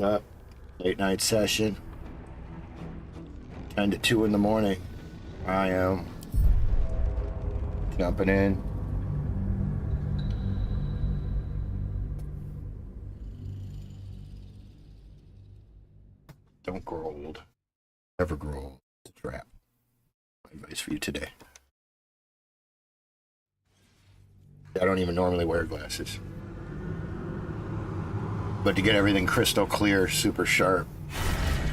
Up, late night session. 10 to 2 in the morning. I am jumping in. Don't grow old. Never grow old. It's a trap. My advice for you today. I don't even normally wear glasses. But to get everything crystal clear, super sharp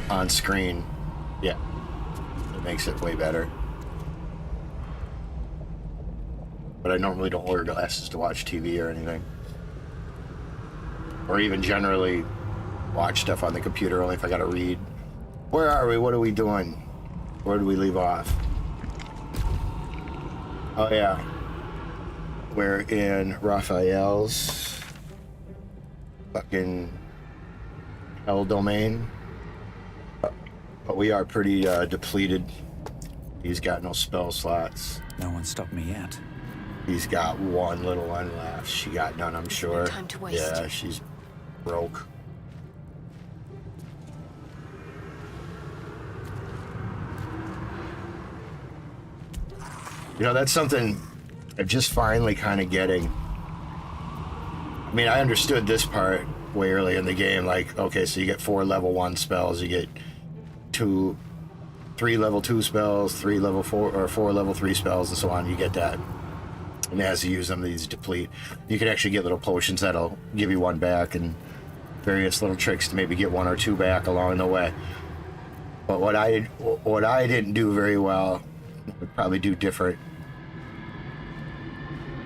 on screen, yeah, it makes it way better. But I normally don't wear glasses to watch TV or anything. Or even generally watch stuff on the computer, only if I gotta read. Where are we? What are we doing? Where do we leave off? Oh yeah. We're in Raphael's fucking hell domain. But we are pretty depleted. He's got no spell slots. No one stopped me yet. He's got one little one left. She got none, I'm sure. No time to waste. Yeah, she's broke. You know, that's something I'm just finally kind of getting. I mean, I understood this part way early in the game. Like, okay, so you get 4 level 1 spells, you get 3 level 2 spells, 3 level 4, or 4 level 3 spells, and so on. You get that. And as you use them, these deplete. You can actually get little potions that'll give you 1 back, and various little tricks to maybe get 1 or 2 back along the way. But what I didn't do very well, I would probably do different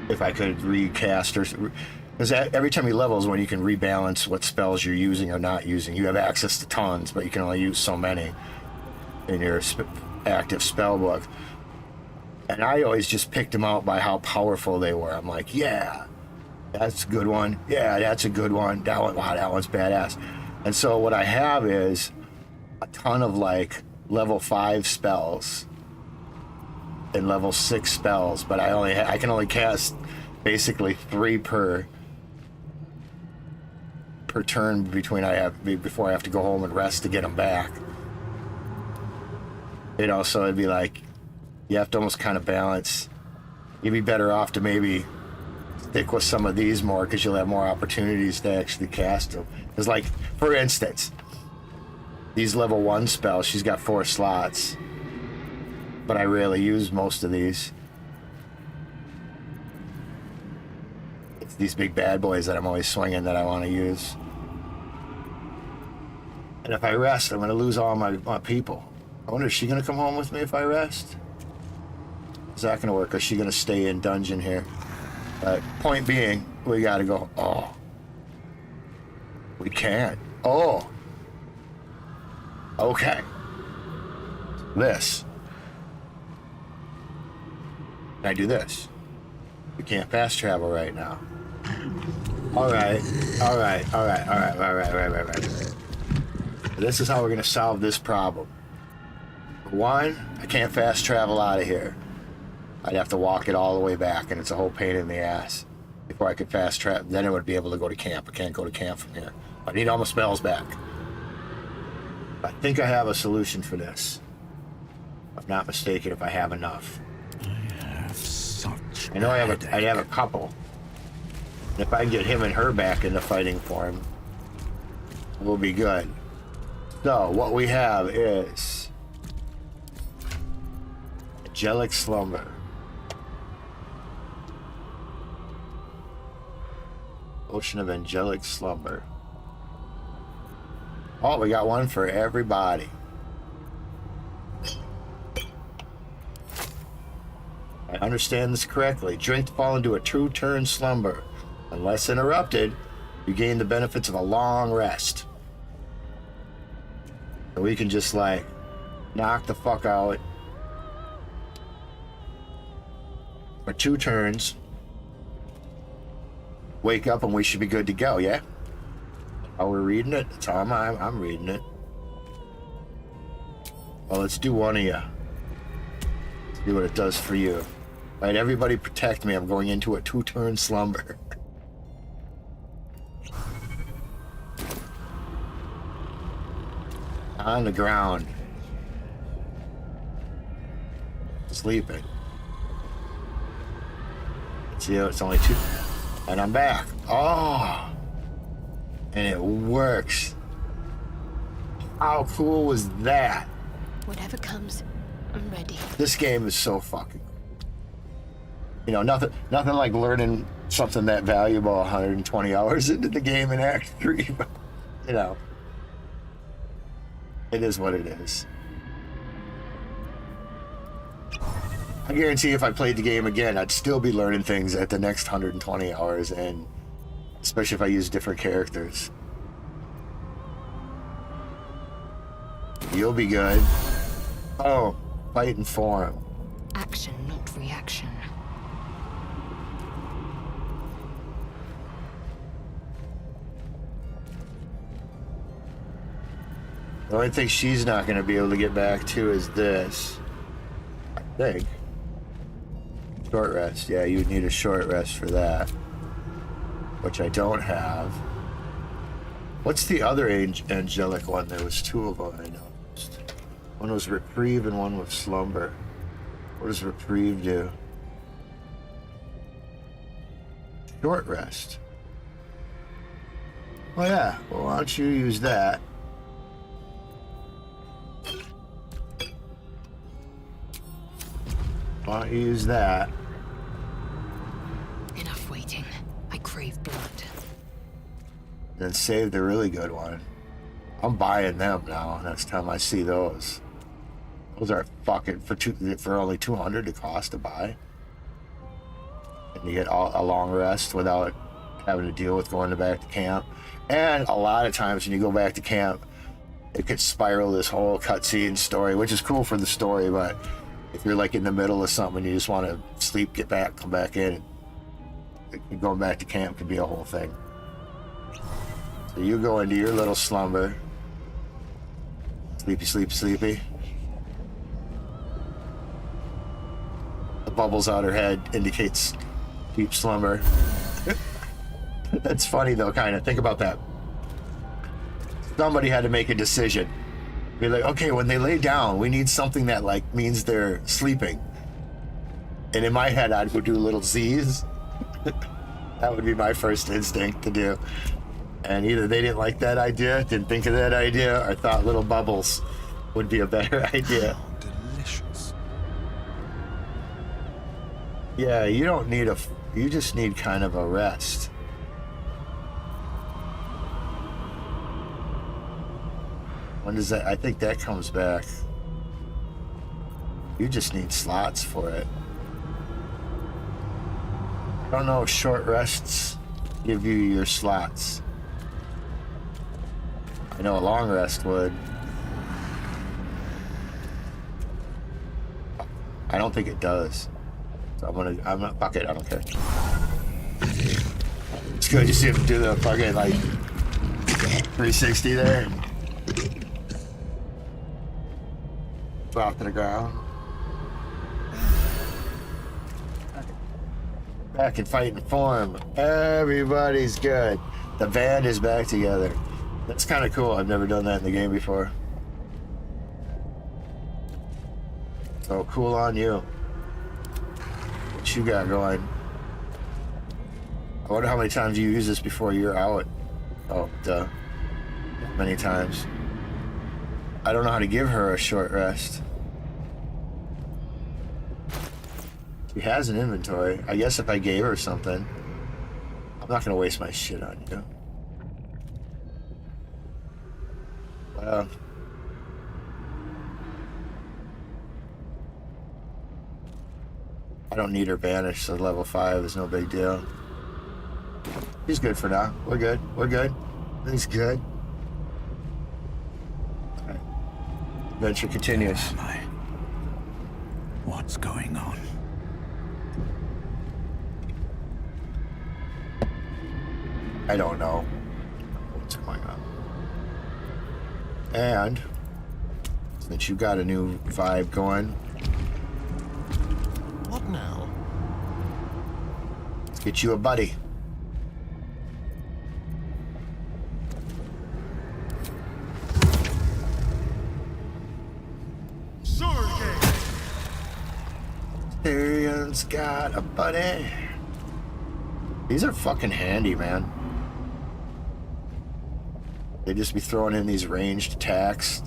if I could recast, or because every time you level is when you can rebalance what spells you're using or not using. You have access to tons, but you can only use so many in your active spell book. And I always just picked them out by how powerful they were. I'm like, yeah, that's a good one. Yeah, that's a good one. That one, wow, that one's badass. And so what I have is a ton of like level 5 spells and level 6 spells, but I can only cast basically 3 per turn before I have to go home and rest to get them back. You know, so it'd be like you have to almost kind of balance. You'd be better off to maybe stick with some of these more, because you'll have more opportunities to actually cast them. Because, like, for instance, these level 1 spells, she's got 4 slots, but I rarely use most of these. It's these big bad boys that I'm always swinging that I want to use. And if I rest, I'm going to lose all my people. I wonder, is she going to come home with me if I rest? Is that going to work? Or is she going to stay in dungeon here? Point being, we got to go. Oh. We can't. Oh. Okay. This. Can I do this? We can't fast travel right now. Alright. This is how we're going to solve this problem. One, I can't fast travel out of here. I'd have to walk it all the way back, and it's a whole pain in the ass before I could fast travel. Then I would be able to go to camp. I can't go to camp from here. I need all my spells back. I think I have a solution for this. If I'm not mistaken, if I have enough. I know I have a couple. And if I can get him and her back into fighting for him, we'll be good. So what we have is angelic slumber. Ocean of angelic slumber. Oh, we got one for everybody. I understand this correctly. Drink to fall into a true turn slumber. Unless interrupted, you gain the benefits of a long rest. So we can just like knock the fuck out for 2 turns. Wake up and we should be good to go, yeah? How we're reading it? That's how I'm reading it. Well, let's do one of you. See what it does for you. All right, everybody protect me. I'm going into a 2-turn slumber. On the ground. Sleeping. See, it's only 2. And I'm back. Oh! And it works. How cool was that? Whatever comes, I'm ready. This game is so fucking. You know, nothing like learning something that valuable 120 hours into the game in Act 3. But, you know, it is what it is. I guarantee if I played the game again, I'd still be learning things at the next 120 hours, and especially if I use different characters. You'll be good. Oh, fight and form. Action, not reaction. The only thing she's not going to be able to get back to is this. I think. Short rest. Yeah, you'd need a short rest for that. Which I don't have. What's the other angelic one? There was 2 of them I noticed. One was reprieve and one was slumber. What does reprieve do? Short rest. Oh yeah, well why don't you use that? Why don't you use that? Enough waiting. I crave blood. Then save the really good one. I'm buying them now next time I see those. Those are fucking for only 200 to cost to buy. And you get a long rest without having to deal with going back to camp. And a lot of times when you go back to camp, it could spiral this whole cutscene story, which is cool for the story, but if you're like in the middle of something and you just want to sleep, get back, come back in, going back to camp could be a whole thing. So you go into your little slumber. Sleepy, sleepy, sleepy. The bubbles out her head indicates deep slumber. That's funny though, kind of. Think about that. Somebody had to make a decision. Be like, okay, when they lay down, we need something that like means they're sleeping. And in my head, I'd go do little Z's. That would be my first instinct to do. And either they didn't like that idea, didn't think of that idea, or thought little bubbles would be a better idea. How delicious. Yeah, you don't need you just need kind of a rest. When does that, I think that comes back. You just need slots for it. I don't know if short rests give you your slots. I know a long rest would. I don't think it does. So I'm not, fuck it, I don't care. It's good, you see him do the fucking like 360 there. Drop to the ground. Back in fighting form. Everybody's good. The band is back together. That's kind of cool. I've never done that in the game before. So cool on you. What you got going? I wonder how many times you use this before you're out. Oh, duh. Many times. I don't know how to give her a short rest. She has an inventory. I guess if I gave her something, I'm not gonna waste my shit on you. Well, I don't need her banished, so level 5 is no big deal. He's good for now. We're good. We're good. He's good. Alright. Adventure continues. Where am I? What's going on? I don't know what's going on. And since you got a new vibe going, What now? let's get you a buddy. Tyrion's got a buddy. These are fucking handy, man. They just be throwing in these ranged attacks.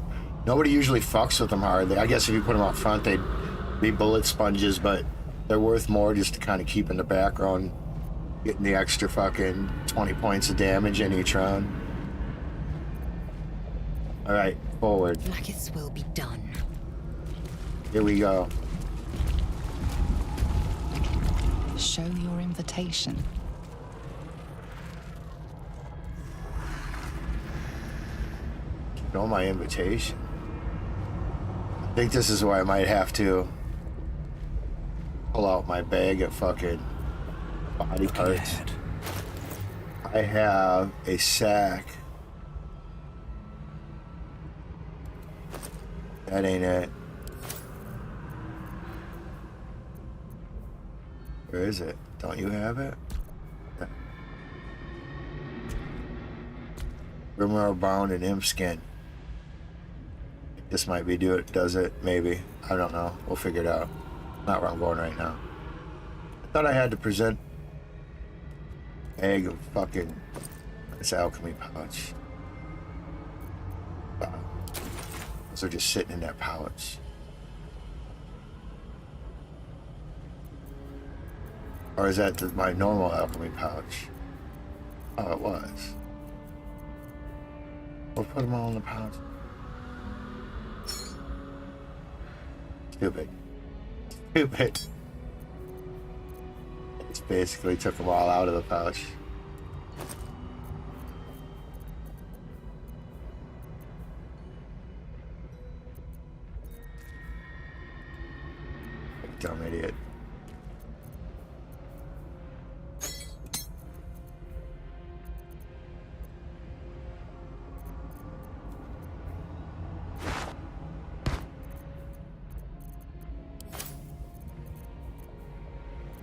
Nobody usually fucks with them hard. I guess if you put them out front, they'd be bullet sponges, but they're worth more just to kind of keep in the background, getting the extra fucking 20 points of damage in each round. All right, forward. Blackith's will be done. Here we go. Show your invitation. Know my invitation. I think this is where I might have to pull out my bag of fucking body parts. I have a sack. That ain't it. Where is it? Don't you have it? Grimoire bound in imp skin. This might be does it, maybe. I don't know. We'll figure it out. Not where I'm going right now. I thought I had to present egg of fucking this alchemy pouch. Wow. Those are just sitting in that pouch. Or is that my normal alchemy pouch? Oh, it was. We'll put them all in the pouch. Stupid. Stupid. Just basically took them all out of the pouch. Dumb idiot.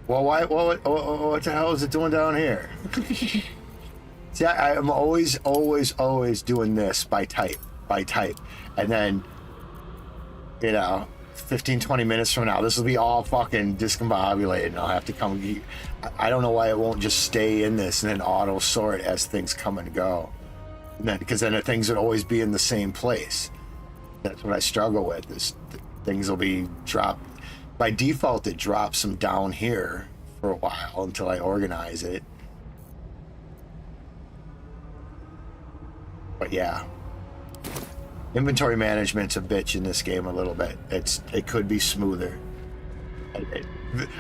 Well, what the hell is it doing down here? See, I'm always doing this by type. And then, 15, 20 minutes from now, this will be all fucking discombobulated and I'll have to come. I don't know why it won't just stay in this and then auto sort as things come and go. Because then things would always be in the same place. That's what I struggle with, is things will be dropped. By default, it drops them down here for a while until I organize it. But yeah, inventory management's a bitch in this game a little bit. It could be smoother.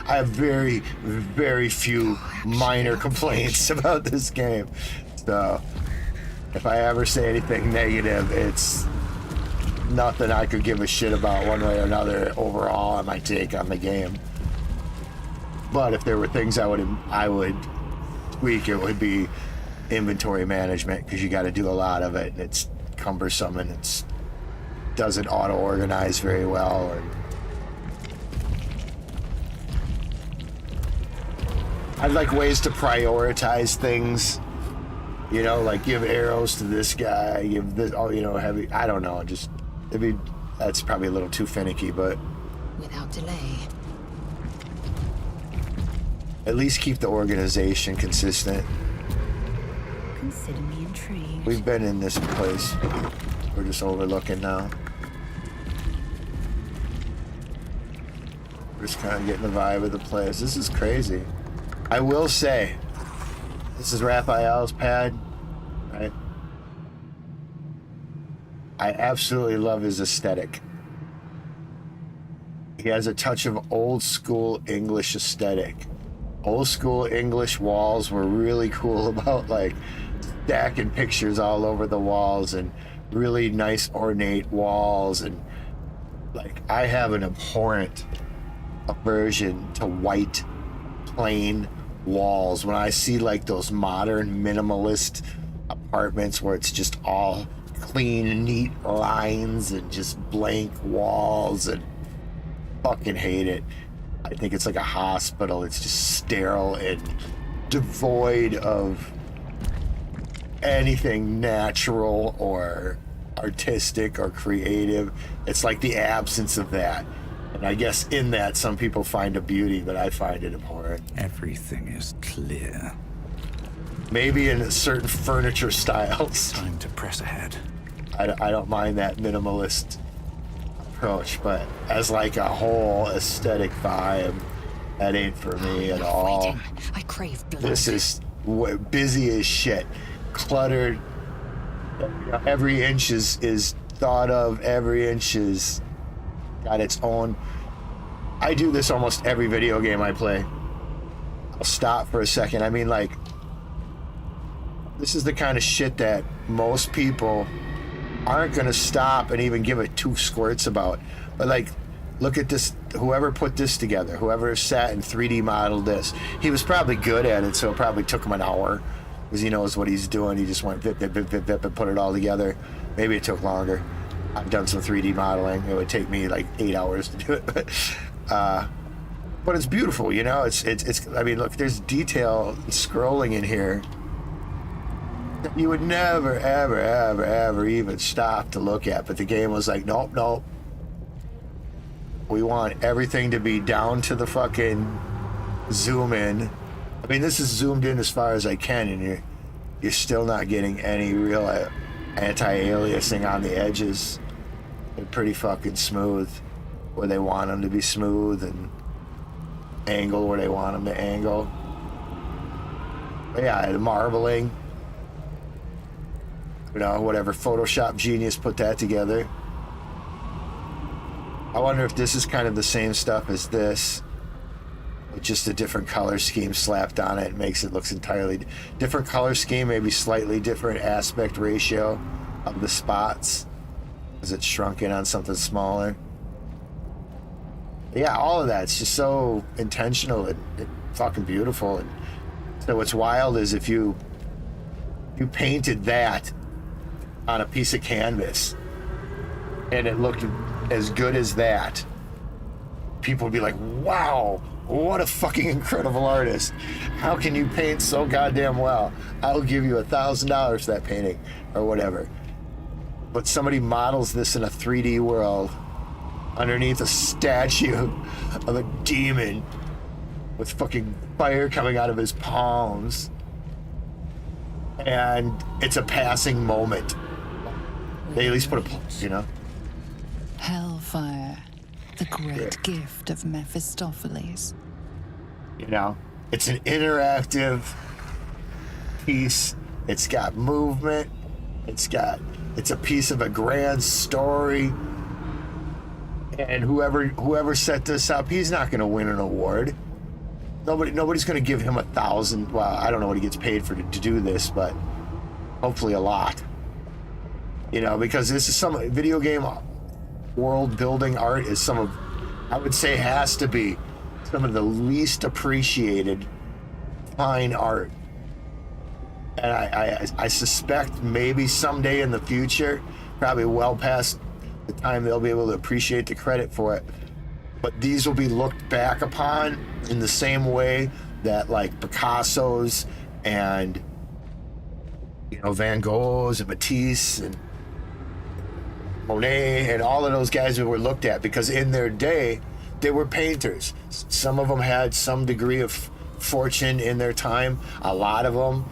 I have very, very few minor complaints about this game. So if I ever say anything negative, it's nothing I could give a shit about one way or another overall on my take on the game. But if there were things I would tweak, it would be inventory management, because you got to do a lot of it and it's cumbersome and it doesn't auto organize very well. I'd like ways to prioritize things, like give arrows to this guy, give this, heavy, I don't know, just that's probably a little too finicky, but Without delay. at least keep the organization consistent. Consider me intrigued. We've been in this place. We're just overlooking now. We're just kind of getting the vibe of the place. This is crazy. I will say, this is Raphael's pad, right? I absolutely love his aesthetic. He has a touch of old school English aesthetic. Old school English walls were really cool about like stacking pictures all over the walls and really nice ornate walls, and like I have an abhorrent aversion to white plain walls. When I see like those modern minimalist apartments where it's just all clean, neat lines and just blank walls, and fucking hate it. I think it's like a hospital. It's just sterile and devoid of anything natural or artistic or creative. It's like the absence of that. And I guess in that, some people find a beauty, but I find it abhorrent. Everything is clear. Maybe in certain furniture styles. Time to press ahead. I don't mind that minimalist approach, but as like a whole aesthetic vibe, that ain't for me at all. Waiting. I crave blood. This is busy as shit, cluttered. Every inch is thought of. Every inch is got its own. I do this almost every video game I play. I'll stop for a second. I mean, like, this is the kind of shit that most people aren't gonna stop and even give it 2 squirts about. But like, look at this, whoever put this together, whoever sat and 3D modeled this, he was probably good at it, so it probably took him an hour, because he knows what he's doing. He just went vip, vip, vip, vip, vip, and put it all together. Maybe it took longer. I've done some 3D modeling. It would take me like 8 hours to do it. But it's beautiful, you know? It's I mean, look, there's detail and scrolling in here that you would never, ever, ever, ever even stop to look at. But the game was like, nope, nope. We want everything to be down to the fucking zoom in. I mean, this is zoomed in as far as I can, and you're still not getting any real anti-aliasing on the edges. They're pretty fucking smooth where they want them to be smooth, and angle where they want them to angle. But yeah, the marbling. You know, whatever Photoshop genius put that together. I wonder if this is kind of the same stuff as this, with just a different color scheme slapped on it. It makes it looks entirely different color scheme, maybe slightly different aspect ratio of the spots, because it's shrunk in on something smaller. Yeah, all of that's just so intentional and fucking beautiful. And so what's wild is if you painted that on a piece of canvas and it looked as good as that, people would be like, wow, what a fucking incredible artist. How can you paint so goddamn well? I'll give you $1,000 for that painting or whatever. But somebody models this in a 3D world underneath a statue of a demon with fucking fire coming out of his palms, and it's a passing moment. They at least put a, you know. Hellfire, the great gift of Mephistopheles. You know, it's an interactive piece. It's got movement. It's a piece of a grand story. And whoever set this up, he's not going to win an award. Nobody's going to give him $1,000. Well, I don't know what he gets paid for to do this, but hopefully a lot. You know, because this is some video game world building art is some of, I would say, has to be some of the least appreciated fine art. And I suspect maybe someday in the future, probably well past the time they'll be able to appreciate the credit for it, but these will be looked back upon in the same way that like Picasso's and, you know, Van Gogh's and Matisse and Monet and all of those guys who were looked at, because in their day they were painters. Some of them had some degree of fortune in their time. A lot of them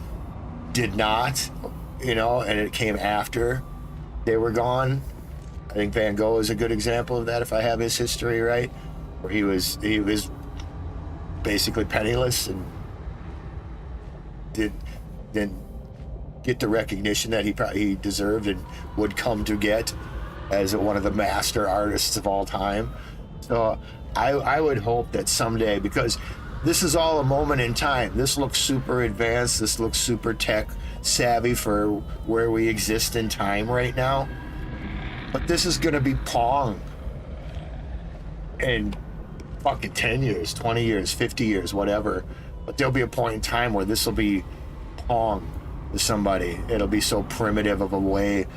did not, you know, and it came after they were gone. I think Van Gogh is a good example of that, if I have his history right, where he was basically penniless and didn't get the recognition that he deserved and would come to get as one of the master artists of all time. So I would hope that someday, because this is all a moment in time. This looks super advanced. This looks super tech savvy for where we exist in time right now. But this is going to be Pong in fucking 10 years, 20 years, 50 years, whatever. But there'll be a point in time where this will be Pong to somebody. It'll be so primitive of a way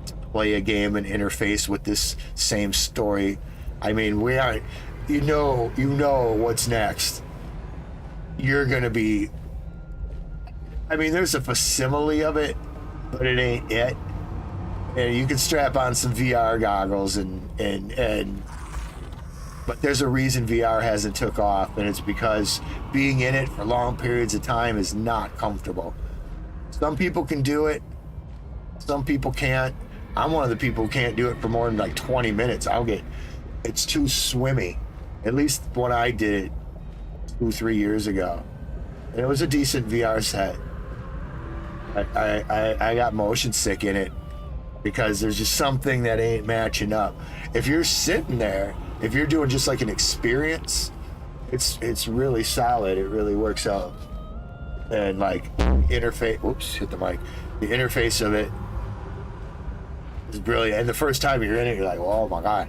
to play a game and interface with this same story. I mean, we aren't, you know what's next. You're going to be, I mean, there's a facsimile of it, but it ain't it. And you can strap on some VR goggles and But there's a reason VR hasn't took off, and it's because being in it for long periods of time is not comfortable. Some people can do it, some people can't. I'm one of the people who can't do it for more than like 20 minutes. It's too swimmy. At least when I did it 2-3 years ago. And it was a decent VR set. I got motion sick in it because there's just something that ain't matching up. If you're sitting there, if you're doing just like an experience, it's really solid. It really works out. And like interface, whoops, hit the mic. The interface of it is brilliant. And the first time you're in it, you're like, oh my God,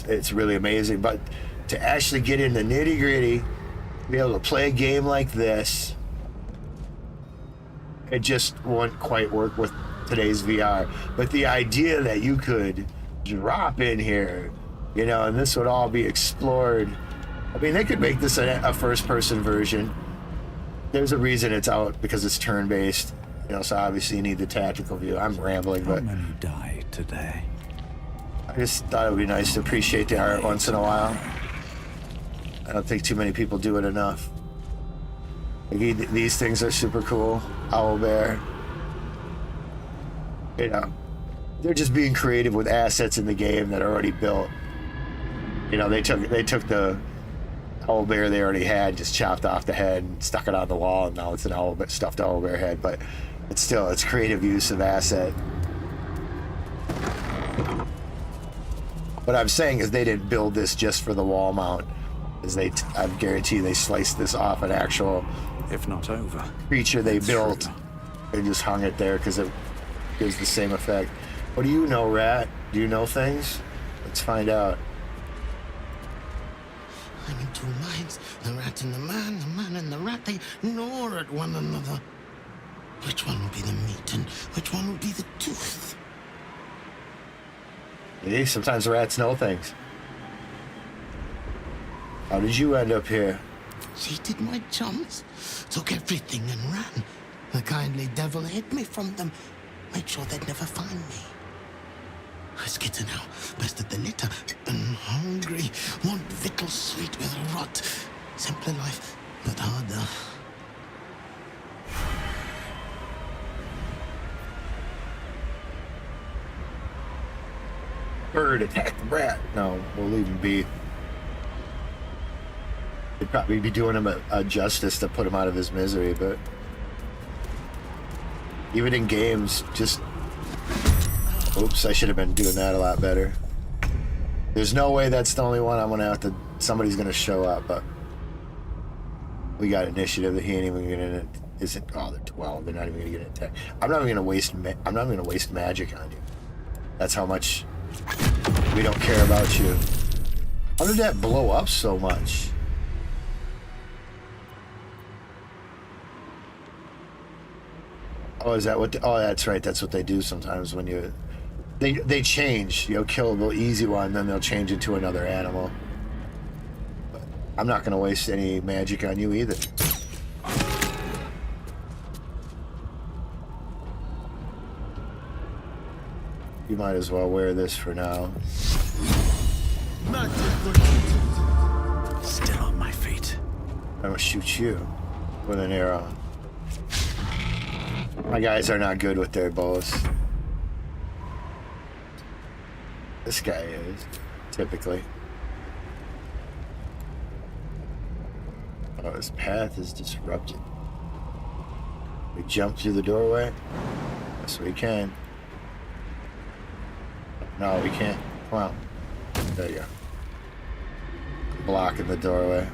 it's really amazing. But to actually get in the nitty gritty, be able to play a game like this, it just won't quite work with today's VR. But the idea that you could drop in here, you know, and this would all be explored. I mean, they could make this a first-person version. There's a reason it's out, because it's turn-based. You know, so obviously you need the tactical view. I'm rambling, How but many died today? I just thought it would be nice to appreciate the art once in a while. I don't think too many people do it enough. Like, these things are super cool. Owlbear. You know, they're just being creative with assets in the game that are already built. You know, they took the owlbear they already had, just chopped off the head and stuck it on the wall, and now it's an stuffed owlbear head. But it's creative use of asset. What I'm saying is they didn't build this just for the wall mount. I guarantee they sliced this off an actual, If not over, creature they it's built true. and just hung it there because it gives the same effect. What do you know, Rat? Do you know things? Let's find out. I'm in two minds. The rat and the man and the rat, they gnaw at one another. Which one will be the meat and which one will be the tooth? Hey, sometimes the rats know things. How did you end up here? Cheated my chums, took everything and ran. The kindly devil hid me from them, made sure they'd never find me. I skitter now, bested the litter, and hungry, want victuals sweet with a rot. Simpler life, but harder. Bird attacked the rat. No, we'll leave him be. They'd probably be doing him a justice to put him out of his misery, but even in games, just... Oops, I should have been doing that a lot better. There's no way that's the only one I'm gonna have to... Somebody's gonna show up, but... We got initiative that he ain't even gonna... Isn't... Oh, they're 12. They're not even gonna get an attack. I'm not even gonna waste... I'm not even gonna waste magic on you. That's how much we don't care about you. How did that blow up so much? Oh, is that what? Oh, that's right. That's what they do sometimes when you... They change. You'll kill the easy one, then they'll change into another animal. But I'm not going to waste any magic on you either. You might as well wear this for now. Still on my feet. I'm going to shoot you with an arrow. My guys are not good with their bows. This guy is, typically. Oh, his path is disrupted. We jump through the doorway? Yes, we can. No, we can't. Come on. There you go. Blocking the doorway.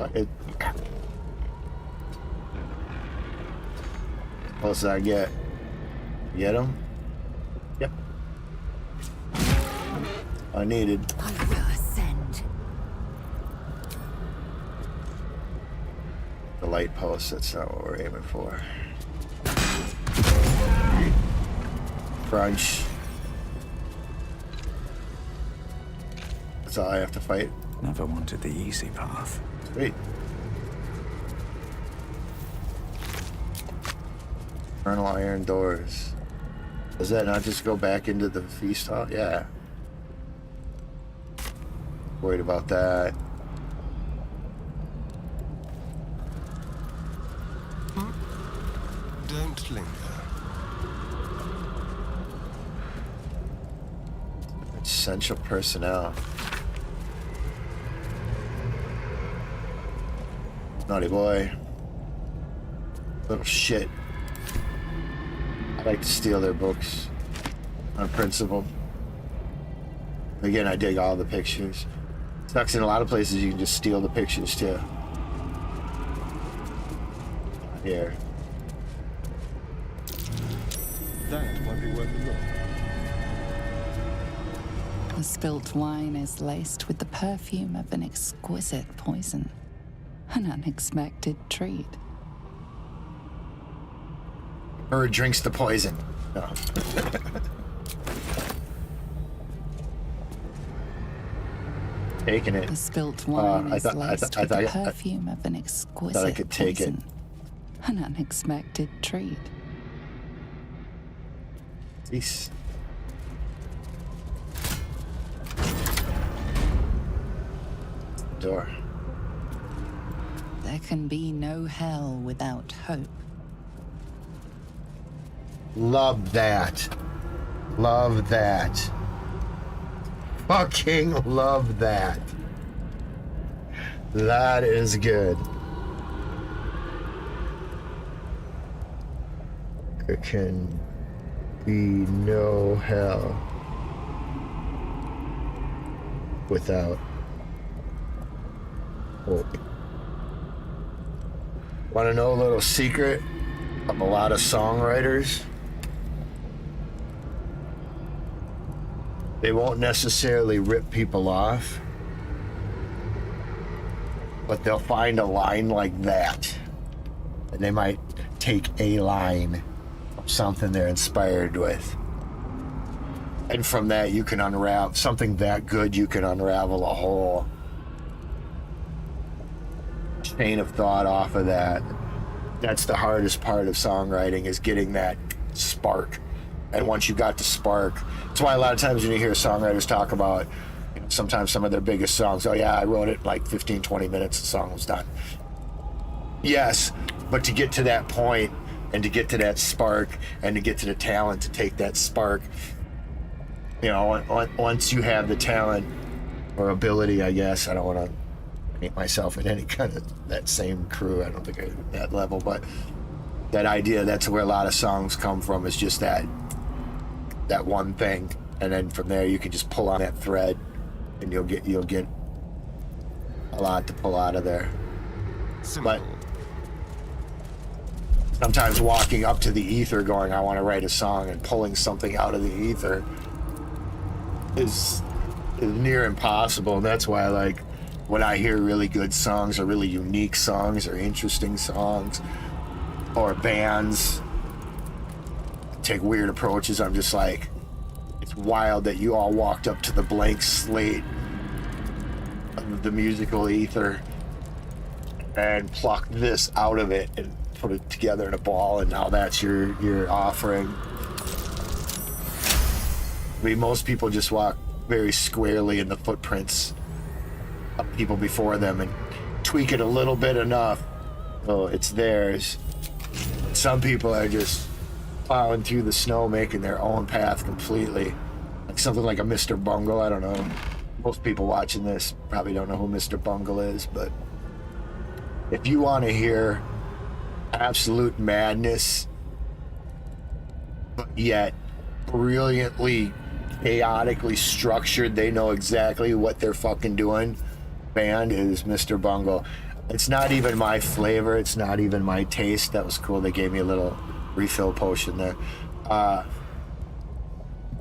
Okay. Close as I get. Get him? Yep. I needed. I will ascend. The light post, that's not what we're aiming for. Crunch. That's all I have to fight. Never wanted the easy path. Sweet. Infernal iron doors. Does that not just go back into the feast hall? Yeah. Worried about that. Don't linger. Essential personnel. Naughty boy. Little shit. I like to steal their books. On principle. Again, I dig all the pictures. Sucks in a lot of places you can just steal the pictures too. Here. That might be worth a look. The spilt wine is laced with the perfume of an exquisite poison. An unexpected treat. Bird drinks the poison. No. Taking it. The spilt wine is laced with the I perfume of an exquisite thought I could take it. poison. An unexpected treat. Jeez. Door. There can be no hell without hope. Love that. Love that. Fucking love that. That is good. There can be no hell without hope. Want to know a little secret of a lot of songwriters? They won't necessarily rip people off, but they'll find a line like that. And they might take a line of something they're inspired with. And from that, you can unravel something that good, you can unravel a whole chain of thought off of that. That's the hardest part of songwriting, is getting that spark. And once you got the spark, that's why a lot of times when you hear songwriters talk about, you know, sometimes some of their biggest songs, oh yeah, I wrote it in like 15, 20 minutes, the song was done. Yes, but to get to that point and to get to that spark and to get to the talent to take that spark, you know, once you have the talent or ability, I guess, I don't want to paint myself in any kind of that same crew, I don't think I'm at that level, but that idea, that's where a lot of songs come from, is just that one thing, and then from there you can just pull on that thread and you'll get a lot to pull out of there. Simple. But sometimes walking up to the ether going, I want to write a song, and pulling something out of the ether is near impossible. And that's why I like when I hear really good songs or really unique songs or interesting songs or bands take weird approaches, I'm just like, it's wild that you all walked up to the blank slate of the musical ether and plucked this out of it and put it together in a ball, and now that's your offering. I mean, most people just walk very squarely in the footprints of people before them and tweak it a little bit enough so it's theirs. Some people are just plowing through the snow, making their own path completely. Like something like a Mr. Bungle, I don't know. Most people watching this probably don't know who Mr. Bungle is, but if you want to hear absolute madness, but yet brilliantly, chaotically structured, they know exactly what they're fucking doing, band is Mr. Bungle. It's not even my flavor, it's not even my taste. That was cool, they gave me a little refill potion there.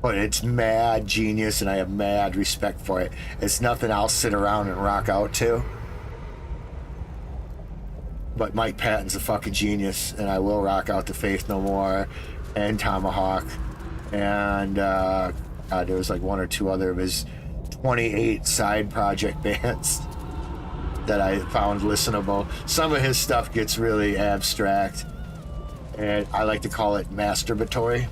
But it's mad genius, and I have mad respect for it. It's nothing I'll sit around and rock out to. But Mike Patton's a fucking genius, and I will rock out to Faith No More and Tomahawk. And there was like one or two other of his 28 side project bands that I found listenable. Some of his stuff gets really abstract, and I like to call it masturbatory.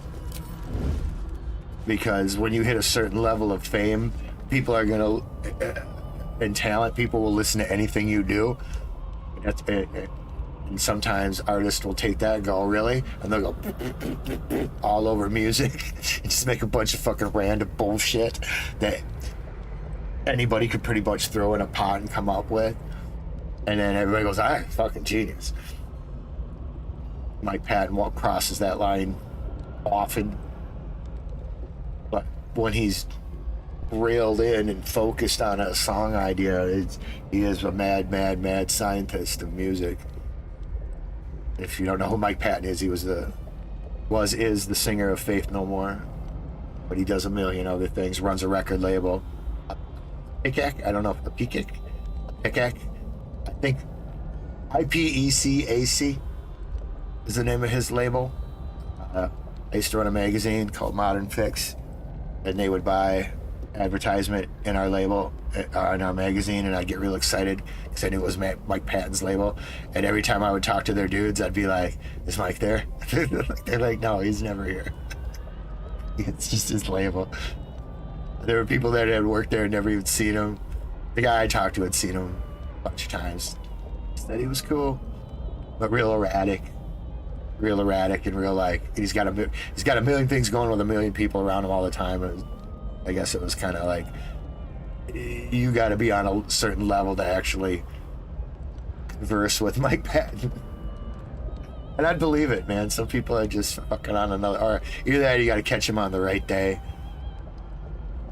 because when you hit a certain level of fame, people are gonna and talent, people will listen to anything you do. And sometimes artists will take that and go, really? And they'll go all over music and just make a bunch of fucking random bullshit that anybody could pretty much throw in a pot and come up with. And then everybody goes, all right, fucking genius. Mike Patton crosses that line often. But when he's railed in and focused on a song idea, he is a mad scientist of music. If you don't know who Mike Patton is, he is the singer of Faith No More, but he does a million other things. Runs a record label. Pickac, I don't know, a Pickac, I think IPECAC is the name of his label. I used to run a magazine called Modern Fix, and they would buy advertisement in our label, in our magazine, and I'd get real excited because I knew it was Mike Patton's label. And every time I would talk to their dudes, I'd be like, is Mike there? They're like, no, he's never here. It's just his label. There were people that had worked there and never even seen him. The guy I talked to had seen him a bunch of times. Said he was cool, but real erratic and real like he's got a million things going with a million people around him all the time. And I guess it was kind of like you got to be on a certain level to actually converse with Mike Patton. And I'd believe it, man. Some people are just fucking on another, or either that or you got to catch him on the right day.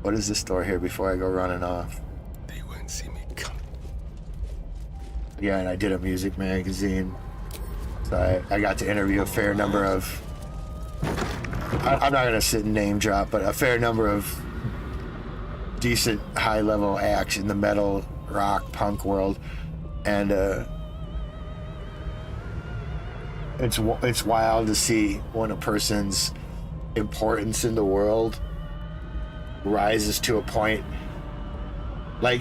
What is this door here before I go running off? They won't see me come. Yeah, and I did a music magazine. So I got to interview a fair number of, I'm not going to sit and name drop, but a fair number of decent high-level acts in the metal, rock, punk world. And it's wild to see when a person's importance in the world rises to a point. Like,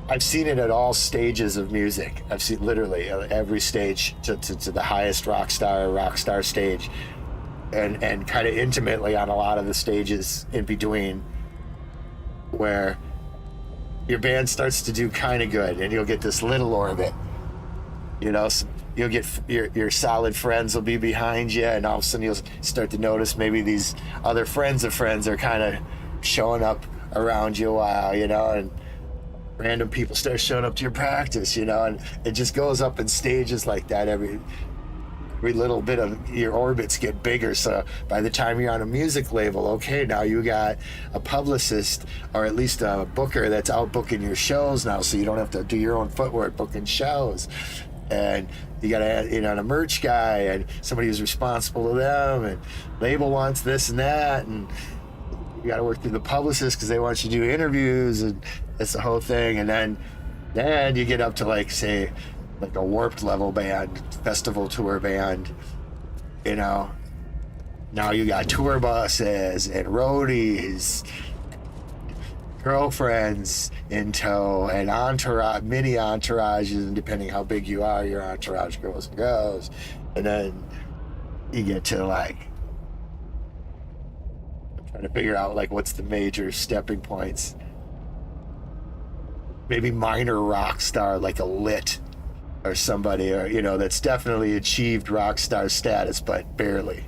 I've seen it at all stages of music. I've seen literally every stage to the highest rock star stage, and kind of intimately on a lot of the stages in between, where your band starts to do kind of good and you'll get this little orbit, you know, so you'll get your solid friends will be behind you, and all of a sudden you'll start to notice maybe these other friends of friends are kind of showing up around you a while, you know, and random people start showing up to your practice, you know, and it just goes up in stages like that. Every little bit of your orbits get bigger. So by the time you're on a music label, okay, now you got a publicist or at least a booker that's out booking your shows now, so you don't have to do your own footwork booking shows. And you got to add, you know, a merch guy and somebody who's responsible to them, and label wants this and that, and you got to work through the publicist because they want you to do interviews, and it's the whole thing. And then you get up to, like, say, like a Warped level band, festival tour band, you know. Now you got tour buses and roadies, girlfriends in tow, and entourage, mini entourages, and depending how big you are, your entourage grows and goes. And then you get to, like, trying to figure out, like, what's the major stepping points. Maybe minor rock star, like a Lit or somebody, or, you know, that's definitely achieved rock star status, but barely.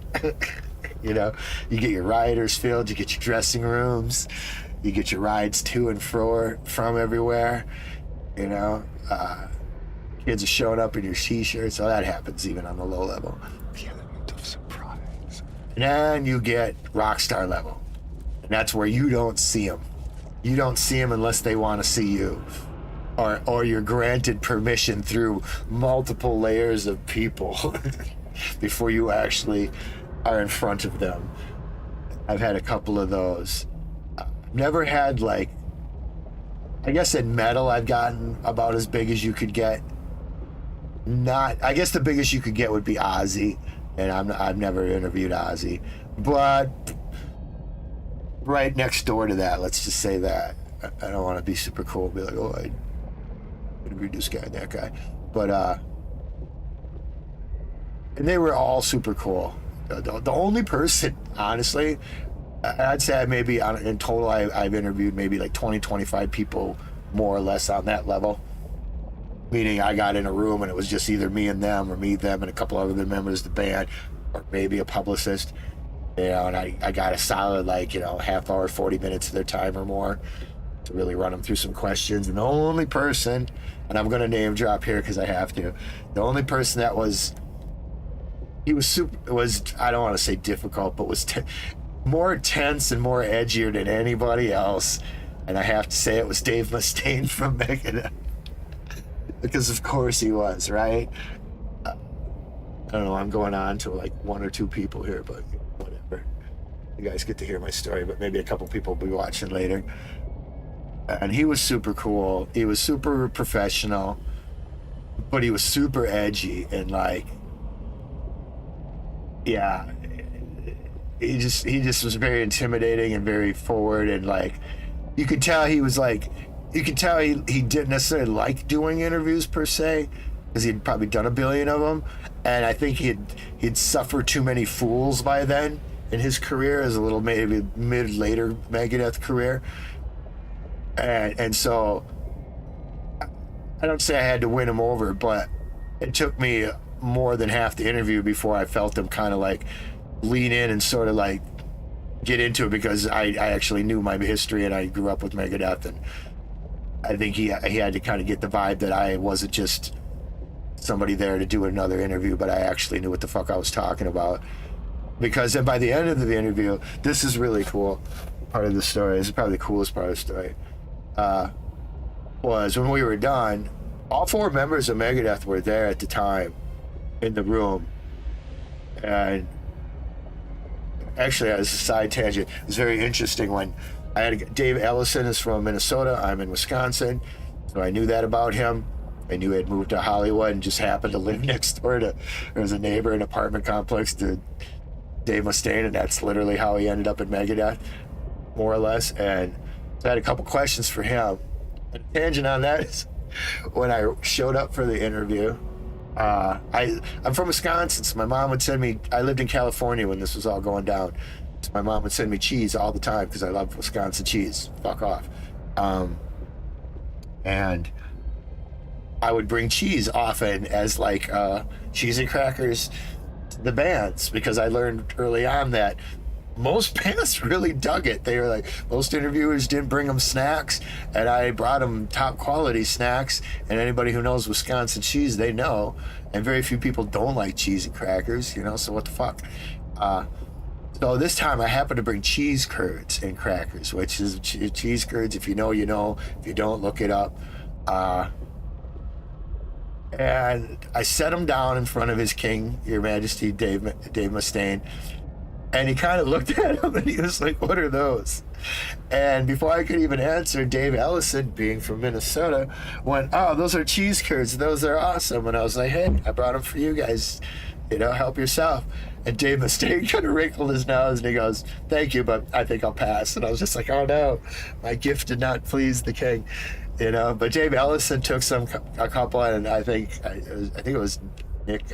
You know, you get your riders filled, you get your dressing rooms, you get your rides to and from everywhere, you know. Kids are showing up in your t-shirts, so that happens even on the low level. The element of surprise. And then you get rock star level, and that's where you don't see them. You don't see them unless they want to see you, or you're granted permission through multiple layers of people before you actually are in front of them. I've had a couple of those. Never had, like, I guess in metal I've gotten about as big as you could get. I guess the biggest you could get would be Ozzy, and I've never interviewed Ozzy, but right next door to that, let's just say that. I don't want to be super cool and be like, oh, I interviewed this guy and that guy, but and they were all super cool. The only person, honestly, I'd say maybe in total I've interviewed maybe like 20, 25 people more or less on that level. Meaning I got in a room and it was just either me and them, or me, them, and a couple other members of the band, or maybe a publicist. You know, and I got a solid, like, you know, half hour, 40 minutes of their time or more to really run them through some questions. And the only person, and I'm going to name drop here because I have to, the only person that was, he was super, was, I don't want to say difficult, but was more tense and more edgier than anybody else. And I have to say it was Dave Mustaine from Megadeth. Because of course he was, right? I don't know, I'm going on to like one or two people here, but whatever. You guys get to hear my story, but maybe a couple people will be watching later. And he was super cool. He was super professional, but he was super edgy and like, yeah, he just was very intimidating and very forward, and like, you could tell he was like, you could tell he didn't necessarily like doing interviews per se, because he'd probably done a billion of them, and I think he'd suffered too many fools by then in his career, as a little maybe later Megadeth career, and so I don't say I had to win him over, but it took me more than half the interview before I felt him kind of like lean in and sort of like get into it, because I actually knew my history and I grew up with Megadeth, and I think he had to kind of get the vibe that I wasn't just somebody there to do another interview, but I actually knew what the fuck I was talking about. Because then by the end of the interview, this is really cool part of the story. This is probably the coolest part of the story. Was when we were done, all four members of Megadeth were there at the time in the room. And actually, as a side tangent, it was very interesting when I had Dave Ellison is from Minnesota. I'm in Wisconsin, so I knew that about him. I knew he had moved to Hollywood and just happened to live next door to, there was a neighbor, an apartment complex to Dave Mustaine, and that's literally how he ended up in Megadeth, more or less. And so I had a couple questions for him. And a tangent on that is when I showed up for the interview, I'm from Wisconsin, so my mom would send me, I lived in California when this was all going down, so my mom would send me cheese all the time because I love Wisconsin cheese. Fuck off. And I would bring cheese often as like cheese and crackers to the bands, because I learned early on that most bands really dug it. They were like, most interviewers didn't bring them snacks, and I brought them top quality snacks. And anybody who knows Wisconsin cheese, they know. And very few people don't like cheese and crackers, you know, so what the fuck. So this time I happened to bring cheese curds and crackers, which is cheese curds. If you know, you know. If you don't, look it up. And I set him down in front of his king, Your Majesty, Dave Mustaine. And he kind of looked at him and he was like, what are those? And before I could even answer, Dave Ellison, being from Minnesota, went, oh, those are cheese curds. Those are awesome. And I was like, hey, I brought them for you guys. You know, help yourself. And Dave Mustaine kind of wrinkled his nose and he goes, thank you, but I think I'll pass. And I was just like, oh no, my gift did not please the king. You know, but Dave Ellison took a couple, and I think it was Nick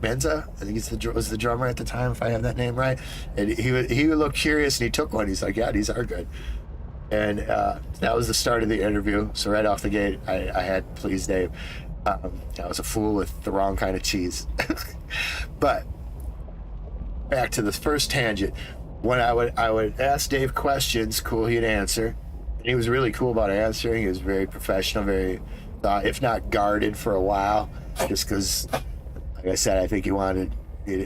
Menza. I think was the drummer at the time, if I have that name right. And he would look curious, and he took one. He's like, yeah, these are good. And that was the start of the interview. So right off the gate, I had please Dave. I was a fool with the wrong kind of cheese. But back to the first tangent. When I would ask Dave questions, cool, he'd answer. And he was really cool about answering. He was very professional, very, if not guarded for a while, just because, like I said, I think he wanted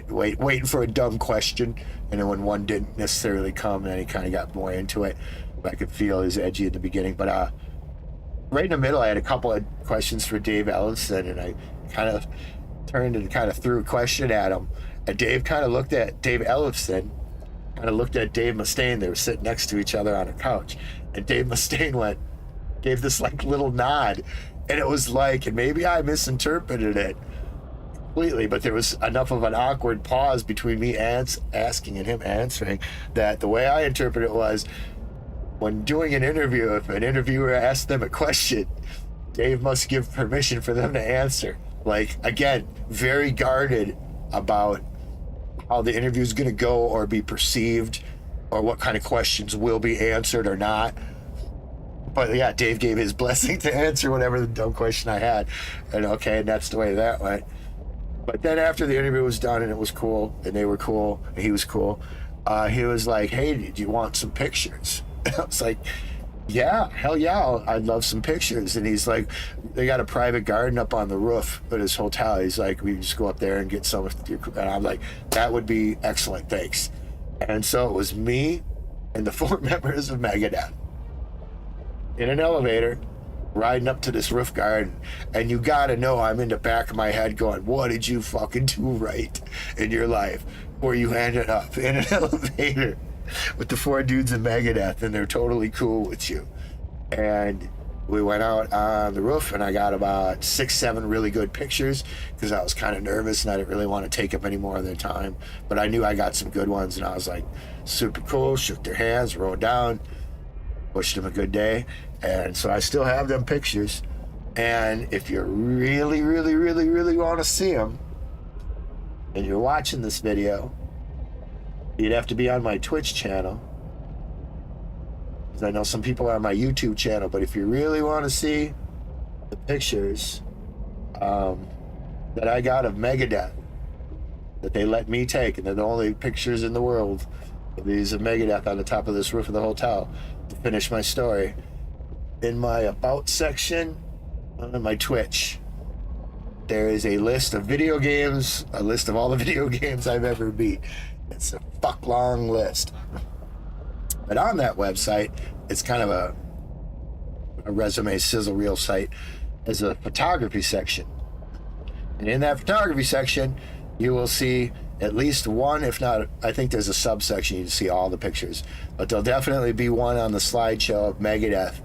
waiting for a dumb question, and then when one didn't necessarily come, then he kind of got more into it. But I could feel his edgy at the beginning. But right in the middle, I had a couple of questions for Dave Ellison, and I kind of turned and kind of threw a question at him. And Dave kind of looked at Dave Ellison, kind of looked at Dave Mustaine. They were sitting next to each other on a couch. And Dave Mustaine gave this like little nod. And it was like, and maybe I misinterpreted it completely, but there was enough of an awkward pause between me asking and him answering that the way I interpret it was, when doing an interview, if an interviewer asked them a question, Dave must give permission for them to answer. Like, again, very guarded about how the interview is going to go or be perceived, or what kind of questions will be answered or not. But yeah, Dave gave his blessing to answer whatever the dumb question I had. And okay, and that's the way that went. But then after the interview was done and it was cool, and they were cool, and he was cool, he was like, hey, do you want some pictures? I was like, yeah, hell yeah, I'd love some pictures. And he's like, they got a private garden up on the roof at his hotel. He's like, we just go up there and get some. And I'm like, that would be excellent, thanks. And so it was me and the 4 members of Megadeth in an elevator riding up to this roof garden. And you gotta know, I'm in the back of my head going, what did you fucking do right in your life where you ended up in an elevator with the 4 dudes in Megadeth, and they're totally cool with you? And we went out on the roof, and I got about 6-7 really good pictures because I was kind of nervous and I didn't really want to take up any more of their time. But I knew I got some good ones, and I was like, super cool, shook their hands, rode down, wished them a good day. And so I still have them pictures. And if you really, really, really, really want to see them, and you're watching this video, you'd have to be on my Twitch channel, because I know some people are on my YouTube channel. But if you really want to see the pictures that I got of Megadeth that they let me take, and they're the only pictures in the world of these of Megadeth on the top of this roof of the hotel, to finish my story, in my About section on my Twitch, there is a list of video games, a list of all the video games I've ever beat. It's a fuck long list. But on that website, it's kind of a resume sizzle reel site, is a photography section. And in that photography section, you will see at least one, if not, I think there's a subsection, you can see all the pictures. But there'll definitely be one on the slideshow of Megadeth,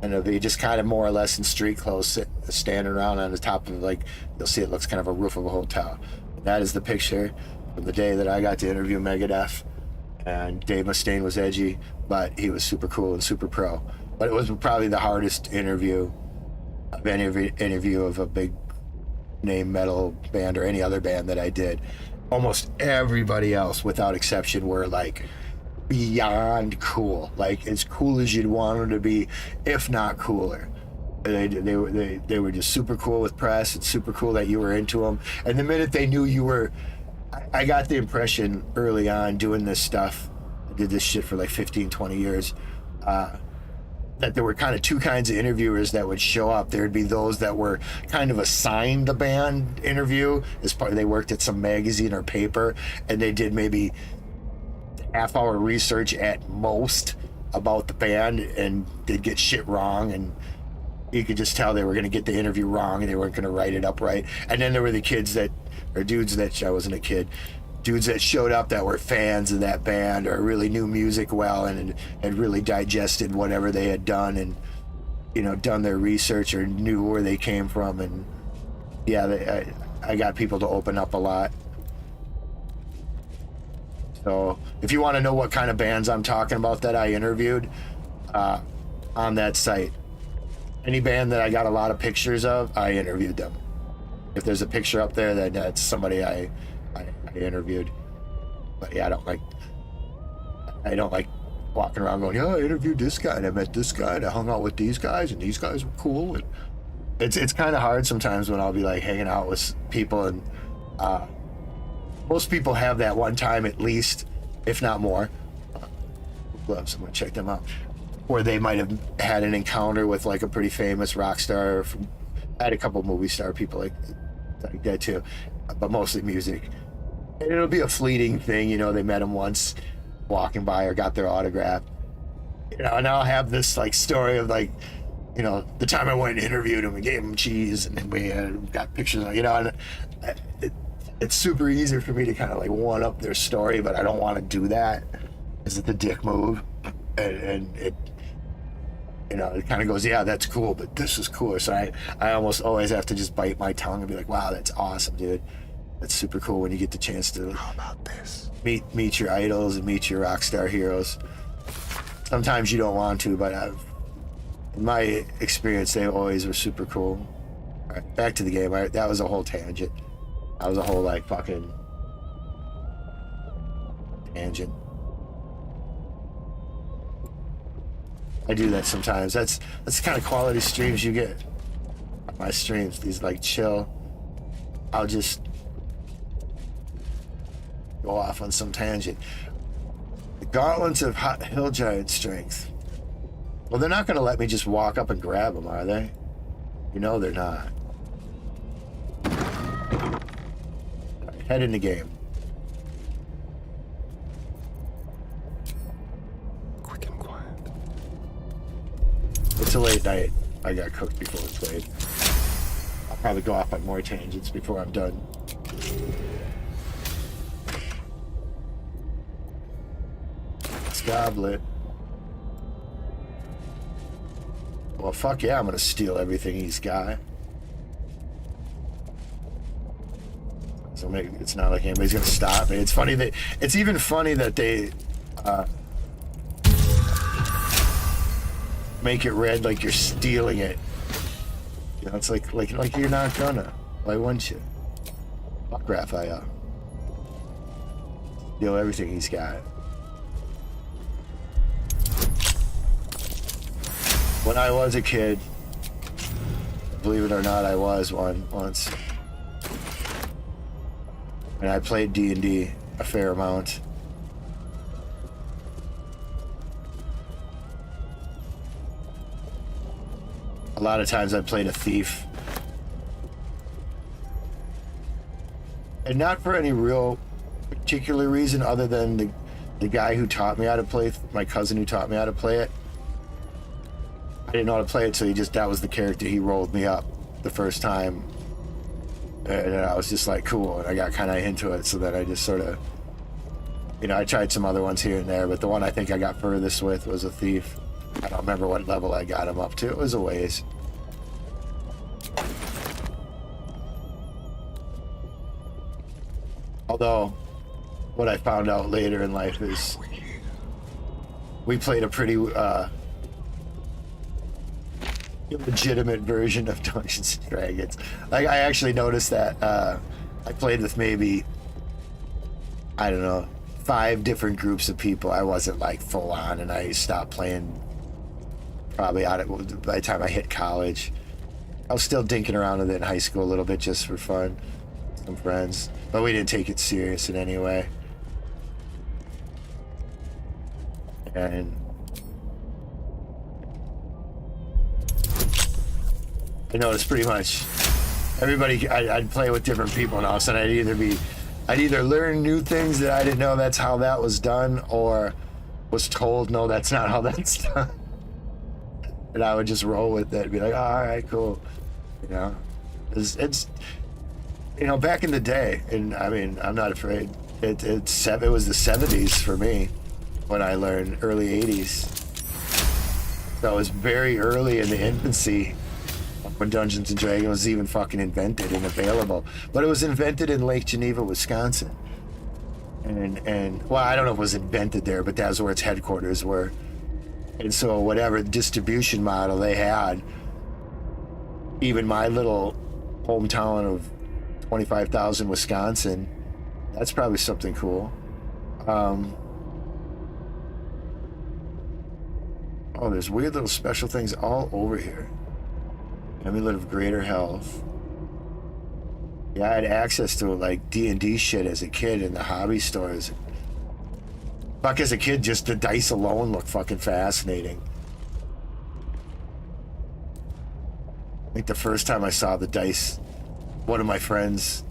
and it'll be just kind of more or less in street clothes, standing around on the top of, like, you'll see it looks kind of a roof of a hotel. That is the picture from the day that I got to interview Megadeth. And Dave Mustaine was edgy, but he was super cool and super pro. But it was probably the hardest interview of any interview of a big name metal band or any other band that I did. Almost everybody else, without exception, were like beyond cool, like as cool as you'd want them to be, if not cooler. They were just super cool with press. It's super cool that you were into them. And the minute they knew you were, I got the impression early on doing this stuff, I did this shit for like 15, 20 years, that there were kind of 2 kinds of interviewers that would show up. There'd be those that were kind of assigned a band interview as part, they worked at some magazine or paper, and they did maybe half-hour research at most about the band, and they'd get shit wrong, and you could just tell they were going to get the interview wrong and they weren't going to write it up right. And then there were the kids that, or dudes that, I wasn't a kid, dudes that showed up that were fans of that band or really knew music well and had really digested whatever they had done and, you know, done their research or knew where they came from. And yeah, I got people to open up a lot. So if you want to know what kind of bands I'm talking about that I interviewed, on that site, any band that I got a lot of pictures of, I interviewed them. If there's a picture up there, then that's somebody I interviewed. But yeah, I don't like walking around going, yeah, I interviewed this guy and I met this guy and I hung out with these guys and these guys were cool. And it's kind of hard sometimes when I'll be like hanging out with people, and most people have that one time at least, if not more. Gloves, I'm gonna check them out. Where they might have had an encounter with like a pretty famous rock star. I had a couple movie star people like that too, but mostly music. And it'll be a fleeting thing, you know, they met him once walking by or got their autograph. You know, and I'll have this like story of like, you know, the time I went and interviewed him, we gave him cheese and then we got pictures of, you know, and it's super easy for me to kind of like one up their story, but I don't want to do that. Is it the dick move? And it, you know, it kind of goes, yeah, that's cool, but this is cooler. So I almost always have to just bite my tongue and be like, wow, that's awesome, dude. That's super cool when you get the chance to How about this? meet your idols and meet your rock star heroes. Sometimes you don't want to, but in my experience, they always were super cool. All right, back to the game. That was a whole tangent. That was a whole like fucking Tangent. I do that sometimes. That's the kind of quality streams you get on my streams. These like chill. I'll just go off on some tangent. The gauntlets of hill giant strength. Well, they're not going to let me just walk up and grab them, are they? You know they're not. Right, head in the game. Quick and quiet. It's a late night. I got cooked before we played. I'll probably go off on more tangents before I'm done. It's goblet. Well, fuck yeah, I'm gonna steal everything he's got. So maybe it's not like anybody's gonna stop me. It's funny that it's even funny that they make it red like you're stealing it. You know, it's like you're not gonna. Why wouldn't you? Fuck Raphael. Steal everything he's got. When I was a kid, believe it or not, I was one once. And I played D&D a fair amount. A lot of times I played a thief. And not for any real particular reason other than the guy who taught me how to play, my cousin who taught me how to play it. I didn't know how to play it, so that was the character he rolled me up the first time. And I was just like, cool, and I got kind of into it, so then I just sort of, you know, I tried some other ones here and there, but the one I think I got furthest with was a thief. I don't remember what level I got him up to. It was a ways. Although, what I found out later in life is we played a pretty illegitimate version of Dungeons and Dragons. Like, I actually noticed that I played with maybe, I don't know, 5 different groups of people. I wasn't like full on, and I stopped playing probably by the time I hit college. I was still dinking around with it in high school a little bit just for fun, some friends, but we didn't take it serious in any way. And I noticed pretty much everybody, I'd play with different people, and all of a sudden I'd either learn new things that I didn't know that's how that was done, or was told, no, that's not how that's done. And I would just roll with it and be like, oh, all right, cool. You know, it's you know, back in the day, and I mean, I'm not afraid. It was the 70s for me when I learned, early 80s. So it was very early in the infancy when Dungeons and Dragons was even fucking invented and available. But it was invented in Lake Geneva, Wisconsin. And well, I don't know if it was invented there, but that's where its headquarters were. And so whatever distribution model they had, even my little hometown of 25,000 Wisconsin, that's probably something cool. Oh, there's weird little special things all over here. Amulet of Greater Health. Yeah, I had access to like D&D shit as a kid in the hobby stores. Fuck, as a kid, just the dice alone looked fucking fascinating. I think the first time I saw the dice, one of my friends,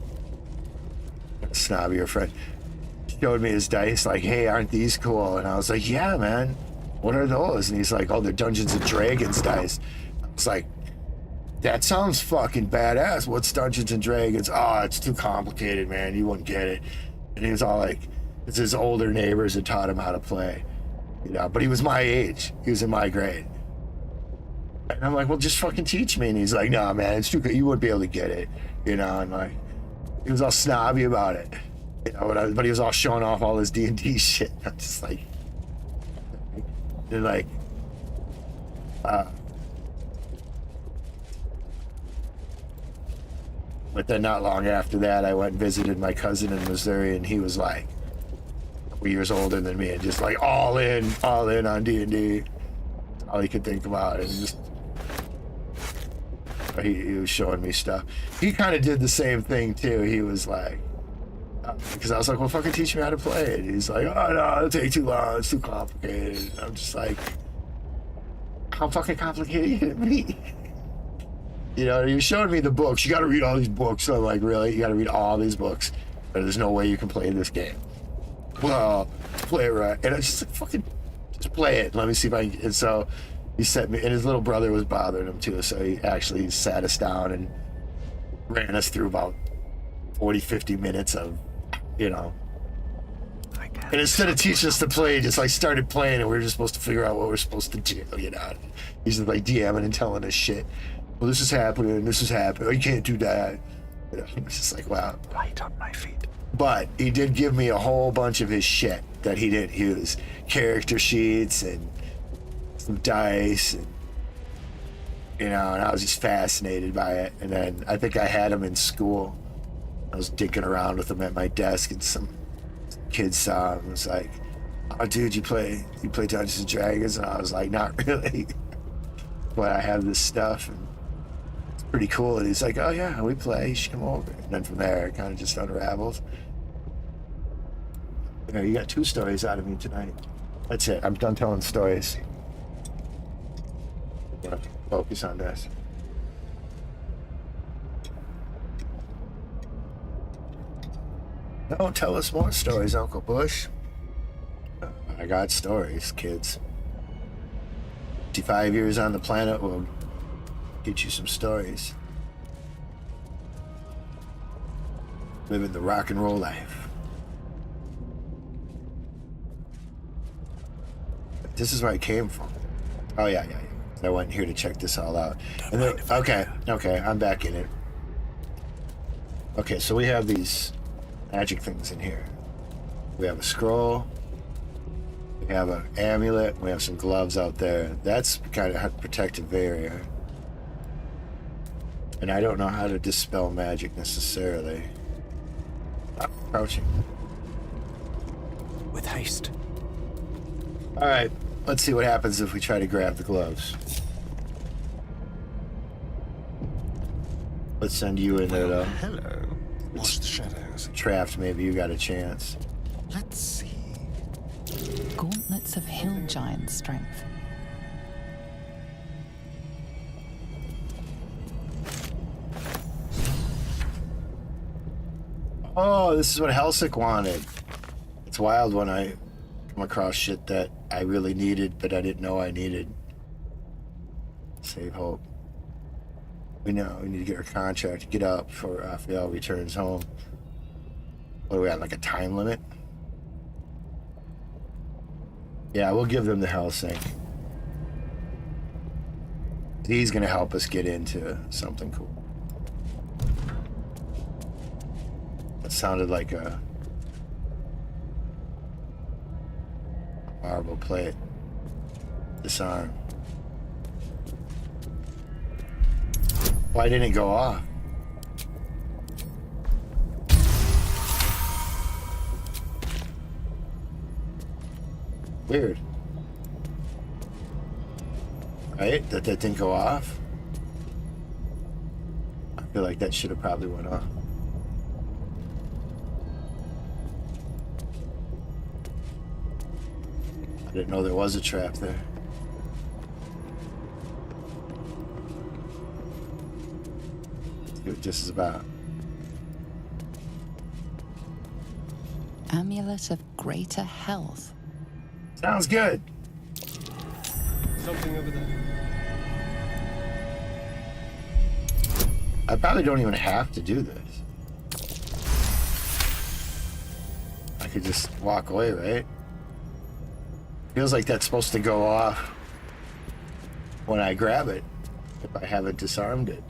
a snobbier friend, showed me his dice, like, hey, aren't these cool? And I was like, yeah, man, what are those? And he's like, oh, they're Dungeons and Dragons dice. I was like, that sounds fucking badass. What's Dungeons and Dragons? Oh, it's too complicated, man. You wouldn't get it. And he was all like, it's his older neighbors that taught him how to play. You know, but he was my age. He was in my grade. And I'm like, well, just fucking teach me. And he's like, nah, man, it's too good. You wouldn't be able to get it. You know, and like, he was all snobby about it. You know, but he was all showing off all his D&D shit. I'm just like, they're like, but then not long after that, I went and visited my cousin in Missouri, and he was like, couple years older than me, and just like all in on D&D. All he could think about, and just he was showing me stuff. He kind of did the same thing too. He was like, because I was like, well, fucking teach me how to play it. He's like, oh no, it'll take too long, it's too complicated. And I'm just like, how fucking complicated can it be? You know, he was showing me the books. You got to read all these books. So I'm like, really? You got to read all these books? Or there's no way you can play this game. Well, play it right. And I was just like, fucking, just play it. Let me see if I can. And so he sent me, and his little brother was bothering him too. So he actually sat us down and ran us through about 40, 50 minutes of, you know. And instead of teaching us to play, he just like started playing, and we were just supposed to figure out what we're supposed to do, you know. He's just like DMing and telling us shit. Well, this is happening, this is happening. Oh, you can't do that. You know, it's just like, wow. Right on my feet. But he did give me a whole bunch of his shit that he didn't use. Character sheets and some dice, and you know, and I was just fascinated by it. And then I think I had him in school. I was dicking around with him at my desk, and some kid saw him and was like, oh dude, you play Dungeons and Dragons? And I was like, not really. But I have this stuff, and it's pretty cool. And he's like, oh yeah, we play, you should come over. And then from there it kind of just unraveled. You know, you got 2 stories out of me tonight. That's it, I'm done telling stories. I'm gonna focus on this. Don't tell us more stories, Uncle Bush. I got stories, kids. 55 years on the planet will get you some stories. Living the rock and roll life. This is where I came from. Oh yeah. I went here to check this all out. And then, okay, I'm back in it. Okay, so we have these magic things in here. We have a scroll. We have an amulet. We have some gloves out there. That's kind of a protective barrier. And I don't know how to dispel magic necessarily. I'm crouching. With haste. All right, let's see what happens if we try to grab the gloves. Let's send you in there though. Hello. Watch the shadows. Trapped, maybe you got a chance. Let's see. Gauntlets of hill giant strength. Oh, this is what Helsik wanted. It's wild when I come across shit that I really needed, but I didn't know I needed. Save hope. We know we need to get our contract to get up before Raphael returns home. What are we at, like a time limit? Yeah, we'll give them the Helsing. He's gonna help us get into something cool. That sounded like a marble plate. Disarm. Why didn't it go off? Weird. Right? That didn't go off? I feel like that should have probably went off. I didn't know there was a trap there. Let's see what this is about. Amulet of greater health. Sounds good. Something over there. I probably don't even have to do this. I could just walk away, right? Feels like that's supposed to go off when I grab it, if I haven't disarmed it.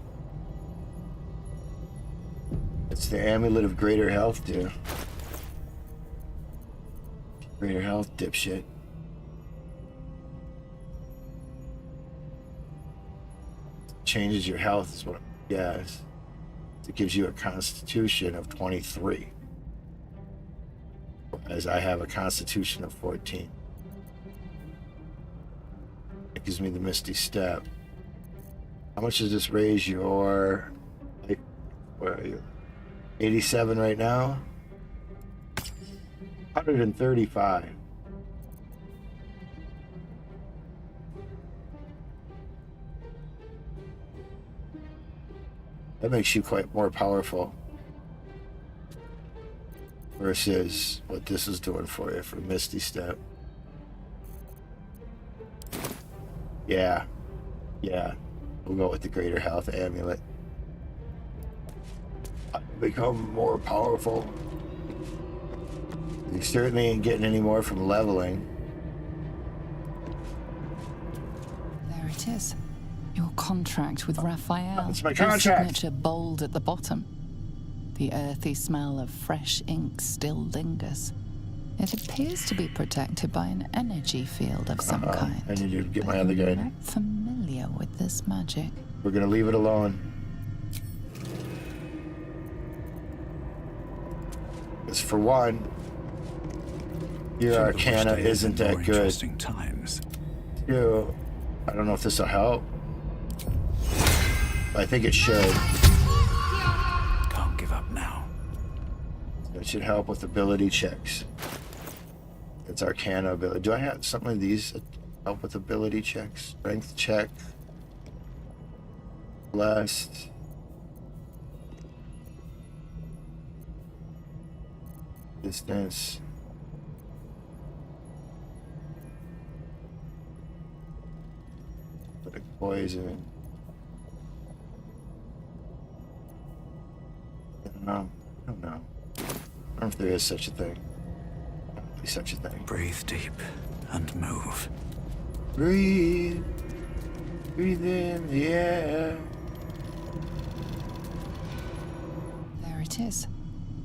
It's the amulet of greater health, dude. Greater health, dipshit. Changes your health is what it guess. It gives you a constitution of 23. as I have a constitution of 14. It gives me the Misty Step. How much does this raise your... Where are you? 87 right now? 135. That makes you quite more powerful versus what this is doing for you for Misty Step. Yeah. Yeah. We'll go with the Greater Health Amulet. Become more powerful. You certainly ain't getting any more from leveling. There it is. Your contract with Raphael. It's my Your contract. signature bold at the bottom. The earthy smell of fresh ink still lingers. It appears to be protected by an energy field of some kind. I need you to get but my other you're guy. not familiar with this magic. We're gonna leave it alone. Because for one, your Sure, Arcana wish days isn't and that more good. Interesting times. Two, I don't know if this will help. I think it should. Can't give up now. It should help with ability checks. It's Arcana ability. Do I have something of these that help with ability checks? Strength check. Blessed. Distance. Poison. I don't know. I don't know if there is such a thing. Probably such a thing. Breathe deep and move. Breathe. Breathe in the air. There it is.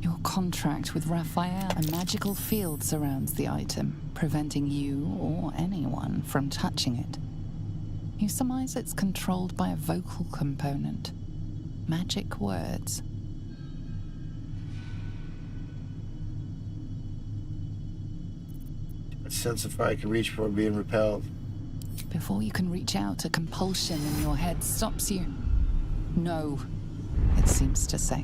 Your contract with Raphael. A magical field surrounds the item, preventing you or anyone from touching it. You surmise it's controlled by a vocal component. Magic words. Sense if I can reach before being repelled. Before you can reach out, a compulsion in your head stops you. No, it seems to say.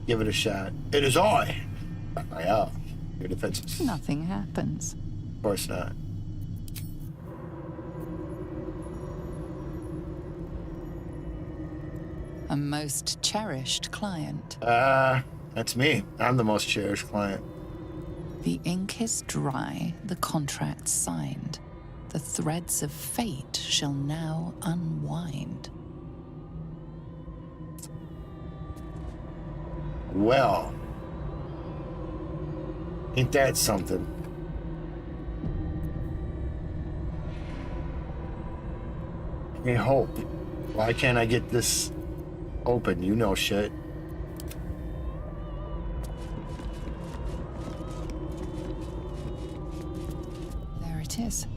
Give it a shot. It is I. Raphael. Your defenses. Nothing happens. Of course not. A most cherished client. That's me. I'm the most cherished client. The ink is dry, the contract signed. The threads of fate shall now unwind. Well, ain't that something? Hey, Hope, why can't I get this open? You know shit. There it is.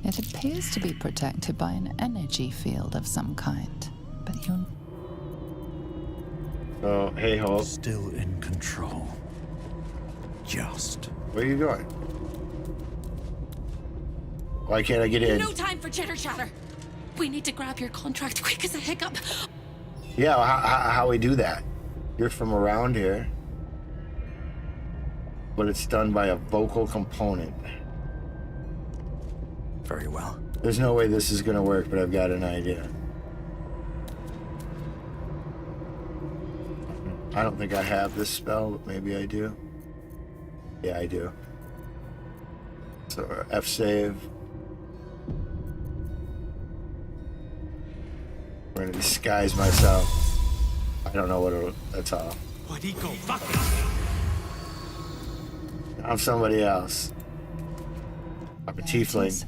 It appears to be protected by an energy field of some kind, but you're... So, hey, Hope, Still in control. Just. where are you going? Why can't I get in? No time for chitter chatter. We need to grab your contract quick as a hiccup. Yeah, how we do that? You're from around here, but it's done by a vocal component. Very well. There's no way this is gonna work, but I've got an idea. I don't think I have this spell, but maybe I do. Yeah, I do. So F save. I'm gonna disguise myself. I don't know what it'll, that's all. I'm somebody else. I'm a There it tiefling. is.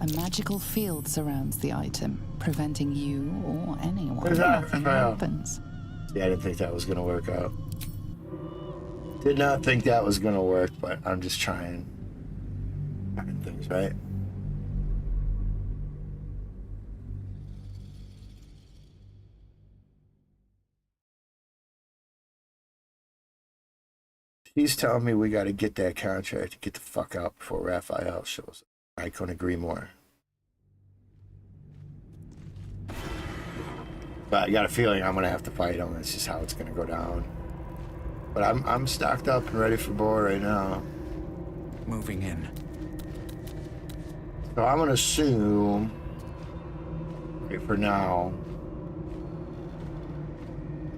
A magical field surrounds the item, preventing you or anyone. Where's that? Nothing Raphael? happens. Yeah, I didn't think that was gonna work out. Did not think that was gonna work, but I'm just trying things, right? He's telling me we got to get that contract to get the fuck out before Raphael shows up. I couldn't agree more. But I got a feeling I'm gonna have to fight him. That's just how it's gonna go down. But I'm stocked up and ready for war right now. Moving in. So I'm gonna assume, right for now,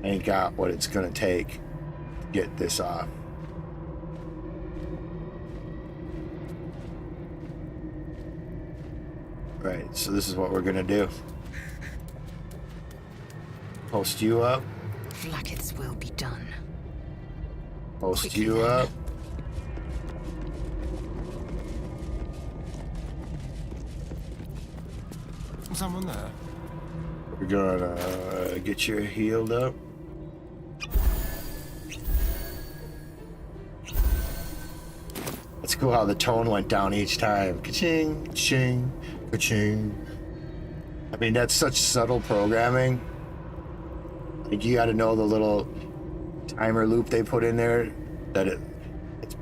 I ain't got what it's gonna take to get this off. Right, so this is what we're gonna do. Post you up. Flackets will be done. Post Quickly you then. up. Someone there? We're gonna get you healed up. It's cool how the tone went down each time. Ka-ching, ka-ching, ka-ching. I mean, that's such subtle programming. Like, you gotta know the little timer loop they put in there, that it's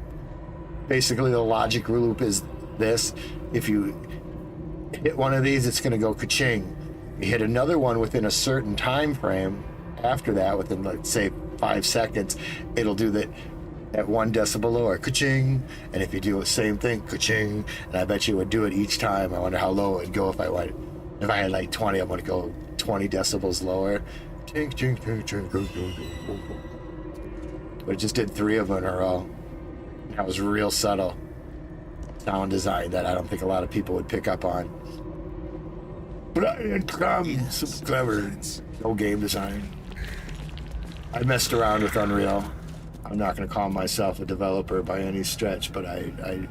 basically the logic loop is this. If you hit one of these, it's gonna go ka-ching. You hit another one within a certain time frame after that, within, let's say, 5 seconds, it'll do that at 1 decibel lower, ka-ching. And if you do the same thing, ka-ching. And I bet you would do it each time. I wonder how low it would go if I had like 20, I'm gonna go 20 decibels lower. Ching, ching, ching, ching, ching, ching, ching. But it just did 3 of them in a row. That was real subtle sound design that I don't think a lot of people would pick up on. Brian Crumb, super clever. No game design. I messed around with Unreal. I'm not going to call myself a developer by any stretch, but I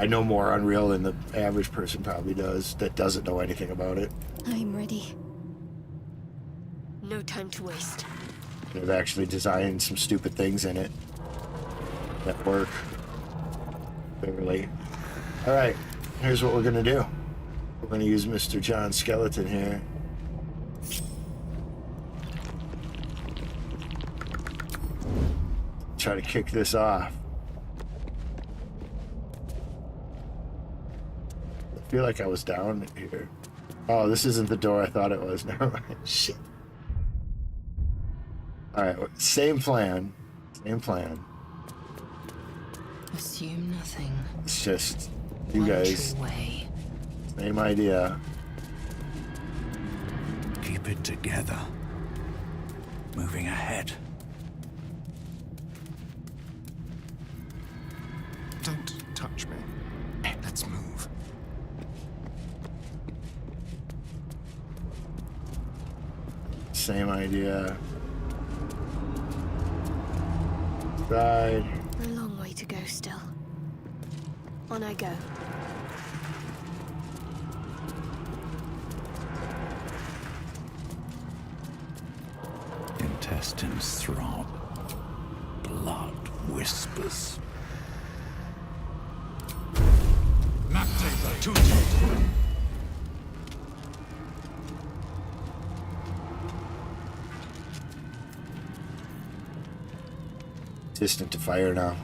know more Unreal than the average person probably does that doesn't know anything about it. I'm ready. No time to waste. They've actually designed some stupid things in it that work. Barely. All right, here's what we're going to do. We're going to use Mr. John Skeleton here. Try to kick this off. I feel like I was down here. Oh, this isn't the door I thought it was. Never mind. Shit. All right, same plan. Same plan. Assume nothing. It's just you One guys. true way. Same idea. Keep it together. Moving ahead. Don't touch me. Let's move. Same idea. Side. A long way to go still. On I go. Intestines throb. Blood whispers. Map table 2. Resistant to fire now.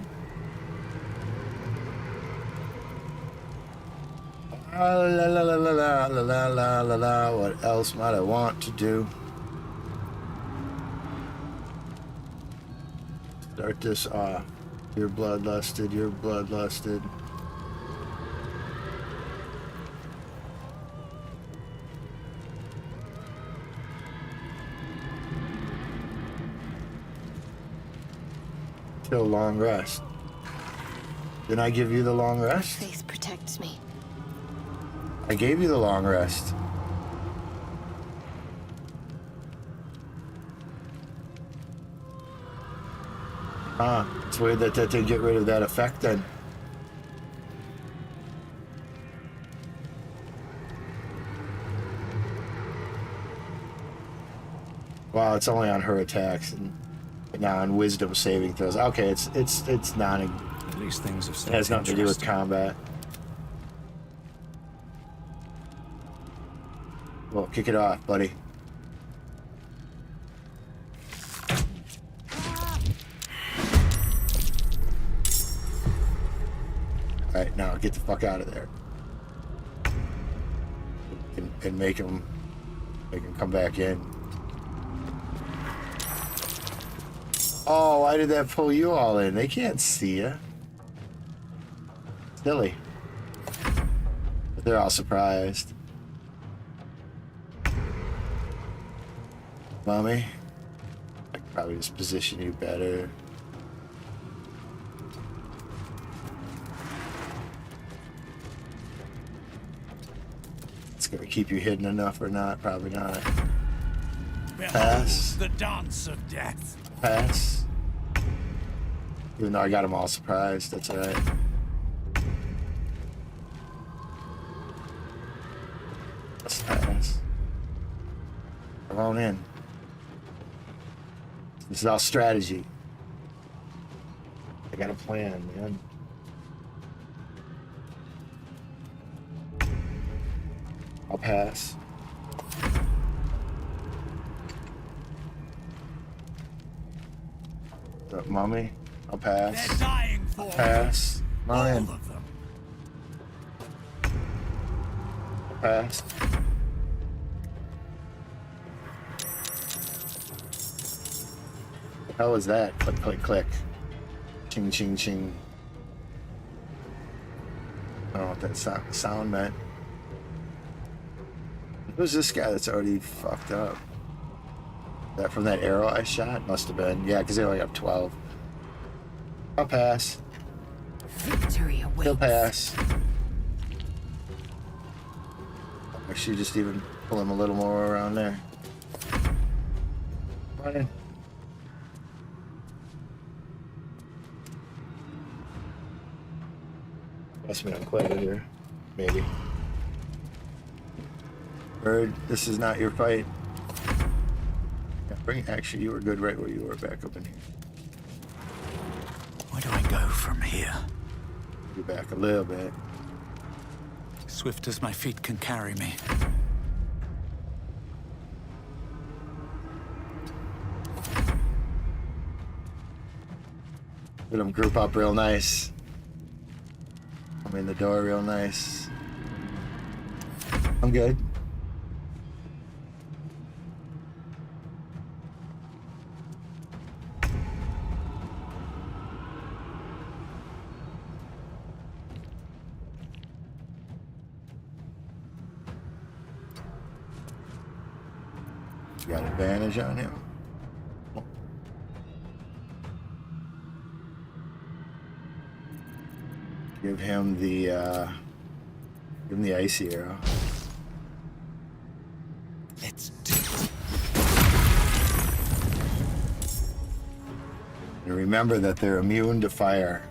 La la la la la la la la la la. What else might I want to do? Start this off. You're bloodlusted. You're bloodlusted. Till long rest. Didn't I give you the long rest? Faith protects me. I gave you the long rest. It's weird that didn't get rid of that effect then. Wow, it's only on her attacks and not on wisdom saving throws. Okay, it's not. It At least things have started. has nothing to do with combat. Well, kick it off, buddy. Alright, now get the fuck out of there. And make him come back in. Oh, why did that pull you all in? They can't see you. Silly. But they're all surprised. Mommy, I could probably just position you better. It's gonna keep you hidden enough or not? Probably not. Pass. The dance of death. Pass. Even though I got them all surprised, that's alright. Let's pass. Come on in. This is all strategy. I got a plan, man. I'll pass. What's up, mommy? I'll pass. They're dying for I'll pass. all Mine. of them. I'll pass. What the hell is that? Click, click, click. Ching, ching, ching. I don't know what that sound meant. Who's this guy that's already fucked up? That from that arrow I shot? Must have been. Yeah, because they only have 12. I'll pass. Victory awaits. He'll pass. I should just even pull him a little more around there. Come on in. Must be unquieted here. Maybe. Bird, this is not your fight. Yeah, actually, you were good right where you were, back up in here. Where do I go from here? You're back a little bit. Swift as my feet can carry me. Let them group up real nice. Come in the door real nice. I'm good. Got advantage on him. Give him the icy arrow. Let's do it. And remember that they're immune to fire.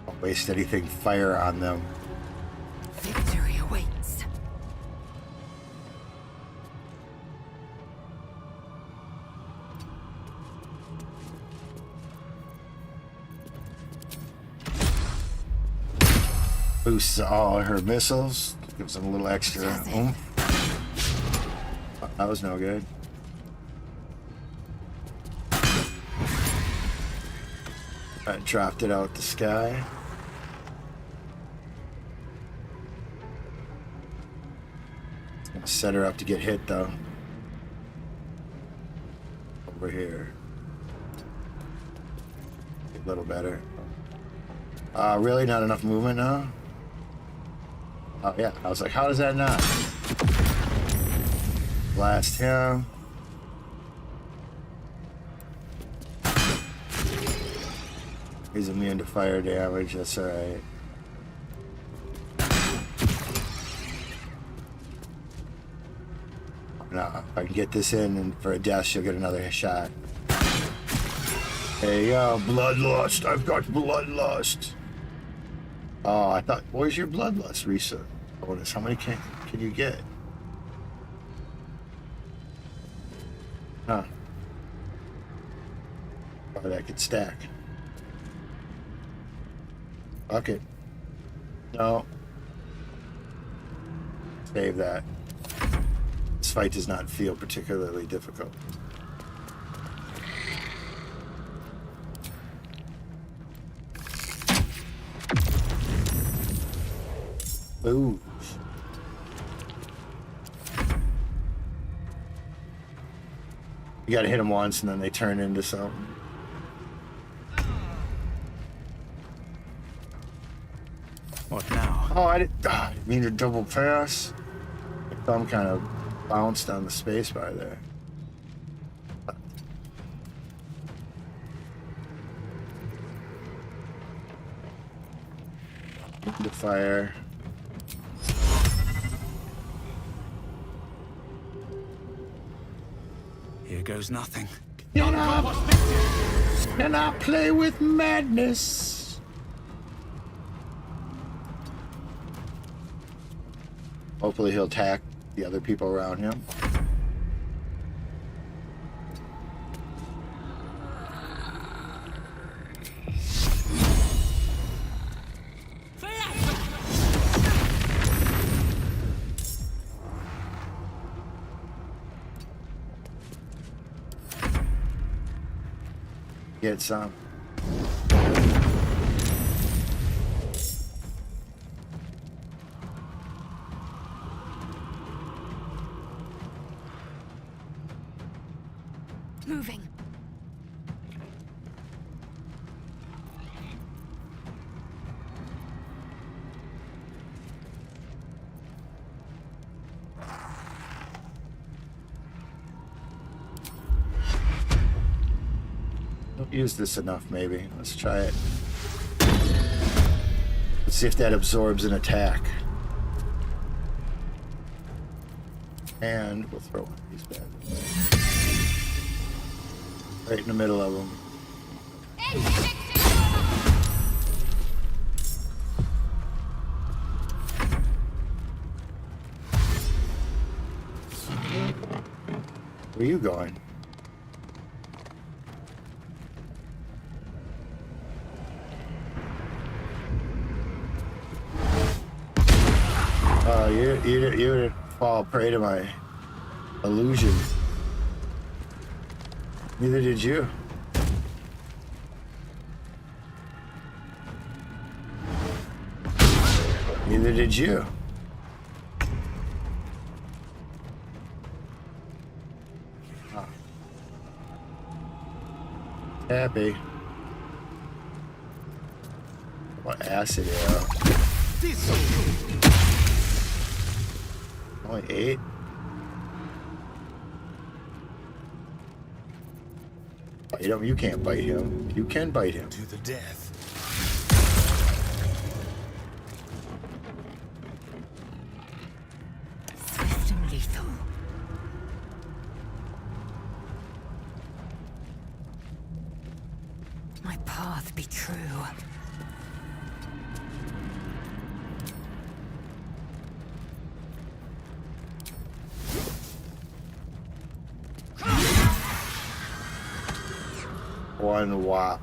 Don't waste anything fire on them. Victory awaits. Boosts all her missiles. Gives them a little extra oomph. That was no good. I dropped it out the sky. It's gonna set her up to get hit though. Over here. A little better. Really not enough movement now? Oh yeah, I was like, how does that not? Blast him. He's immune to fire damage, that's alright. Now, if I can get this in and for a death, she'll get another shot. There you go, bloodlust. I've got bloodlust. Oh, I thought, where's your bloodlust research bonus? How many can you get? Huh. Oh, that could stack. Fuck it. No. Save that. This fight does not feel particularly difficult. Ooh. You gotta hit them once and then they turn into something. What now? Oh, I didn't mean to double pass. My thumb kind of bounced on the space bar there. Into fire. Here goes nothing. Can I play with madness? Hopefully he'll attack the other people around him. Get some. Moving. Don't use this enough, maybe. Let's try it. Let's see if that absorbs an attack. And we'll throw one of these back. Right in the middle of them. Where are you going? You fall prey to my illusion. Neither did you. Neither did you. Ah. Happy. What acid arrow? Only 8? Bite him. You can't bite him. You can bite him. To the death. Swift and lethal. My path be true. One whop.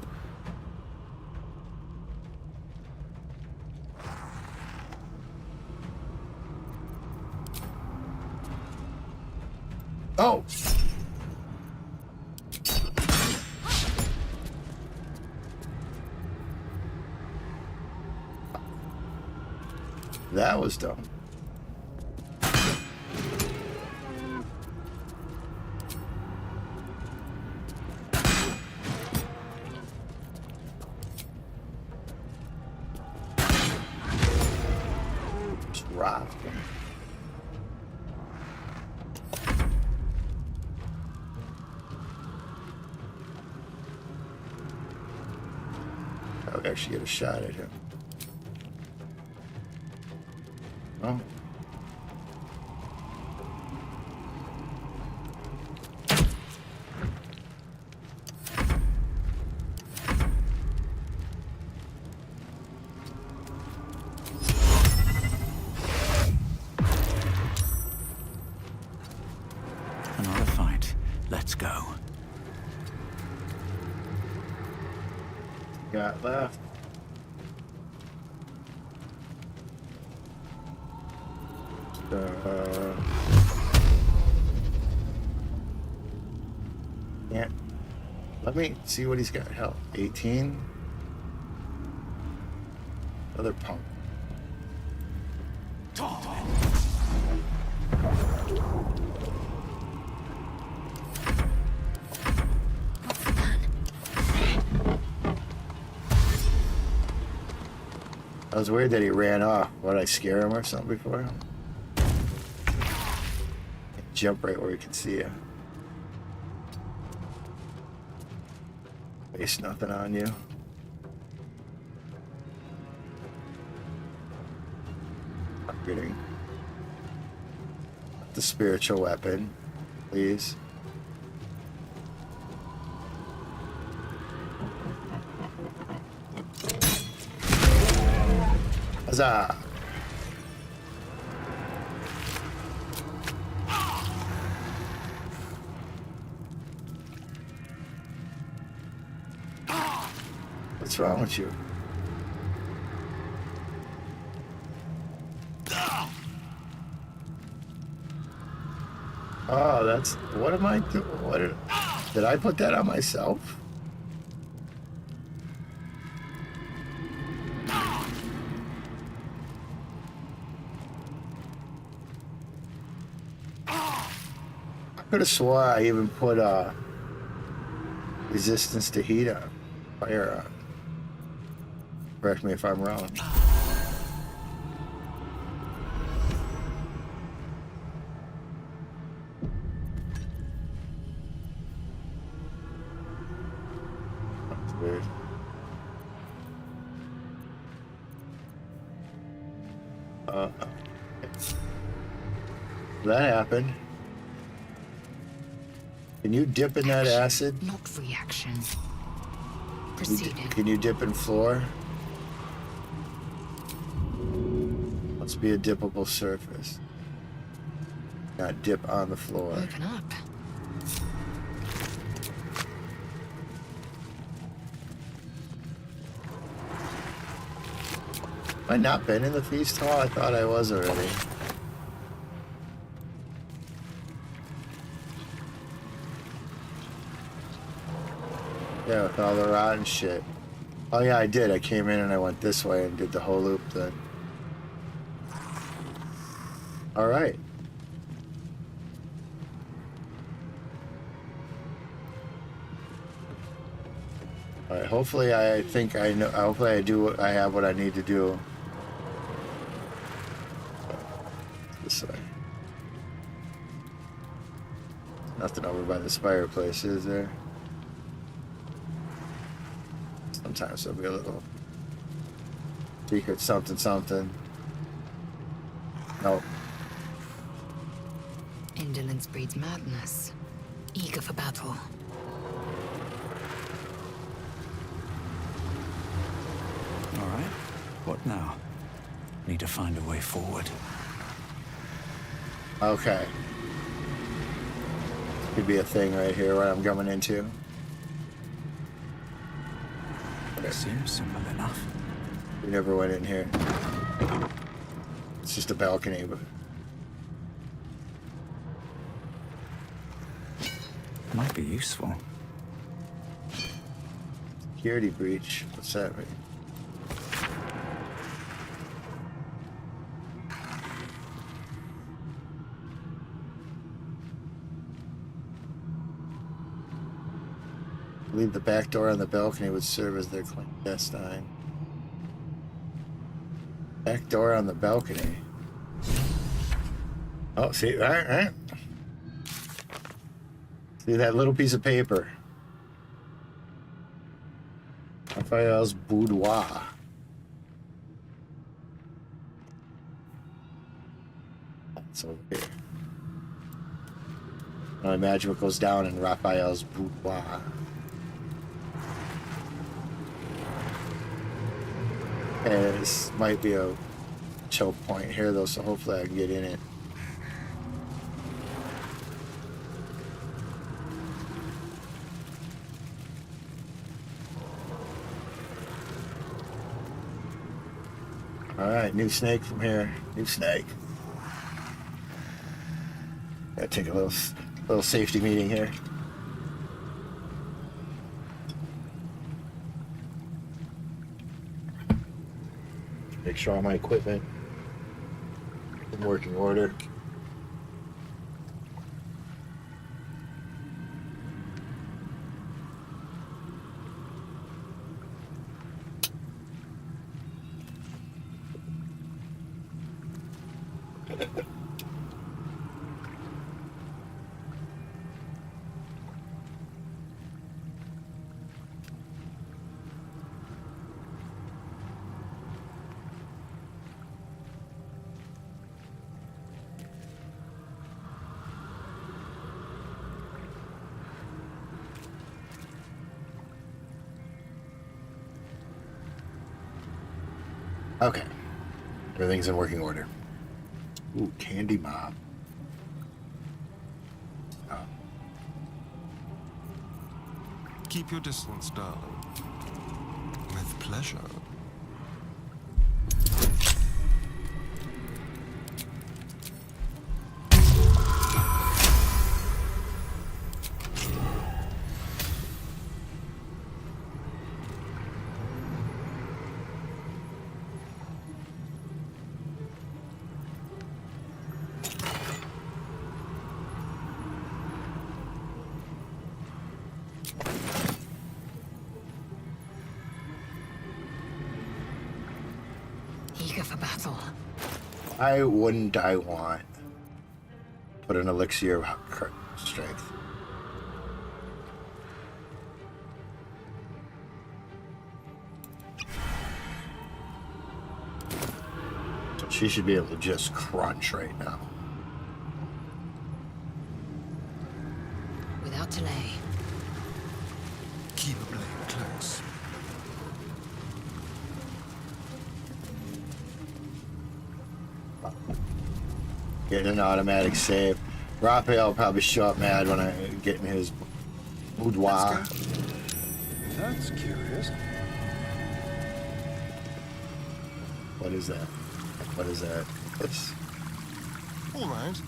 Oh! That was dumb. Rock. I would actually get a shot at him. Oh. Another fight. Let's go. Got left. Yeah. Let me see what he's got. Hell, 18. Other punk. I was worried that he ran off. Would I scare him or something before him? Jump right where we can see you. Waste nothing on you. Upgrading. The spiritual weapon, please. Huzzah! What's wrong with you? Oh, that's... What am I doing? What did I put that on myself? I could have swore I even put resistance to heat on. Fire on. Correct me if I'm wrong. That's weird. That happened. Can you dip in that acid? Not reaction. Proceeding. Can you dip in floor? Must be a dippable surface. Not dip on the floor. Open up. Have I not been in the feast hall? I thought I was already. Yeah, with all the rotten shit. Oh yeah, I did. I came in and I went this way and did the whole loop then. Alright. Alright, hopefully I think I know, hopefully I do what I have what I need to do. This way. Nothing over by this fireplace, is there? Sometimes there'll be a little secret something. Nope. Indolence breeds madness. Eager for battle. All right. What now? Need to find a way forward. Okay. Could be a thing right here where I'm coming into. Seems simple enough. We never went in here. It's just a balcony, but Might be useful. security breach. What's that mean? I believe the back door on the balcony would serve as their clandestine. Back door on the balcony. Oh, see, all right. See that little piece of paper. Raphael's boudoir. That's over here. I imagine what goes down in Raphael's boudoir. And this might be a choke point here though, so hopefully I can get in it. Alright, new snake from here. New snake. Gotta take a little safety meeting here. Make sure all my equipment Working order. Okay. Everything's in working order. Ooh, candy mob. Oh. Keep your distance, darling. With pleasure. Eager for battle. Why wouldn't I want put an elixir of strength? So she should be able to just crunch right now. Without delay. Keep a blade close. Get an automatic save. Raphael will probably show up mad when I get in his boudoir. That's curious. What is that? What is that? It's All right.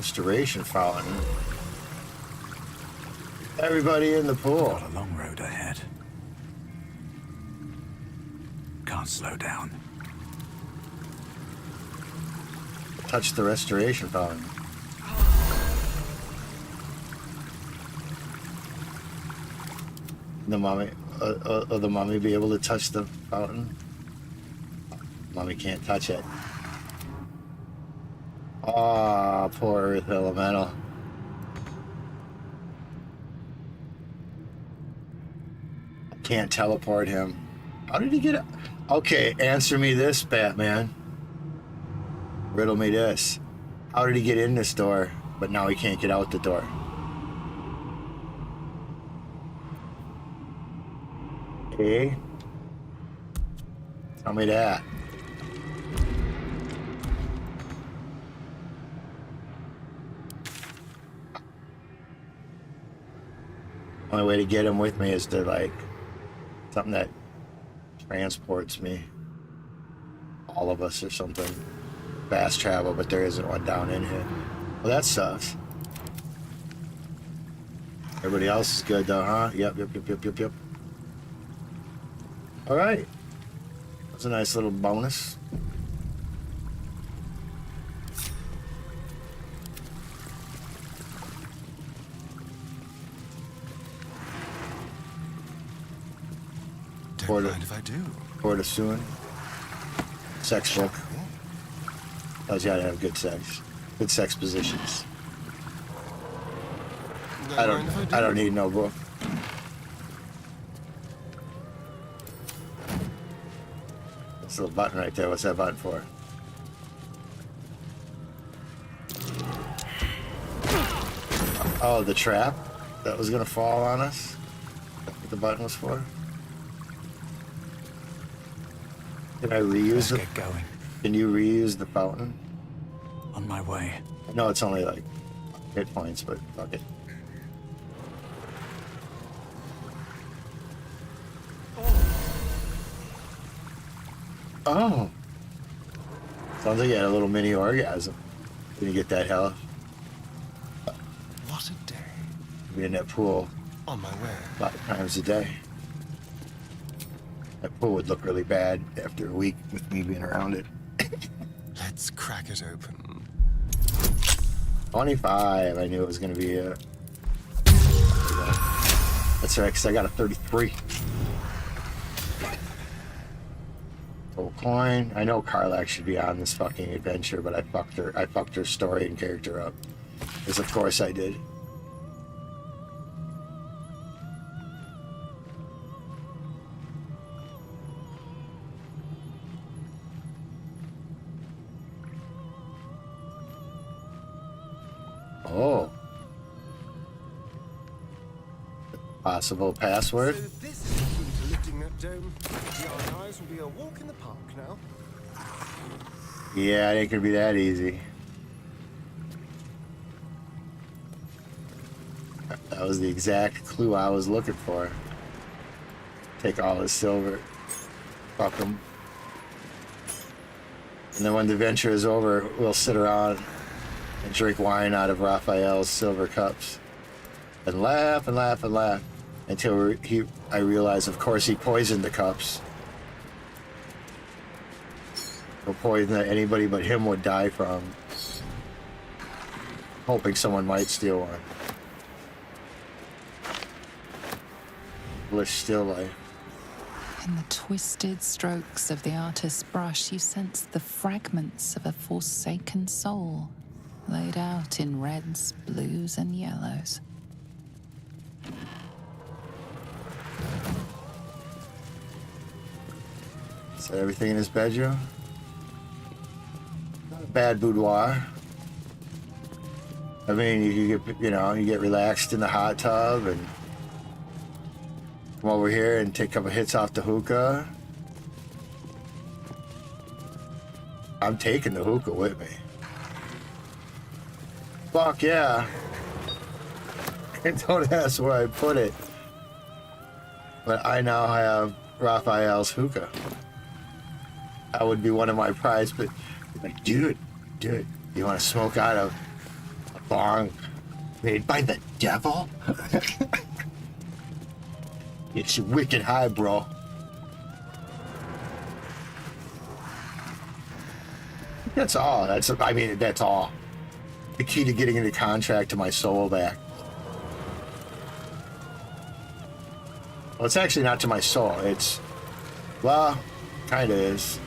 restoration fountain. Everybody in the pool. Got a long road ahead. Can't slow down. Touch the restoration fountain. The mommy, the mommy be able to touch the fountain? Mommy can't touch it. Ah, poor Earth Elemental. Can't teleport him. How did he get it? Okay, answer me this, Batman. Riddle me this. How did he get in this door, but now he can't get out the door? Okay. Tell me that. Only way to get him with me is to, like, something that transports me. All of us or something. Fast travel, but there isn't one down in here. Well, that sucks. Everybody else is good though, huh? Yep. All right. That's a nice little bonus. Don't mind if I do. Porta Soon. Sex book. Tells you how to have good sex. Good sex positions. I don't need no book. This little button right there, what's that button for? Oh, the trap that was gonna fall on us? That's what the button was for? Can I reuse it? Get going. Can you reuse the fountain? On my way. I know it's only like hit points, but fuck it. Oh. Sounds like you had a little mini orgasm. Did you get that health? What a day. Be in that pool. On my way. 5 times a day. That pool would look really bad after a week with me being around it. Let's crack it open. 25. I knew it was going to be a... That's right, because I got a 33. Full coin. I know Karlak should be on this fucking adventure, but I fucked her. I fucked her story and character up. Because of course I did. Oh. Possible password. So this is the key to lifting that dome. The archives will be a walk in the park now. Yeah, it ain't gonna be that easy. That was the exact clue I was looking for. Take all his silver. Fuck him. And then when the adventure is over, we'll sit around and drink wine out of Raphael's silver cups. And laugh and laugh and laugh. Until I realize, of course, he poisoned the cups. A poison that anybody but him would die from. Hoping someone might steal one. Live still life. In the twisted strokes of the artist's brush, you sense the fragments of a forsaken soul, laid out in reds, blues, and yellows. Is that everything in his bedroom? Not a bad boudoir. I mean, you get, you get relaxed in the hot tub and come over here and take a couple hits off the hookah. I'm taking the hookah with me. Fuck yeah. And don't ask where I put it. But I now have Raphael's hookah. That would be one of my prizes, but like, dude, you want to smoke out of a bong made by the devil? It's wicked high, bro. That's all. That's all. The key to getting the contract to my soul back. Well, it's actually not to my soul. It's, well, kind of is.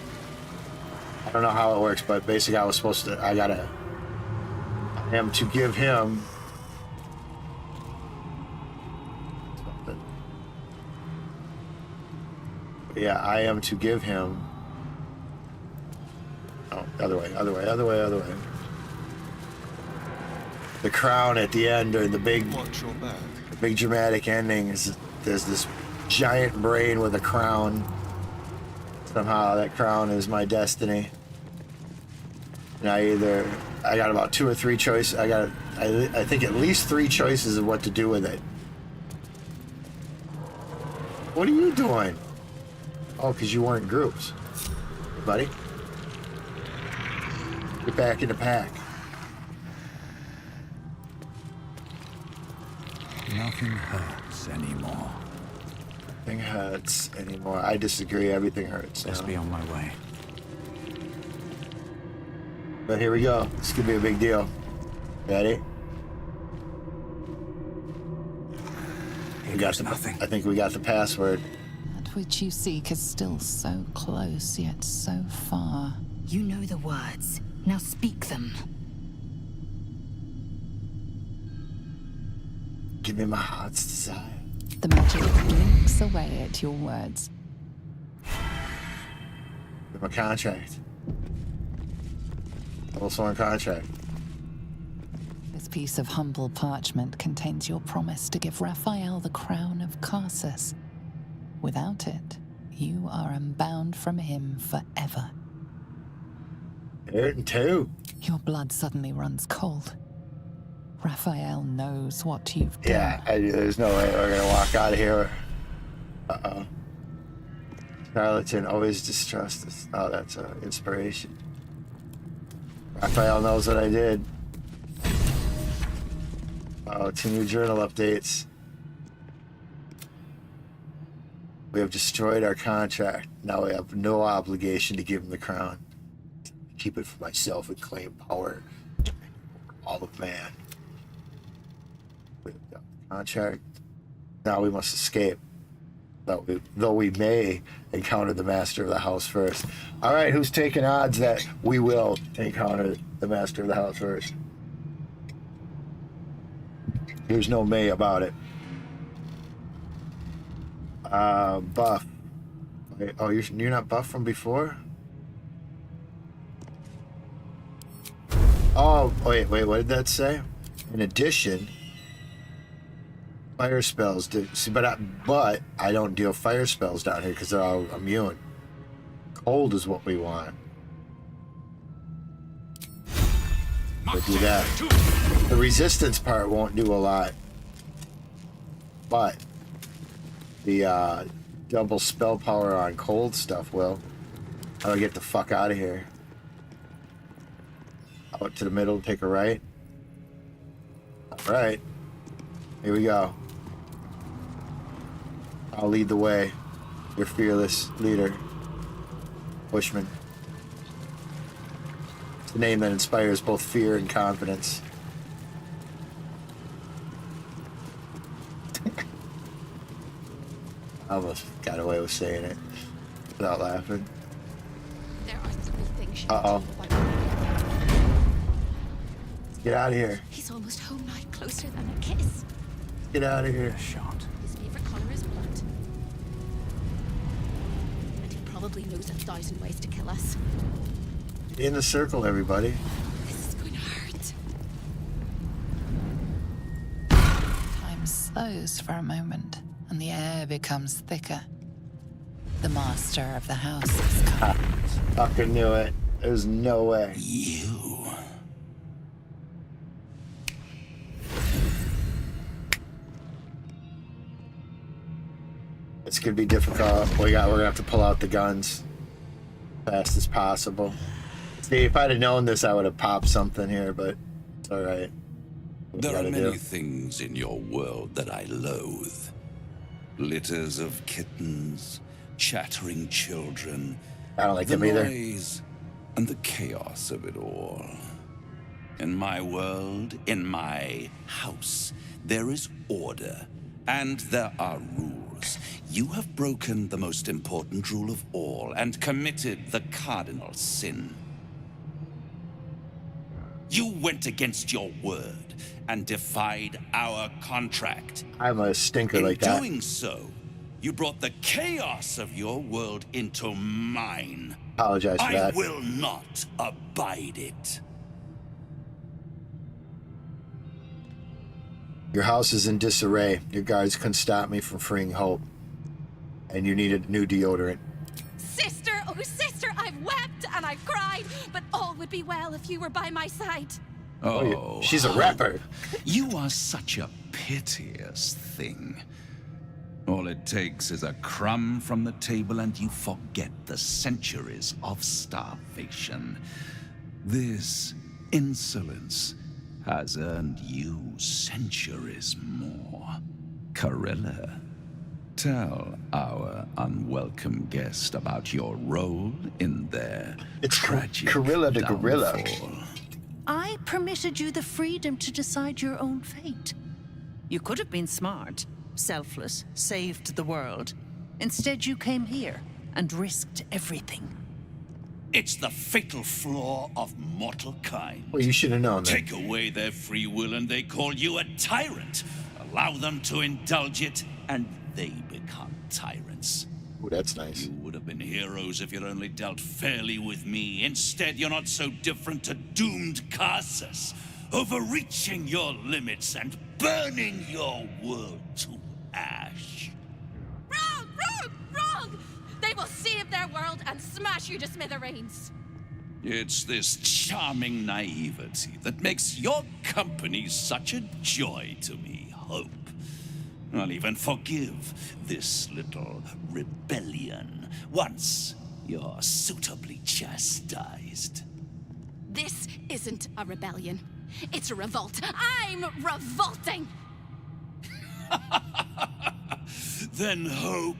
I don't know how it works, but basically I am to give him something. Yeah, I am to give him, other way. The crown at the end, or the big dramatic ending is there's this giant brain with a crown. Somehow that crown is my destiny. And I got about 2 or 3 choices. I think at least 3 choices of what to do with it. What are you doing? Oh, because you weren't in groups. Hey, buddy. Get back in the pack. Nothing hurts anymore. Nothing hurts anymore. I disagree. Everything hurts now. Let's be on my way. But here we go. This could be a big deal. Ready? Nothing. I think we got the password. That which you seek is still so close, yet so far. You know the words. Now speak them. Give me my heart's desire. The magic blinks away at your words. Give my contract. Double sworn contract. This piece of humble parchment contains your promise to give Raphael the crown of Karsus. Without it, you are unbound from him forever. Hurting too. Your blood suddenly runs cold. Raphael knows what you've done. Yeah, there's no way we're gonna walk out of here. Uh-oh. Charlatan always distrust us. Oh, that's inspiration. Raphael knows what I did. Oh, 2 new journal updates. We have destroyed our contract. Now we have no obligation to give him the crown. Keep it for myself and claim power over all of man. We have got the contract. Now we must escape. Though we may encounter the master of the house first. All right, who's taking odds that we will encounter the master of the house first? There's no may about it. Buff. Wait, oh, you're not buff from before? Oh, wait, what did that say? In addition, fire spells do. See, but I don't deal fire spells down here because they're all immune. Cold is what we want. We'll do that. The resistance part won't do a lot, but the double spell power on cold stuff will. How do I get the fuck out of here? Out to the middle, take a right. All right, here we go. I'll lead the way. Your fearless leader, Bushman. It's the name that inspires both fear and confidence. I almost got away with saying it without laughing. There are three things she Uh-oh. can tell about Get out of here. He's almost home now, closer than a kiss. Get out of here. Shot. His favorite color is blood. And he probably knows 1,000 ways to kill us. In the circle, everybody. This is going to hurt. Time slows for a moment, and the air becomes thicker. The master of the house is coming. Fucking knew it. There's no way. You. It's gonna be difficult. We're gonna have to pull out the guns fast as possible. See, if I'd have known this, I would have popped something here, but it's all right. What we There are gotta many do. things in your world that I loathe. Litters of kittens, chattering children, I don't like the them either. noise, and the chaos of it all. In my world, in my house, there is order, and there are rules. You have broken the most important rule of all, and committed the cardinal sin. You went against your word and defied our contract. I'm a stinker In like that. doing so, you brought the chaos of your world into mine. Apologize for I that. will not abide it. Your house is in disarray. Your guards couldn't stop me from freeing Hope. And you need a new deodorant. Sister, oh sister, I've wept and I've cried, but all would be well if you were by my side. Oh, She's a rapper. you are such a piteous thing. All it takes is a crumb from the table and you forget the centuries of starvation. This insolence has earned you centuries more. Carilla, tell our unwelcome guest about your role in their It's tragic Carilla the gorilla. downfall. I permitted you the freedom to decide your own fate. You could have been smart, selfless, saved the world. Instead, you came here and risked everything. It's the fatal flaw of mortal kind. Well, you should have known that. Take away their free will and they call you a tyrant. Allow them to indulge it and they become tyrants. Ooh, that's nice. You would have been heroes if you'd only dealt fairly with me. Instead, you're not so different to doomed Carsus, overreaching your limits and burning your world to ash. Wrong, wrong, wrong! They will save their world and smash you to smithereens. It's this charming naivety that makes your company such a joy to me, Hope. I'll even forgive this little rebellion once you're suitably chastised. This isn't a rebellion. It's a revolt. I'm revolting! Then, Hope,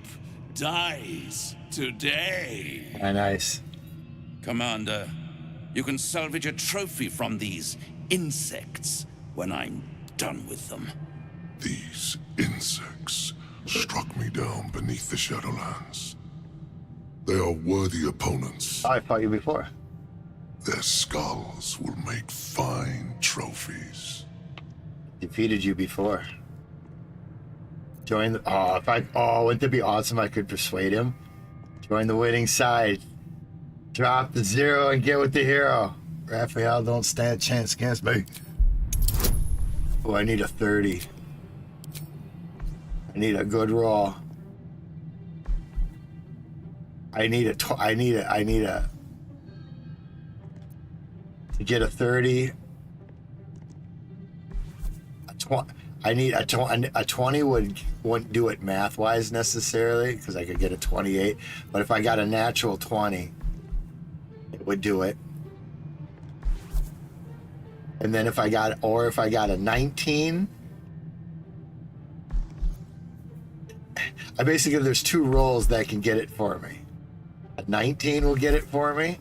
dies today. Ah, nice. Commander, you can salvage a trophy from these insects when I'm done with them. These insects struck me down beneath the Shadowlands. They are worthy opponents. Oh, I fought you before. Their skulls will make fine trophies. Defeated you before. Join the... wouldn't it be awesome if I could persuade him? Join the winning side. Drop the 0 and get with the hero. Raphael, don't stand a chance against me. Oh, I need a 30. I need a good roll. I need a to get a 30. I need a 20 wouldn't do it math wise necessarily because I could get a 28, but if I got a natural 20, it would do it. And then if I got a 19, there's 2 rolls that can get it for me. A 19 will get it for me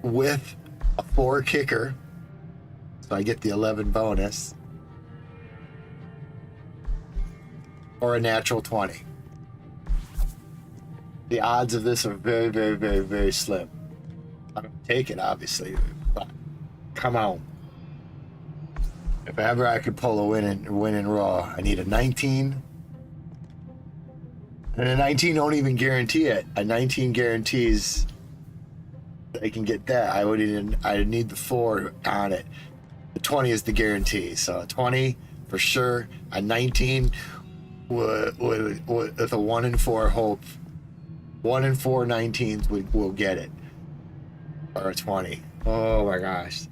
with a 4 kicker, so I get the 11 bonus, or a natural 20. The odds of this are very, very, very, very slim. I'm gonna take it, obviously, but come on. If ever I could pull a win and raw, I need a 19. And a 19 don't even guarantee it. A 19 guarantees I can get that. I need the 4 on it. The 20 is the guarantee. So a 20 for sure. A 19 with a 1 in 4 hope. 1 in 4 19s will get it. Or a 20. Oh my gosh.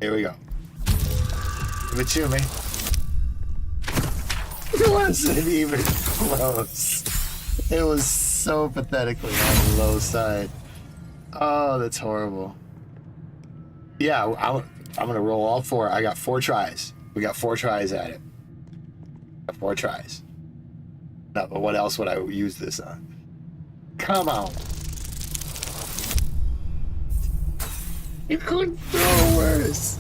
Here we go. Give it to me. It wasn't even close. It was so pathetically on the low side. Oh, that's horrible. Yeah, I'm gonna roll all 4. I got 4 tries. We got 4 tries at it. 4 tries. No, but what else would I use this on? Come on. You couldn't throw worse.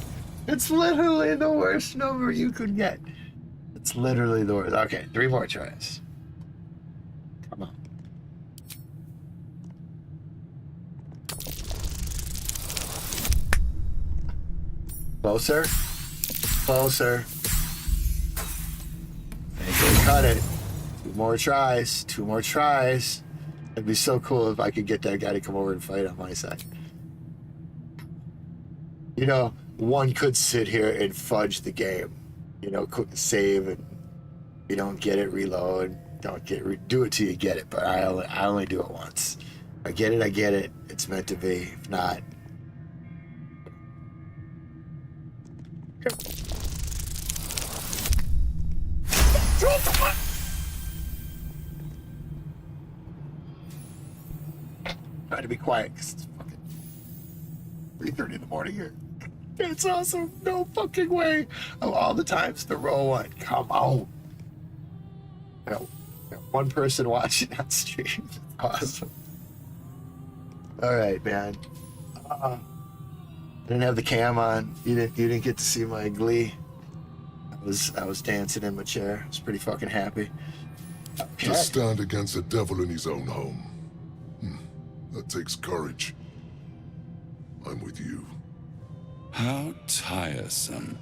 It's literally the worst number you could get. It's literally the worst. Okay, 3 more tries. Come on. Closer. Closer. Ain't gonna cut it. 2 more tries. 2 more tries. It'd be so cool if I could get that guy to come over and fight on my side. You know, one could sit here and fudge the game. You know, couldn't save and you don't get it, reload. Don't do it till you get it. But I only do it once. I get it. I get it. It's meant to be. If not, try to be quiet because it's fucking 3:30 in the morning here. It's awesome. No fucking way. Of all the times to roll 1. Come on. You know, one person watching on stream. Awesome. All right, man. I didn't have the cam on. You didn't get to see my glee. I was dancing in my chair. I was pretty fucking happy. Okay. To stand against a devil in his own home. That takes courage. I'm with you. How tiresome.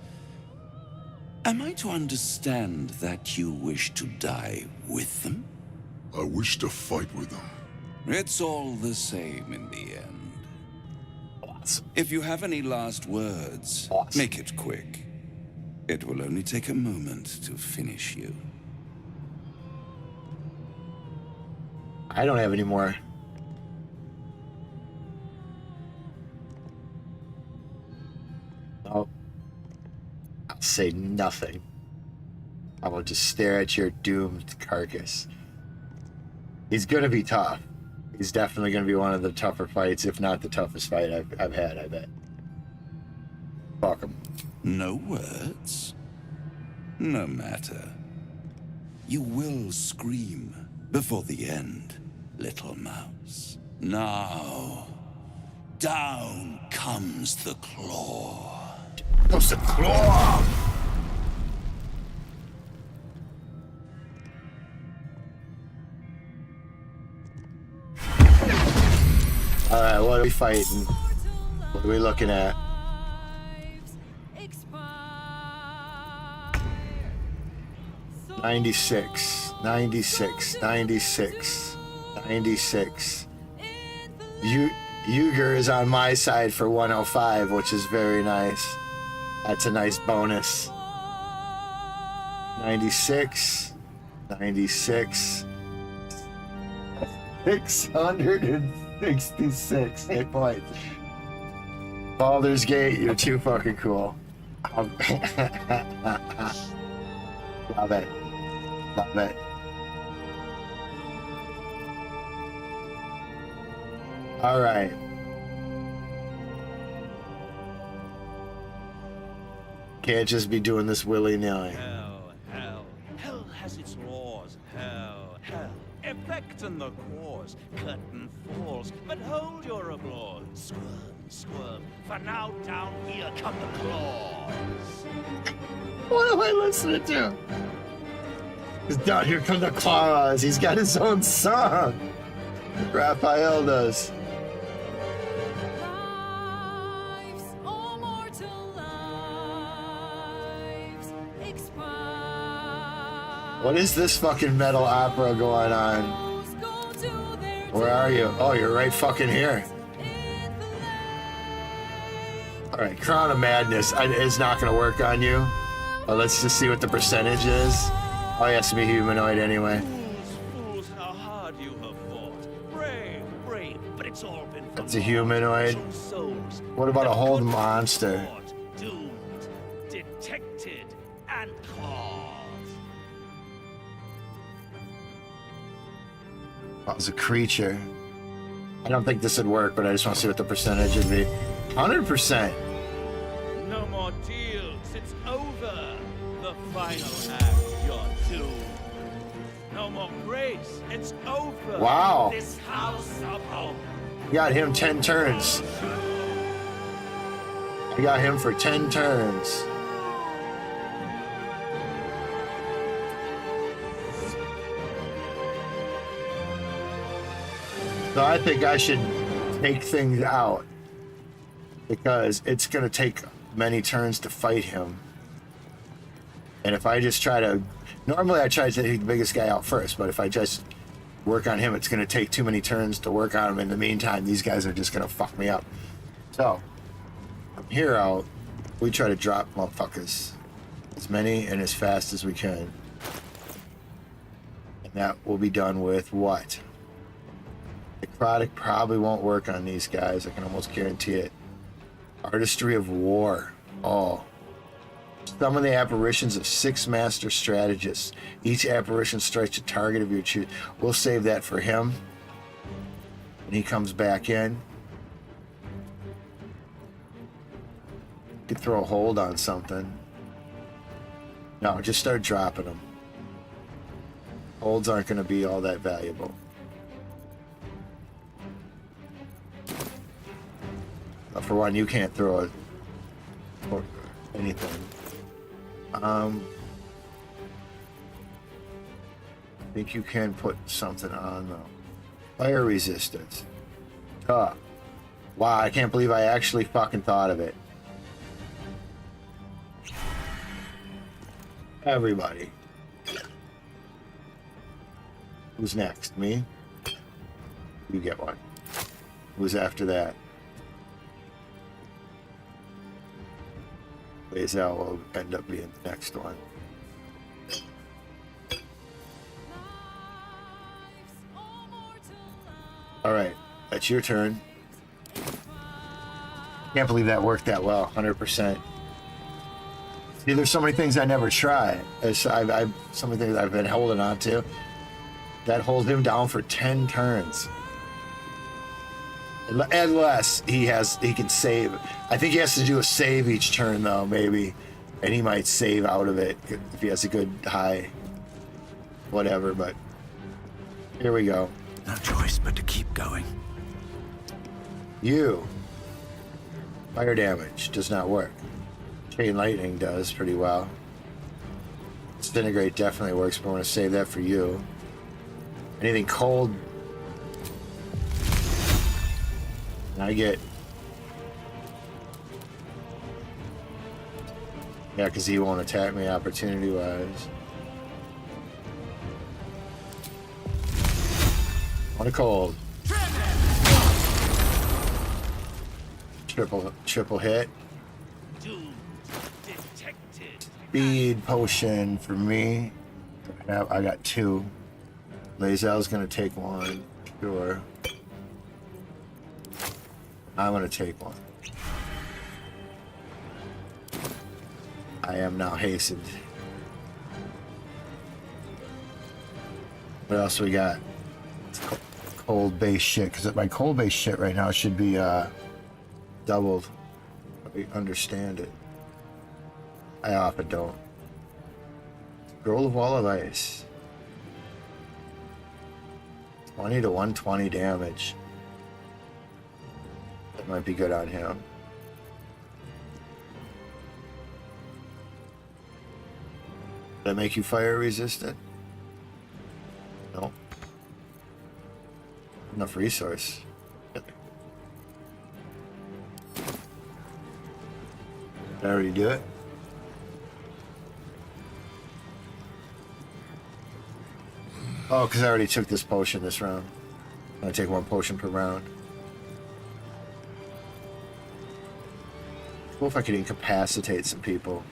Am I to understand that you wish to die with them? I wish to fight with them. It's all the same in the end. Awesome. If you have any last words, Awesome. make it quick. It will only take a moment to finish you. I don't have any more. No. I'll say nothing. I will just stare at your doomed carcass. He's gonna be tough. He's definitely gonna be one of the tougher fights, if not the toughest fight I've had, I bet. Fuck him. No words? No matter. You will scream before the end, little mouse. Now, down comes the claw. Goes the claw. All right, what are we fighting? What are we looking at? 96, 96, 96, 96. Uger is on my side for 105, which is very nice. That's a nice bonus. 96, 96, 666 hit points. Baldur's Gate, you're too fucking cool. Love it. Love it. All right. Can't just be doing this willy-nilly. Hell has its laws. Hell. Effect and the cause. Curtain falls, but hold your applause. Squirm. For now down here come the claws. What am I listening to? Because down here come the claws. He's got his own song. Raphael does. What is this fucking metal opera going on? Where are you? Oh, you're right fucking here. Alright, Crown of Madness is not going to work on you. But let's just see what the percentage is. Oh, he has to be humanoid anyway. Fools, how hard you have fought. Brave, but it's all been for It's a humanoid. souls. What about a whole monster? Doomed, detected, and caught. Oh, it's a creature. I don't think this would work, but I just want to see what the percentage would be. 100%. No more deals, it's over. The final act, you're doomed. No more grace, it's over. Wow. This house of hope. You got him 10 turns. I got him for 10 turns. So I think I should take things out because it's going to take many turns to fight him. And if I just try to... Normally I try to take the biggest guy out first, but if I just work on him, it's going to take too many turns to work on him. In the meantime, these guys are just going to fuck me up. So, from here out, we try to drop motherfuckers. As many and as fast as we can. And that will be done with what? Necrotic probably won't work on these guys. I can almost guarantee it. Artistry of War. Oh. Summon the apparitions of 6 master strategists. Each apparition strikes a target of your choice. We'll save that for him. When he comes back in. Could throw a hold on something. No, just start dropping them. Holds aren't going to be all that valuable. For one, you can't throw it or anything. I think you can put something on though. Fire resistance. Wow, I can't believe I actually fucking thought of it. Everybody. Who's next? Me? You get one. Who's after that? Lazel will end up being the next one. Alright, that's your turn. Can't believe that worked that well, 100%. See, there's so many things I never try. So many things I've been holding on to. That holds him down for 10 turns. Unless he can save. I think he has to do a save each turn though, maybe. And he might save out of it if he has a good high whatever, but Here we go. No choice but to keep going. You. Fire damage does not work. Chain lightning does pretty well. Disintegrate definitely works, but I want to save that for you. Anything cold, and I get. Yeah, because he won't attack me opportunity-wise. On a cold. Triple hit. Speed potion for me. I got 2. Lazel's gonna take 1. Sure. I'm gonna take 1. I am now hastened. What else we got? Cold base shit, because my cold base shit right now should be doubled. I understand it. I often don't. Scroll of Wall of Ice. 20 to 120 damage. That might be good on him. Did that make you fire resistant? No. Enough resource. Did I already do it? Oh, because I already took this potion this round. I take 1 potion per round. Cool if I could incapacitate some people.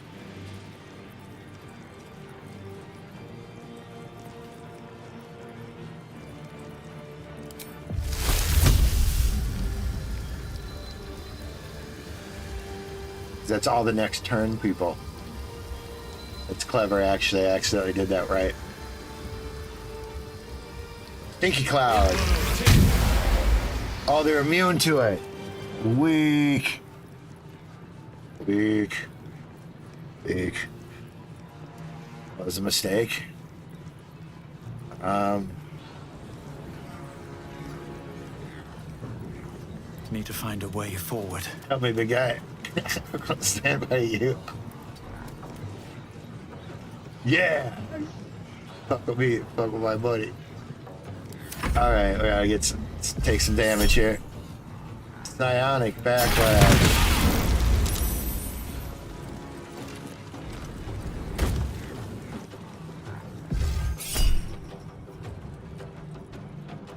That's all the next turn, people. It's clever, actually. I accidentally did that right. Stinky Cloud. Oh, they're immune to it. Weak. Weak. Weak. That was a mistake. Need to find a way forward. Help me, big guy. I'll stand by you. Yeah. Fuck with me. Fuck with my buddy. All right, we gotta get some, take some damage here. Psionic backlash.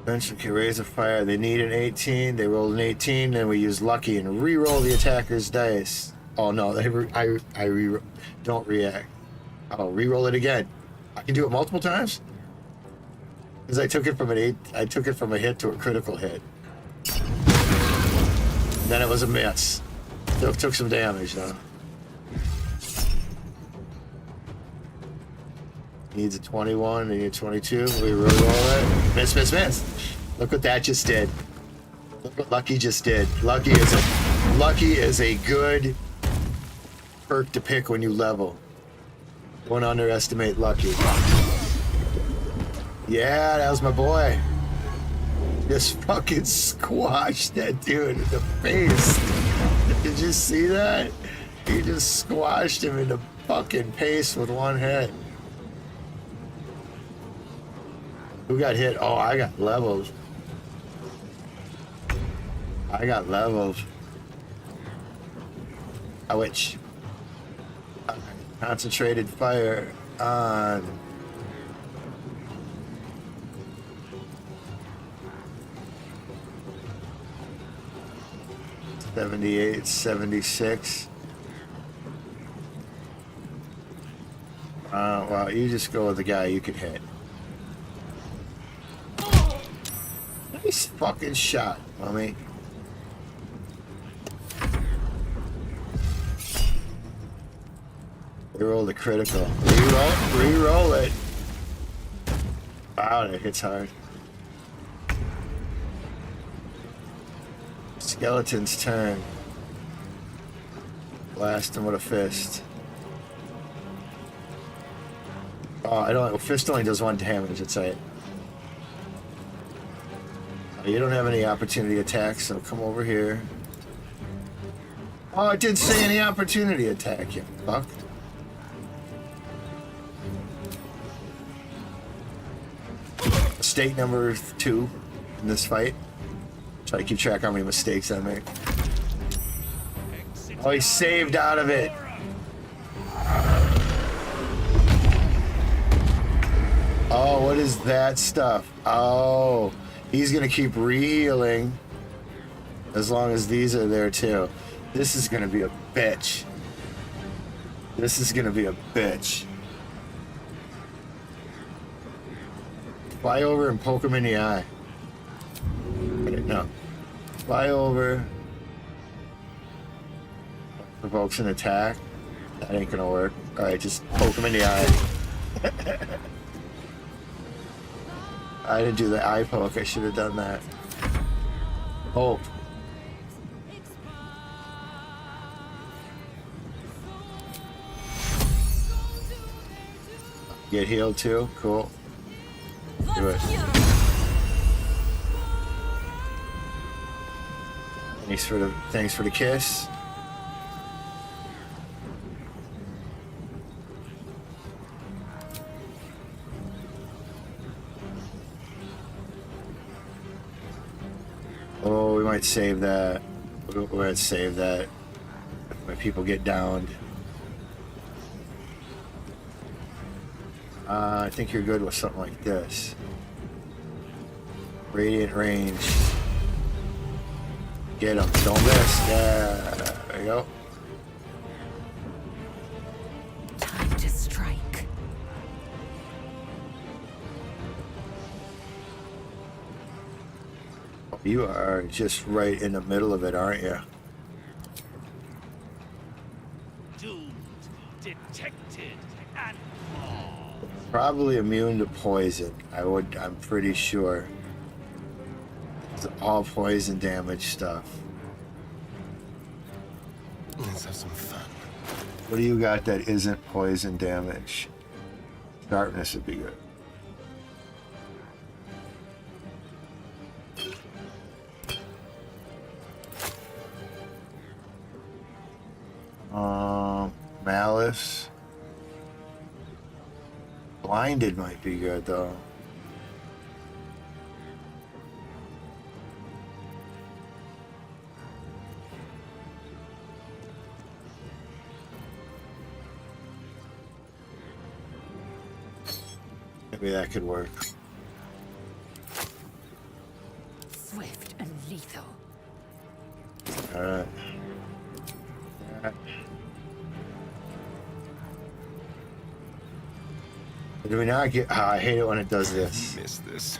Eventually can raise a fire. They need an 18. They rolled an 18. Then we use lucky and re-roll the attacker's dice. Oh no, don't react. I'll re-roll it again. I can do it multiple times. Because I took it from I took it from a hit to a critical hit. And then it was a miss. Still took some damage though. Needs a 21, they need a 22. We re-roll it. Miss, miss, miss. Look what that just did. Look what Lucky just did. Lucky is a good perk to pick when you level. Don't underestimate Lucky. Yeah, that was my boy. Just fucking squashed that dude in the face. Did you see that? He just squashed him in the fucking face with one hit. Who got hit? Oh, I got leveled. I got leveled. Which concentrated fire on $78, $76. Well, you just go with the guy you can hit. Nice fucking shot, mommy. Reroll the critical. Reroll it. Wow, that hits hard. Skeleton's turn. Blast him with a fist. Oh, I don't. Fist only does 1 damage. That's right. You don't have any opportunity attacks, so come over here. Oh, it didn't say any opportunity attack, you fuck. Mistake number 2 in this fight. Try to keep track how many mistakes I make. Oh, he saved out of it. Oh, what is that stuff? Oh, he's gonna keep re-healing as long as these are there too. This is gonna be a bitch. This is gonna be a bitch. Fly over and poke him in the eye. Wait, no. Fly over. Provokes an attack. That ain't gonna work. Alright, just poke him in the eye. I didn't do the eye poke. I should have done that. Hope. Get healed too? Cool. Do it. Thanks for the kiss. Oh, we might save that. We're gonna save that when people get downed. I think you're good with something like this. Radiant range. Get him. Don't miss. Yeah. There you go. Time to strike. You are just right in the middle of it, aren't you? Doomed, detected, and Probably immune to poison. I'm pretty sure. It's all poison damage stuff. Let's have some fun. What do you got that isn't poison damage? Sharpness would be good. Malice. Blinded might be good though. Maybe that could work. Swift and lethal. Alright. Did we not get... I hate it when it does this. Missed this.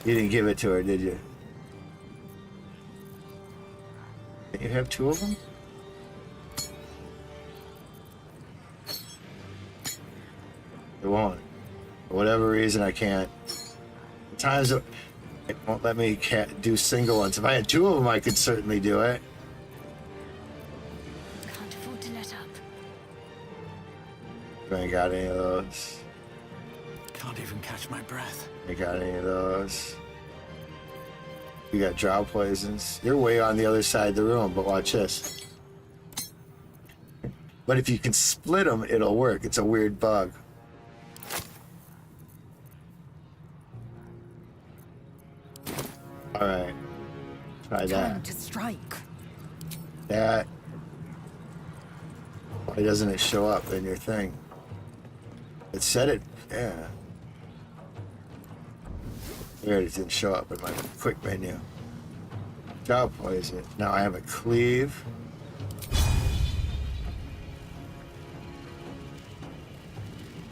You didn't give it to her, did you? Did you have 2 of them? It won't. For whatever reason, I can't. Times it won't let me do single ones. If I had 2 of them, I could certainly do it. Can't afford to let up. I ain't got any of those. Can't even catch my breath. Ain't got any of those. You got drow poisons. You're way on the other side of the room, but watch this. But if you can split them, it'll work. It's a weird bug. All right, try Time that. to strike. That. Why doesn't it show up in your thing? It said it. Yeah. Weird, it didn't show up in my quick menu. Job poison. Now I have a cleave.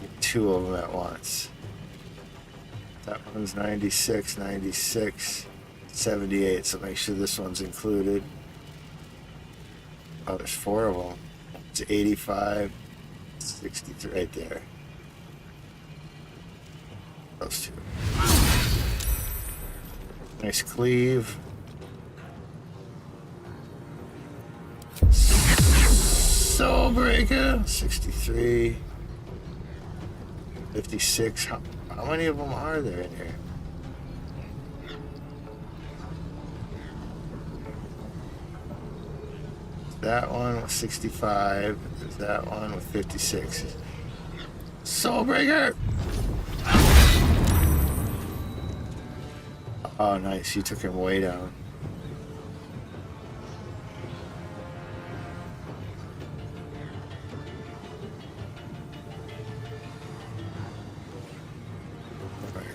Get 2 of them at once. That one's 96, 96, 78. So make sure this one's included. Oh, there's 4 of them. It's 85, 63 right there. Those 2. Nice cleave. Soul Breaker. 63. 56. How many of them are there in here? That one with 65. There's that one with 56. Soulbreaker! Oh, nice. You took him way down.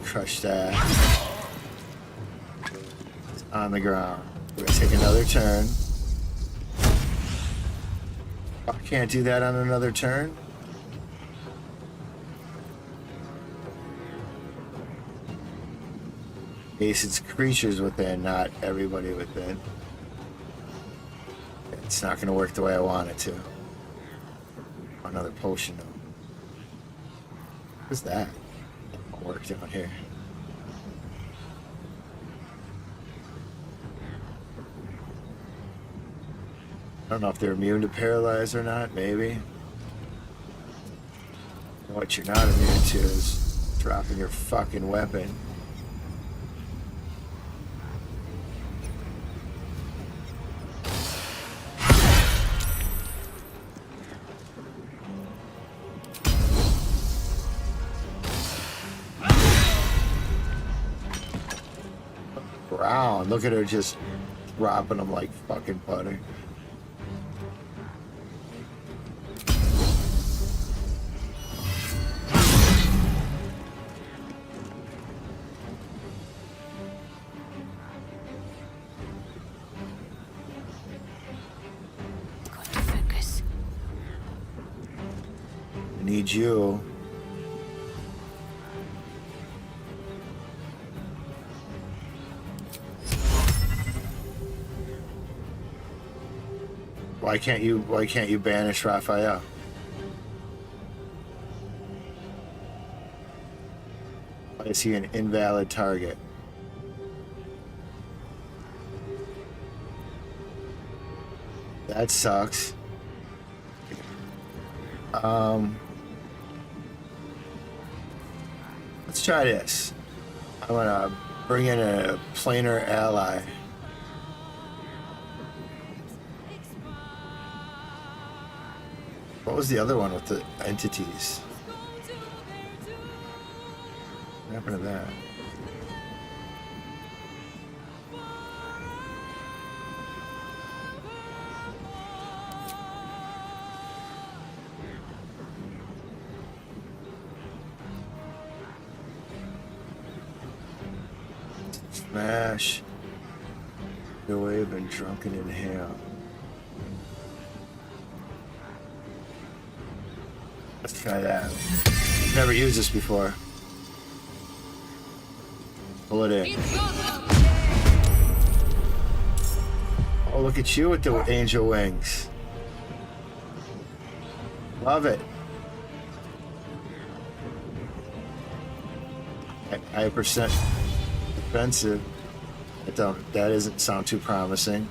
Crush that. It's on the ground. We're gonna take another turn. I can't do that on another turn. Ace, it's creatures within, not everybody within. It's not gonna work the way I want it to. Another potion though. What's that? Work down here. I don't know if they're immune to paralyze or not, maybe. What you're not immune to is dropping your fucking weapon. Wow, look at her just dropping them like fucking butter. Got to focus. I need you. Why can't you banish Raphael? Why is he an invalid target? That sucks. Let's try this. I'm gonna bring in a planar ally. What was the other one with the entities? What happened to that? Smash. The wave and drunken in hell. Let's try that. Never used this before. Pull it in. Oh, look at you with the angel wings. Love it. High percent defensive. That doesn't sound too promising.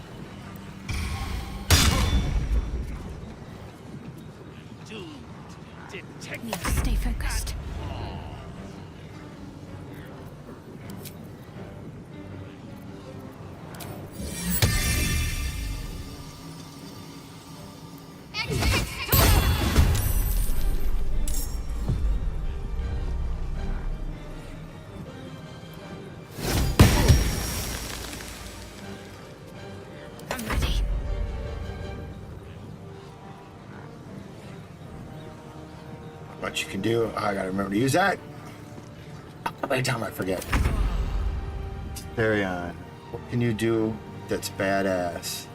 Need to stay focused. I'm ready. What you can do, I gotta remember to use that. Every time I forget. Carry on. What can you do that's badass?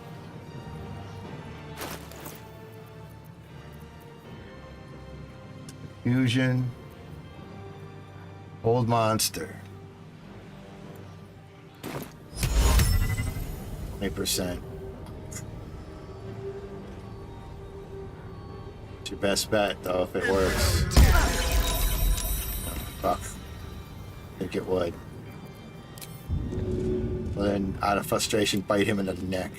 Fusion. Old monster. 20%. It's your best bet, though, if it works. Fuck. I think it would. Well, then, out of frustration, bite him in the neck.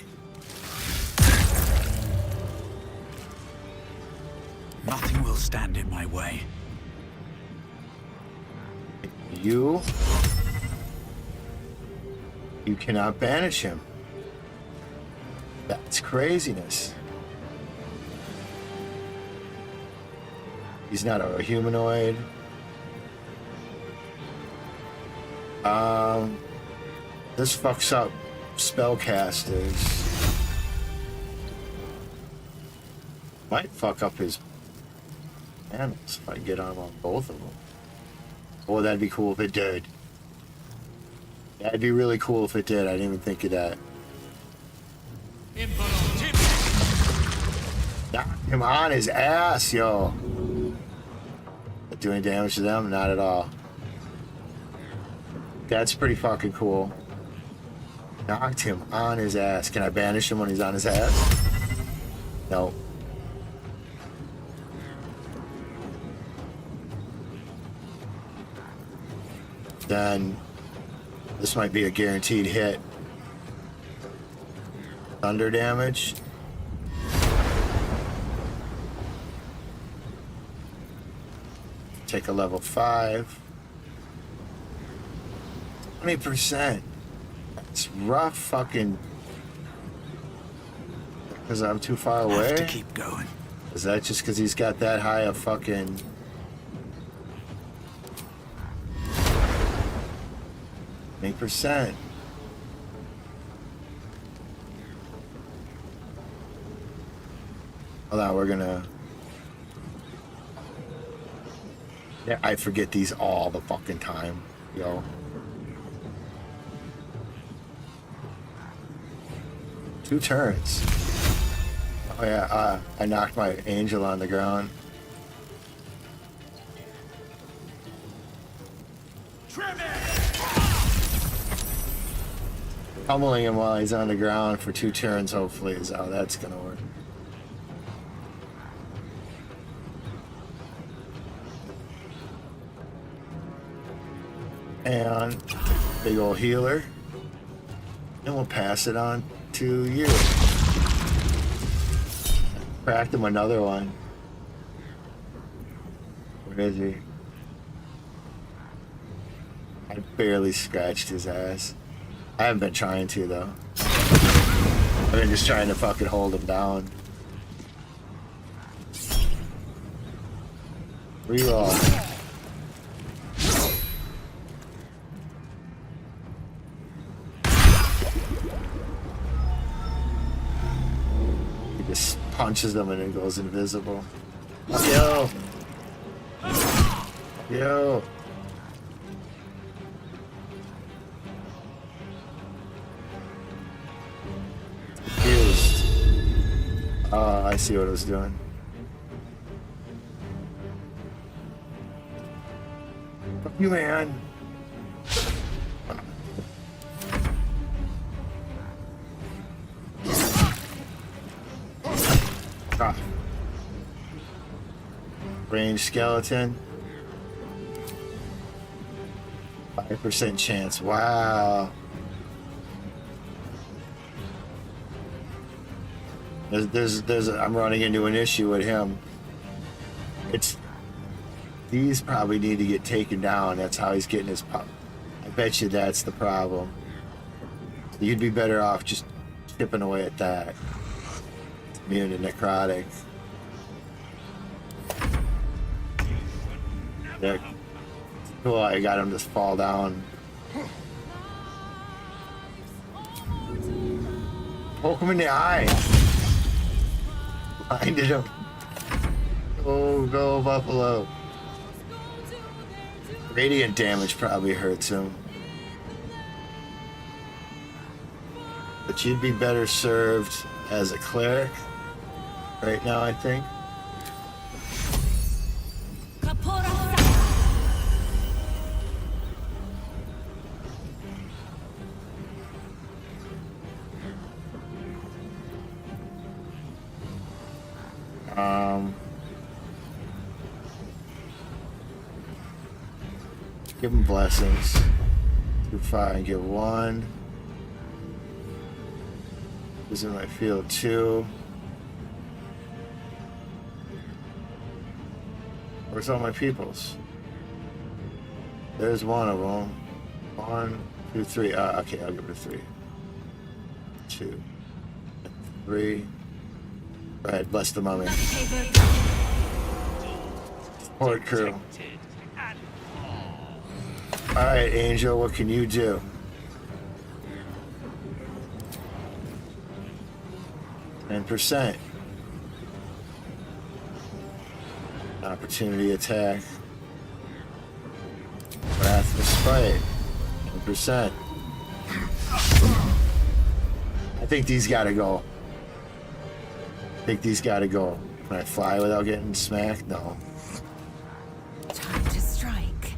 Nothing will stand in my way. You cannot banish him. That's craziness. He's not a humanoid. This fucks up spellcasters. Might fuck up his panels if I get on both of them. Oh, that'd be cool if it did. That'd be really cool if it did. I didn't even think of that. Knock him on his ass, yo. Doing damage to them? Not at all. That's pretty fucking cool. Knocked him on his ass. Can I banish him when he's on his ass? No. Then this might be a guaranteed hit. Thunder damage. Take a level 5. 20%. It's rough fucking. Because I'm too far away? Have to keep going. Is that just because he's got that high of fucking. %. Hold on, we're gonna. Yeah, I forget these all the fucking time, yo. Two turns. Oh yeah, I knocked my angel on the ground. Pummeling him while he's on the ground for 2 turns, hopefully, is how that's gonna work. And big old healer. And we'll pass it on to you. Cracked him another one. Where is he? I barely scratched his ass. I haven't been trying to, though. I've been just trying to fucking hold him down. Reroll. He just punches them and then goes invisible. Yo! Yo! Oh, I see what it was doing. Fuck you, man. Ah. Range skeleton. 5% chance. Wow. I'm running into an issue with him. These probably need to get taken down. That's how he's getting his pop. I bet you that's the problem. You'd be better off just chipping away at that. It's immune to necrotic. Yeah. Cool, I got him to fall down. Poke him in the eye. Blinded him. Go, Buffalo. Radiant damage probably hurts him. But you'd be better served as a cleric right now, I think. Give him blessings. 2-5 and get 1. Who's in my field? 2. Where's all my peoples? There's one of them. 1, 2, 3. Okay, I'll give it a 3. 2, 3. Go ahead, bless the mummy. Support crew. protected and Alright, Angel, what can you do? %. Opportunity attack. Wrath of Spite. 10%. I think these gotta go. Can I fly without getting smacked? No. Time to strike.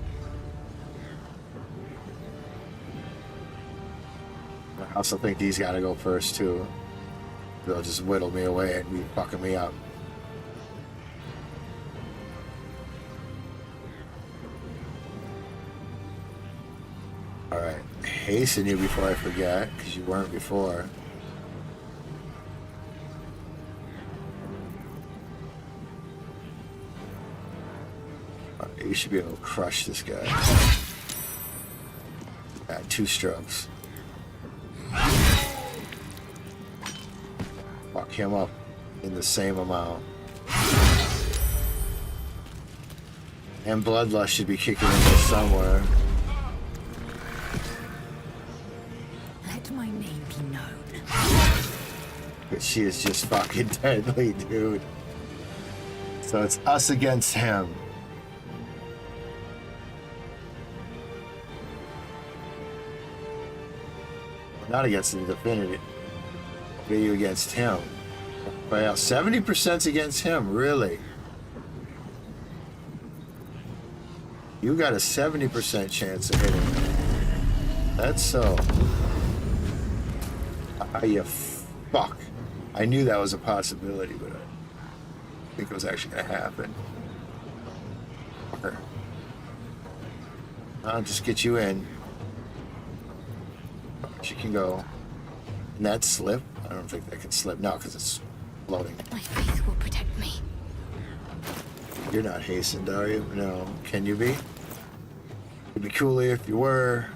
I also think these gotta go first too. They'll just whittle me away and be fucking me up. Alright, hasten you before I forget, because you weren't before. Alright, you should be able to crush this guy. Got 2 strokes. Fuck him up in the same amount. And Bloodlust should be kicking in there somewhere. Let my name be known. But she is just fucking deadly, dude. So it's us against him. Not against the Divinity. What are you against him? Well, 70%'s against him, really? You got a 70% chance of hitting him. That's so. Ah, you fuck. I knew that was a possibility, but I think it was actually gonna happen. Fucker. I'll just get you in. She can go. And that slip? I don't think that can slip. No, because it's floating. My faith will protect me. You're not hastened, are you? No. Can you be? It'd be cooler if you were.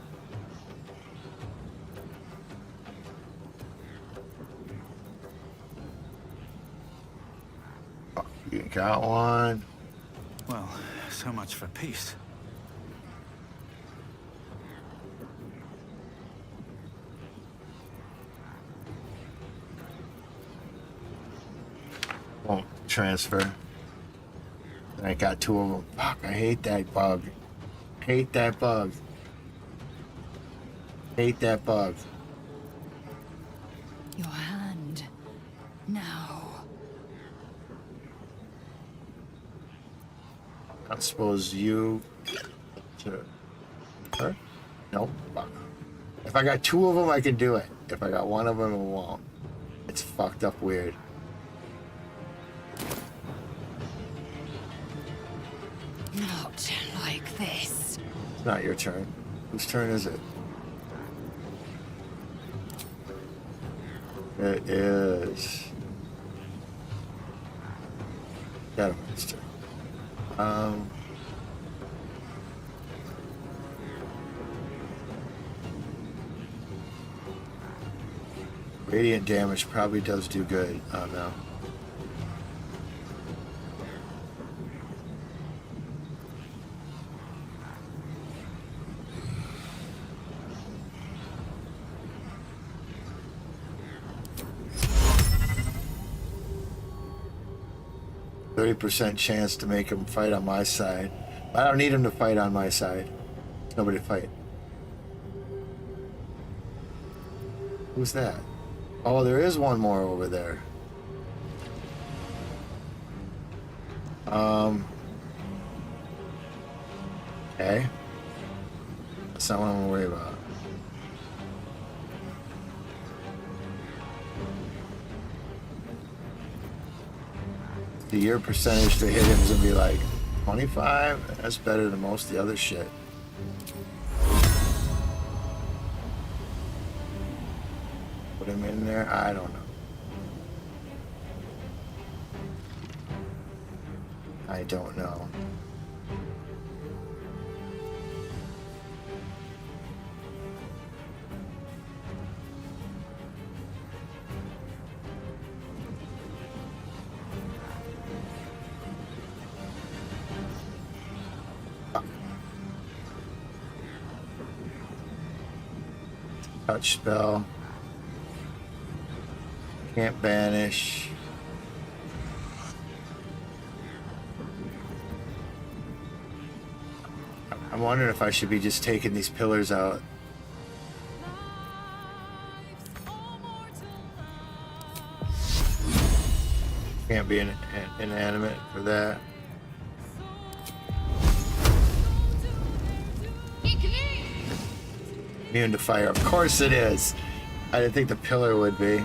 Oh, you got one. Well, so much for peace. Won't transfer. I got 2 of them. Fuck, I hate that bug. Hate that bug. Hate that bug. Your hand. Now. I suppose you to her? Nope. Fuck. If I got 2 of them, I can do it. If I got 1 of them, it won't. It's fucked up weird. Not like this. It's not your turn. Whose turn is it? It is. Gentleman's turn. Radiant damage probably does do good. Oh no. %30 chance to make him fight on my side. I don't need him to fight on my side. There's nobody to fight. Who's that? Oh, there is one more over there. Okay. That's not what I'm gonna worry about. Your percentage to hit him is gonna be like 25. That's better than most of the other shit. Put him in there. I don't know. I don't know. Touch spell. Can't banish. I'm wondering if I should be just taking these pillars out. Can't be inanimate for that. Immune to fire. Of course it is. I didn't think the pillar would be.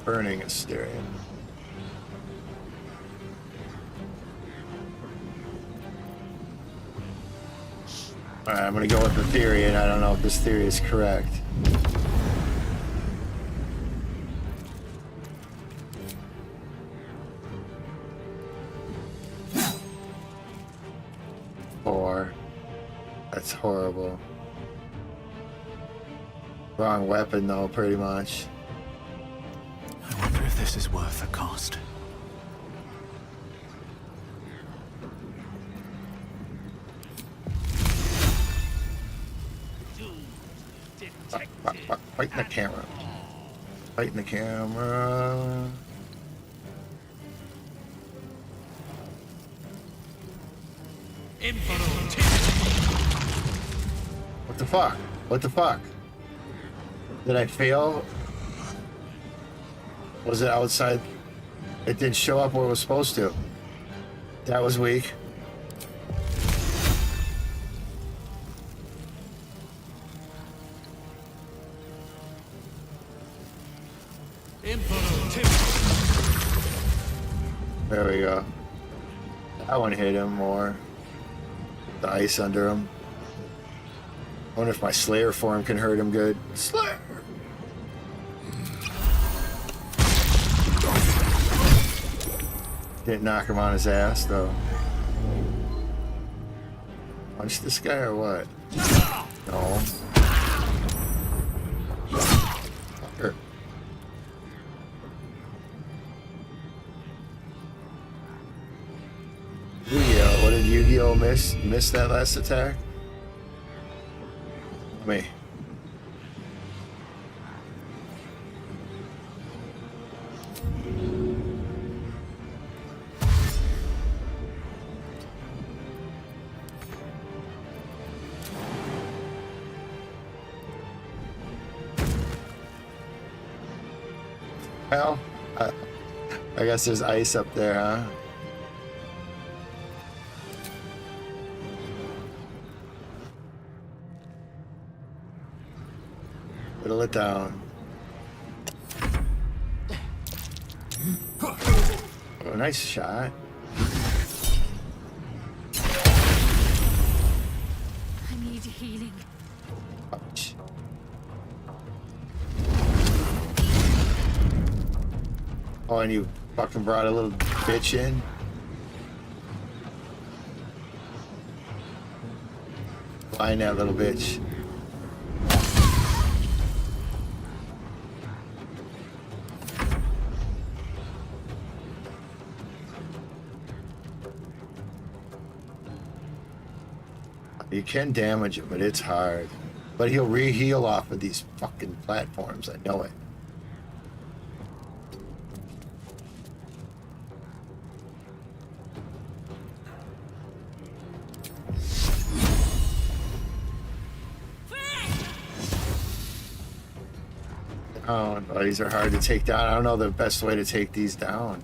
Burning Asterion. Alright, I'm gonna go with the theory, and I don't know if this theory is correct. Four. That's horrible. Wrong weapon, though, pretty much. I wonder if this is worth the cost. Fight in the camera. Fight in the camera. What the fuck? What the fuck? Did I fail? Was it outside? It didn't show up where it was supposed to. That was weak. There we go. That one hit him more. The ice under him. I wonder if my Slayer form can hurt him good. Slayer! Didn't knock him on his ass, though. Punch this guy or what? No. Fucker. Yu-Gi-Oh! What did Yu-Gi-Oh! miss that last attack? Me. Well, I guess there's ice up there, huh? Whittle it down. Oh, nice shot. I need healing. Ouch. Oh, and you fucking brought a little bitch in? Find that little bitch. You can damage him, but it's hard. But he'll re-heal off of these fucking platforms, I know it. Oh, but these are hard to take down. I don't know the best way to take these down.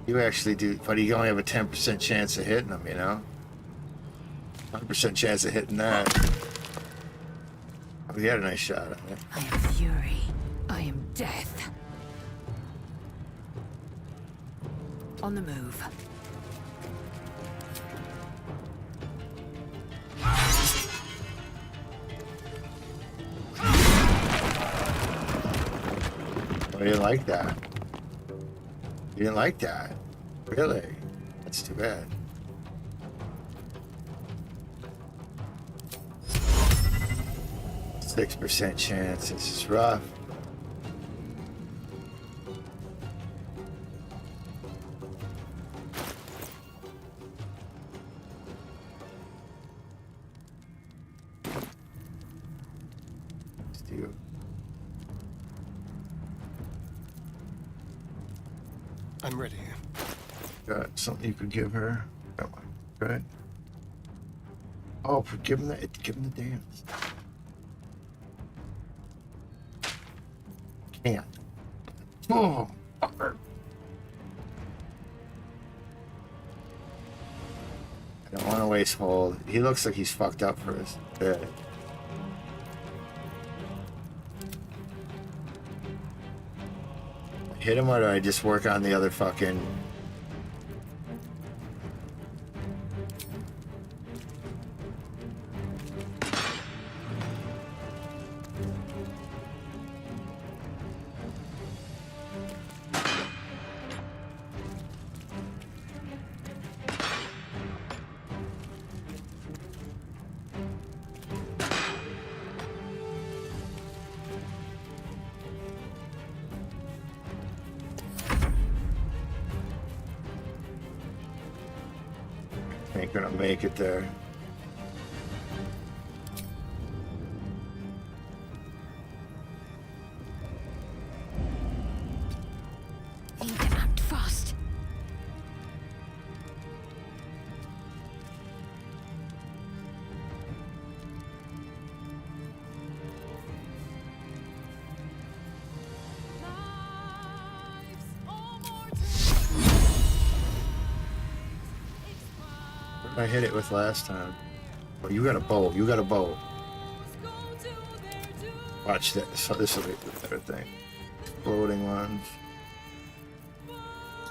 You actually do, but you only have a 10% chance of hitting them, you know? 100% chance of hitting that. Oh, you had a nice shot on it. I am fury. I am death. On the move. Oh, you didn't like that. You didn't like that. Really? That's too bad. %6 chance. This is rough. you. I'm ready. Got something you could give her? That one. Good. Oh, give him that. Give him the dance. Can't. Oh, fucker. I don't want to waste hold. He looks like he's fucked up for his bed. Hit him, or do I just work on the other fucking... Ain't gonna make it there. Need to act fast. What did I hit it with last time? Oh, you got a bow. You got a bow. Watch this. So this will be the better thing. Floating ones.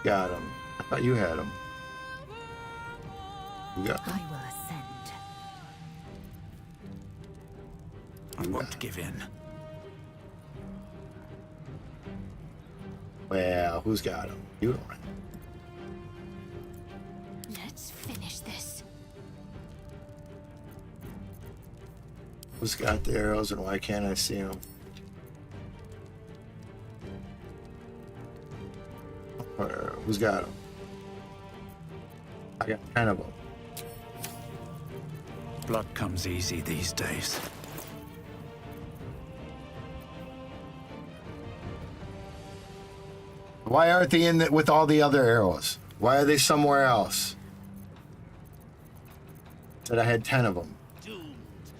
Got him. I thought you had him. You got him. I will ascend. I won't give in. Well, who's got him? You don't. Let's finish this. Who's got the arrows and why can't I see them? Who's got them? I got 10 of them. Blood comes easy these days. Why aren't they in with all the other arrows? Why are they somewhere else? Said I had 10 of them.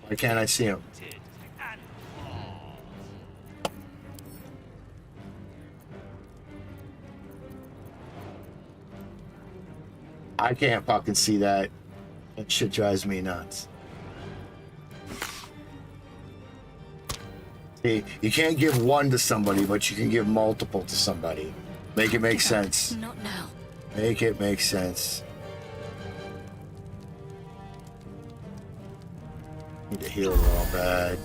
Why can't I see them? I can't fucking see that. That shit drives me nuts. See, you can't give one to somebody, but you can give multiple to somebody. Make it make sense. Not now. Make it make sense. Need to heal real bad.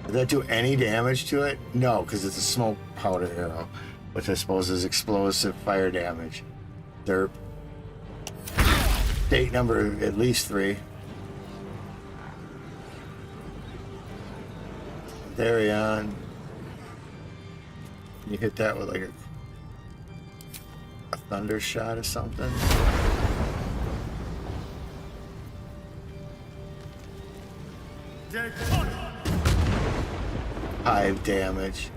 Did that do any damage to it? No, because it's a smoke powder arrow, which I suppose is explosive fire damage. Derp. Date number at least 3. Darion. You hit that with like a thunder shot or something. Hive damage.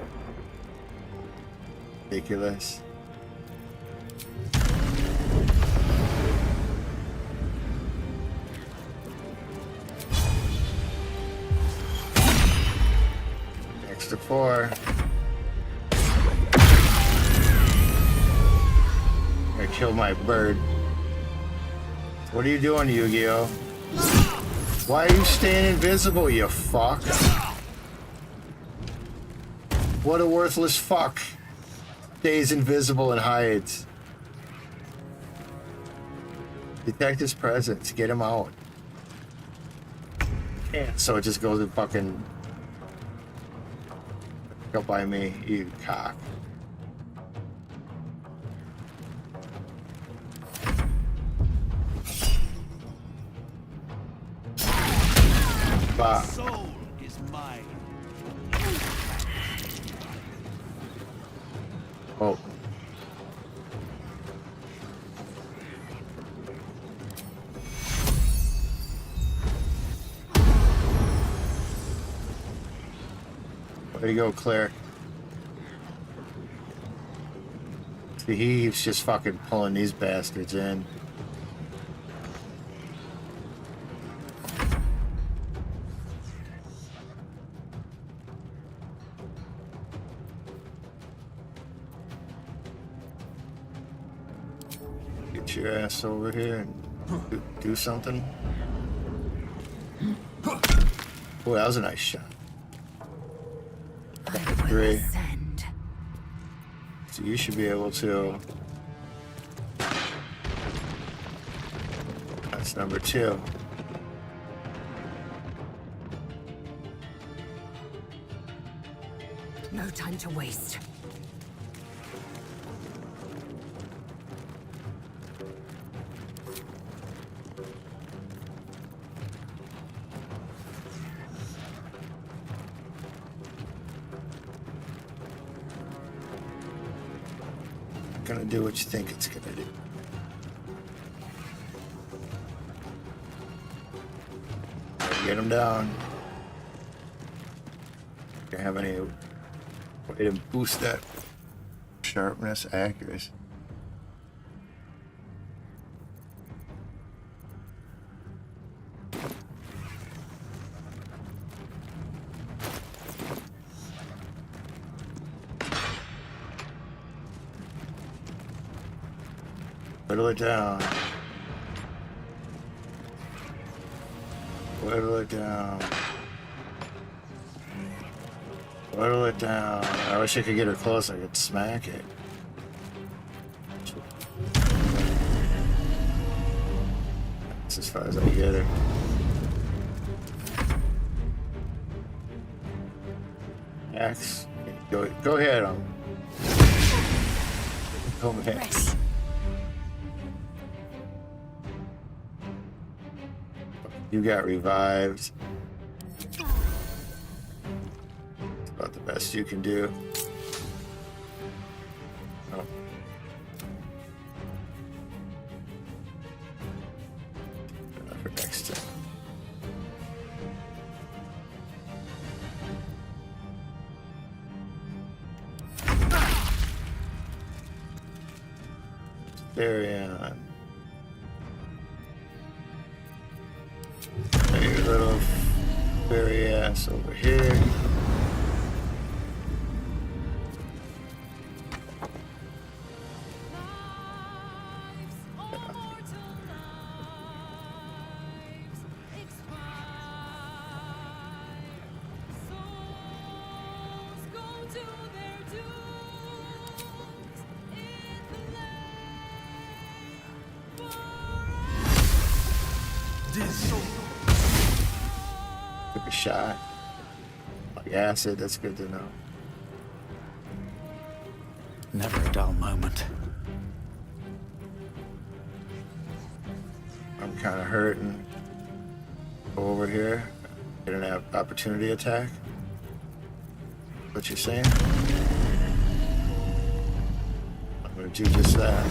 Ridiculous. Extra 4. I killed my bird. What are you doing, Yu-Gi-Oh? Why are you staying invisible, you fuck? What a worthless fuck. Stays invisible and hides. Detect his presence. Get him out. Can't, so it just goes and fucking go by me, you cock. The soul is mine. Oh. Way to go, Claire. See, he's just fucking pulling these bastards in. Get your ass over here and do something. Boy, that was a nice shot. Three. So you should be able to. That's number 2. No time to waste. Gonna do what you think it's gonna do. Get him down. Don't have any way to boost that sharpness, accuracy. Whittle it down. Whittle it down. Whittle it down. I wish I could get her close. I could smack it. That's as far as I get her. Axe. Go ahead. Go ahead. You got revived. It's about the best you can do. Oh. For next time. Very on. Your little fairy ass over here. Took a shot. Like acid, that's good to know. Never a dull moment. I'm kind of hurting. Go over here. Get an opportunity attack. What you're saying? I'm gonna do just that.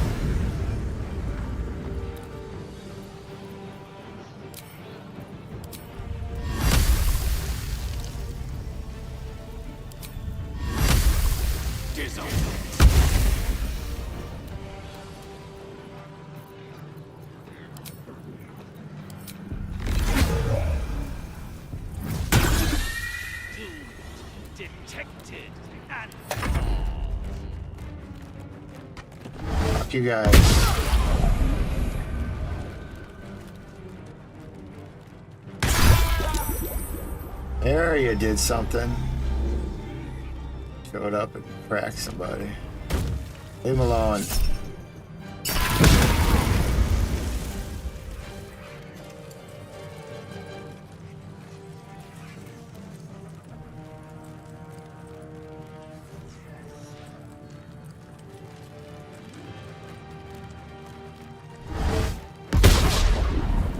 Detected and Fuck you guys. There you did something. Showed up and cracked somebody. Leave him alone.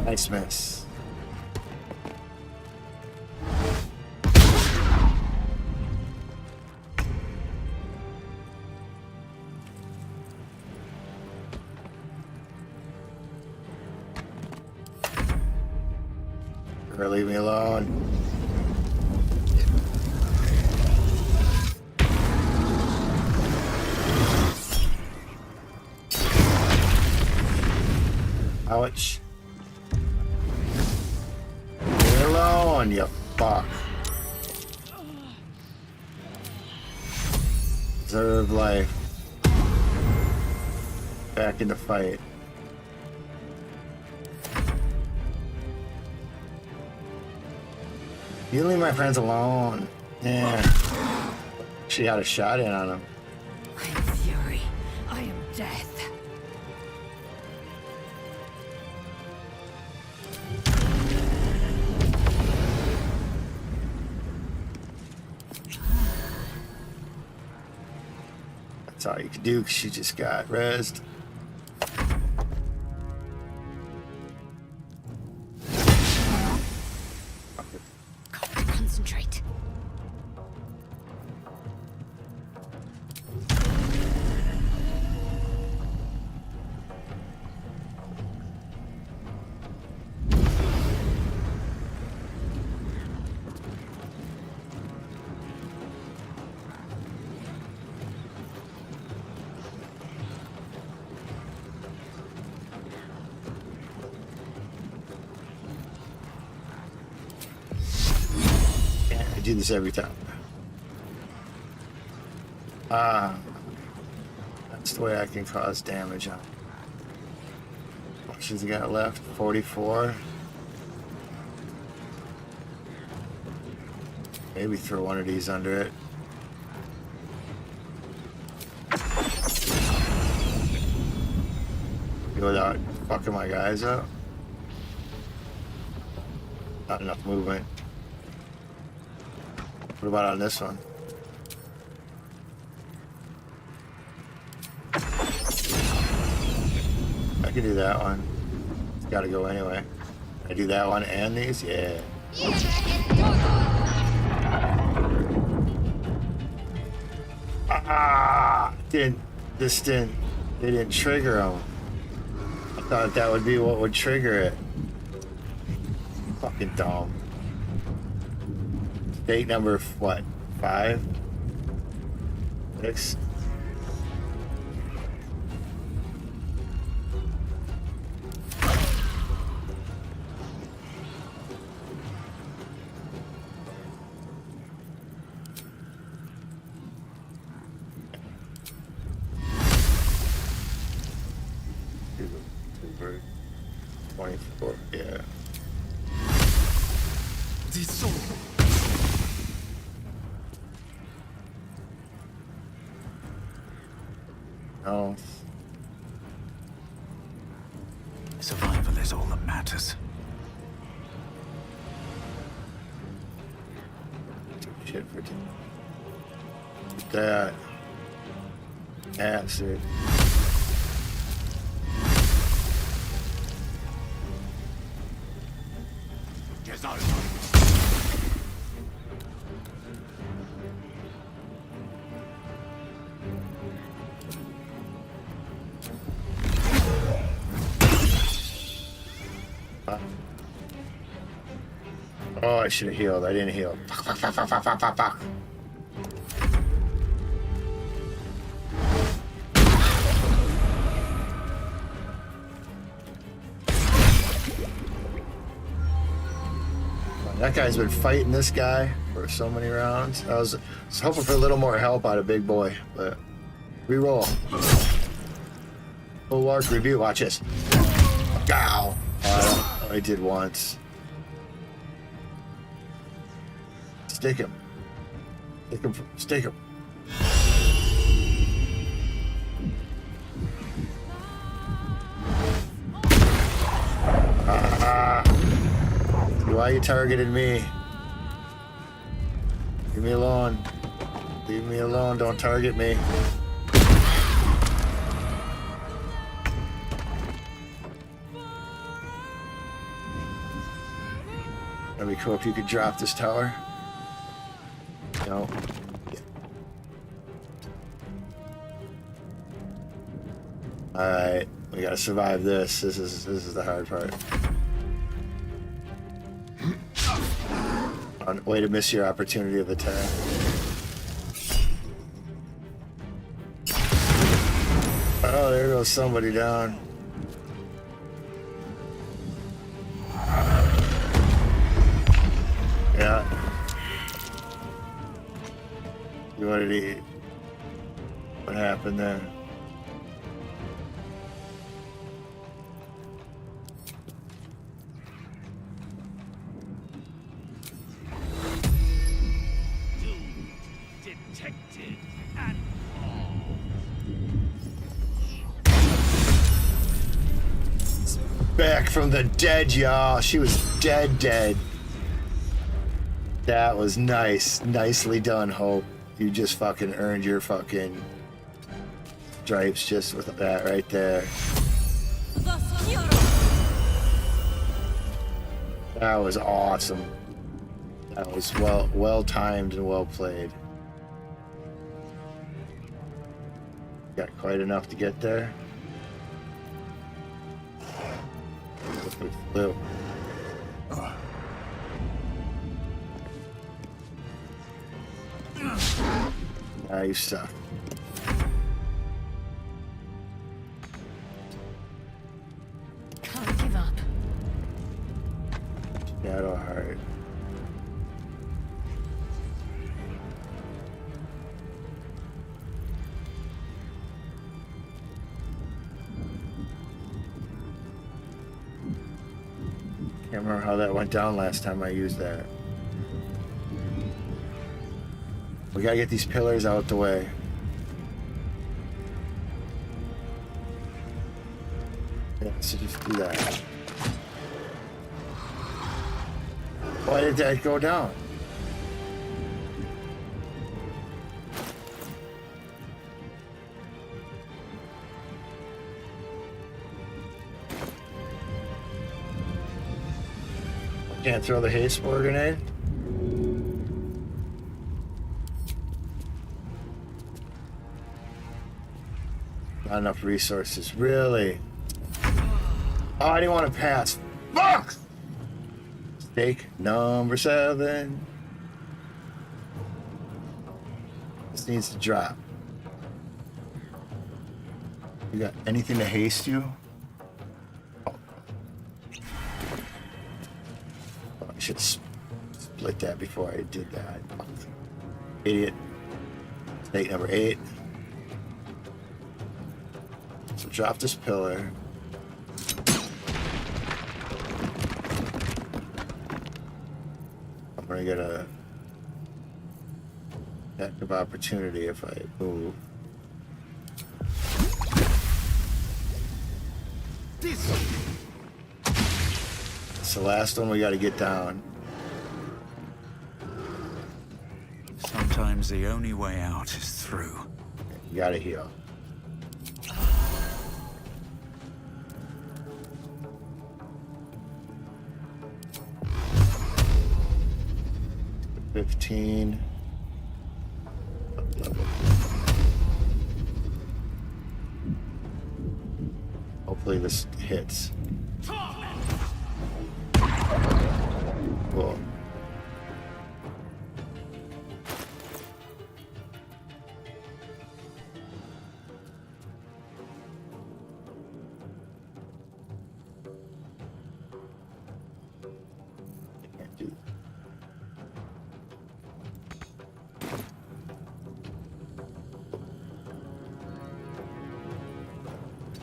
Nice miss. Or leave me alone. Ouch. Leave me alone, you fuck. Preserve life. Back in the fight. You leave my friends alone. Yeah. She had a shot in on him. I am fury. I am death. That's all you can do, 'cause she just got rezzed. Got to concentrate. I do this every time. Ah, that's the way I can cause damage on. How much has he got left? 44. Maybe throw one of these under it. Without fucking my guys up. Not enough movement. What about on this one? I can do that one. It's gotta go anyway. I do that one and these? Yeah. Ah! They didn't trigger them. I thought that would be what would trigger it. Fucking dumb. Date number, what? 5? 6? Over 24, yeah. No. Survival is all that matters. Shit for that. Acid. Oh, I should have healed. I didn't heal. Fuck, fuck, fuck, fuck, fuck, fuck, fuck. That guy's been fighting this guy for so many rounds. I was hoping for a little more help out of Big Boy, but reroll. Full arc review. Watch this. Ow! Oh, I did once. Stick him. Stick him. Stick him. Why you targeted me? Leave me alone. Leave me alone. Don't target me. That'd be cool if you could drop this tower. No. Alright, we gotta survive this. This is the hard part. Way to miss your opportunity of attack. Oh, there goes somebody down. Yeah. What did he... What happened there? Detected and Back from the dead, y'all. She was dead. That was nice. Nicely done, Hope. You just fucking earned your fucking stripes just with that right there. That was awesome. That was well timed and well played. Got quite enough to get there. Flew. Now you suck. Can't give up. Shadow Heart. Can't remember how that went down last time I used that. We gotta get these pillars out the way. Yeah, so just do that. Why did that go down? Can't throw the haste spore grenade? Not enough resources, really? Oh, I didn't want to pass. Fuck! Mistake number 7. This needs to drop. You got anything to haste you? Oh. I should have split that before I did that. Idiot. Snake number 8. So drop this pillar. I'm gonna get a attack of opportunity if I move. It's the last one we gotta get down. Sometimes the only way out is through. You gotta heal. $15. Hopefully this hits. Cool. Can't do that.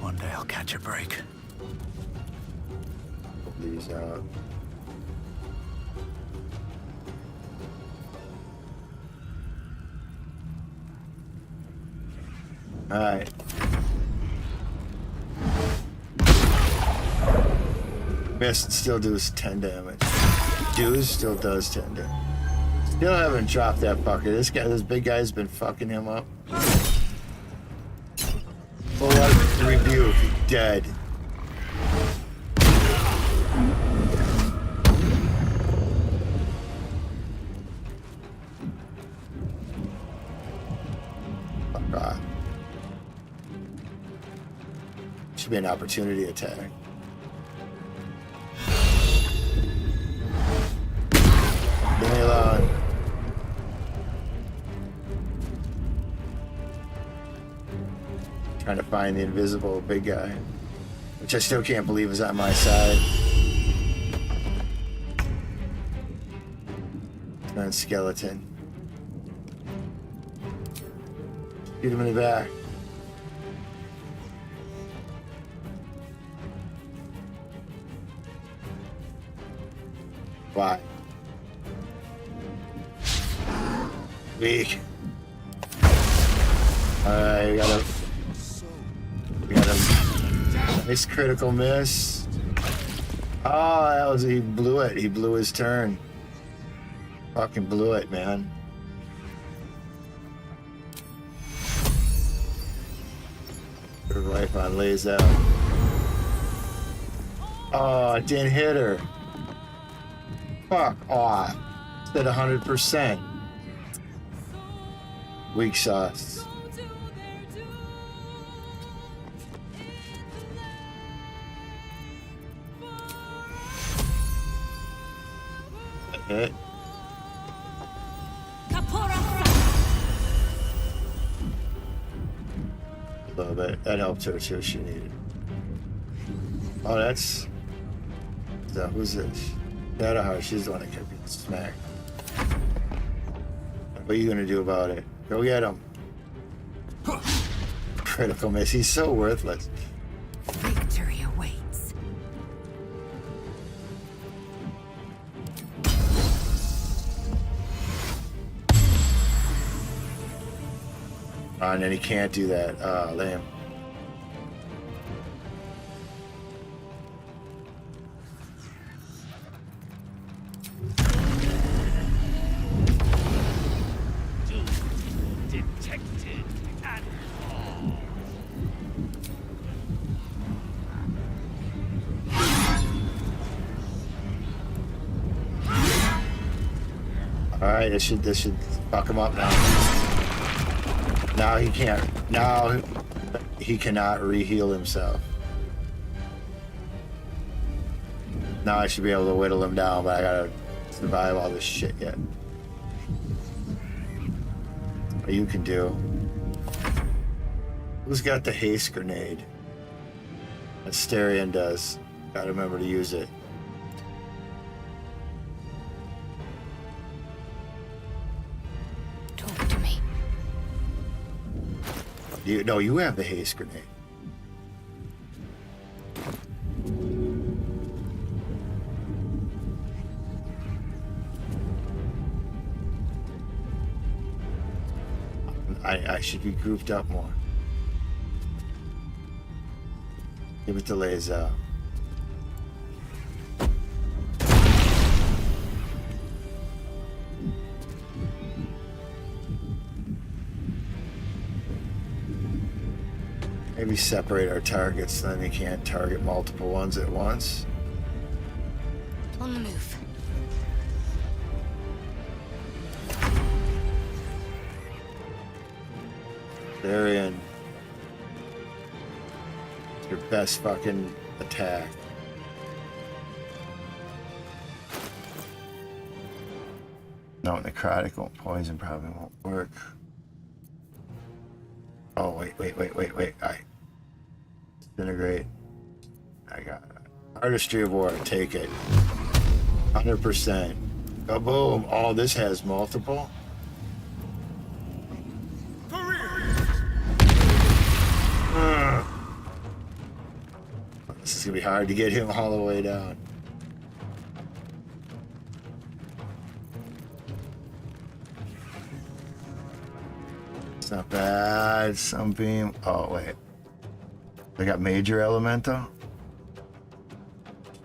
One day I'll catch a break. Put these out. Alright. Mist still does 10 damage. Dews still does 10 damage. Still haven't dropped that fucker. This big guy's been fucking him up. Full out rebuke, dead. Fuck off. Should be an opportunity attack. Leave me alone. Trying to find the invisible big guy, which I still can't believe is on my side. Giant skeleton. Shoot him in the back. Why? Weak. Alright, we got a nice critical miss. Oh, that was, he blew it. He blew his turn. Fucking blew it, man. Her life on lays out. Oh, it didn't hit her. Fuck off. It's at 100%. Weak sauce. Hit. A little bit. That helped her too. She needed. Oh, that's. Who's this? Data, she's the one that kept getting smacked. What are you gonna do about it? Go get him. Critical miss. He's so worthless. Victory awaits. Oh, and then he can't do that. Ah, lame. Detected and All right, this should fuck him up now. Now he can't. Now he cannot re-heal himself. Now I should be able to whittle him down, but I gotta survive all this shit yet. What you can do. Who's got the haste grenade? Asterion does. Gotta remember to use it. Talk to me. No, you have the haste grenade. I should be grouped up more. Give it to Laser. Maybe separate our targets so then they can't target multiple ones at once. On the move. Darian. Your best fucking attack. No, necrotic won't. Poison probably won't work. Oh, wait. I disintegrate. I got it. Artistry of War, take it. 100%. Kaboom. Oh, this has multiple. This is gonna be hard to get him all the way down. It's not bad. Sunbeam. Oh, wait. I got Major Elemental.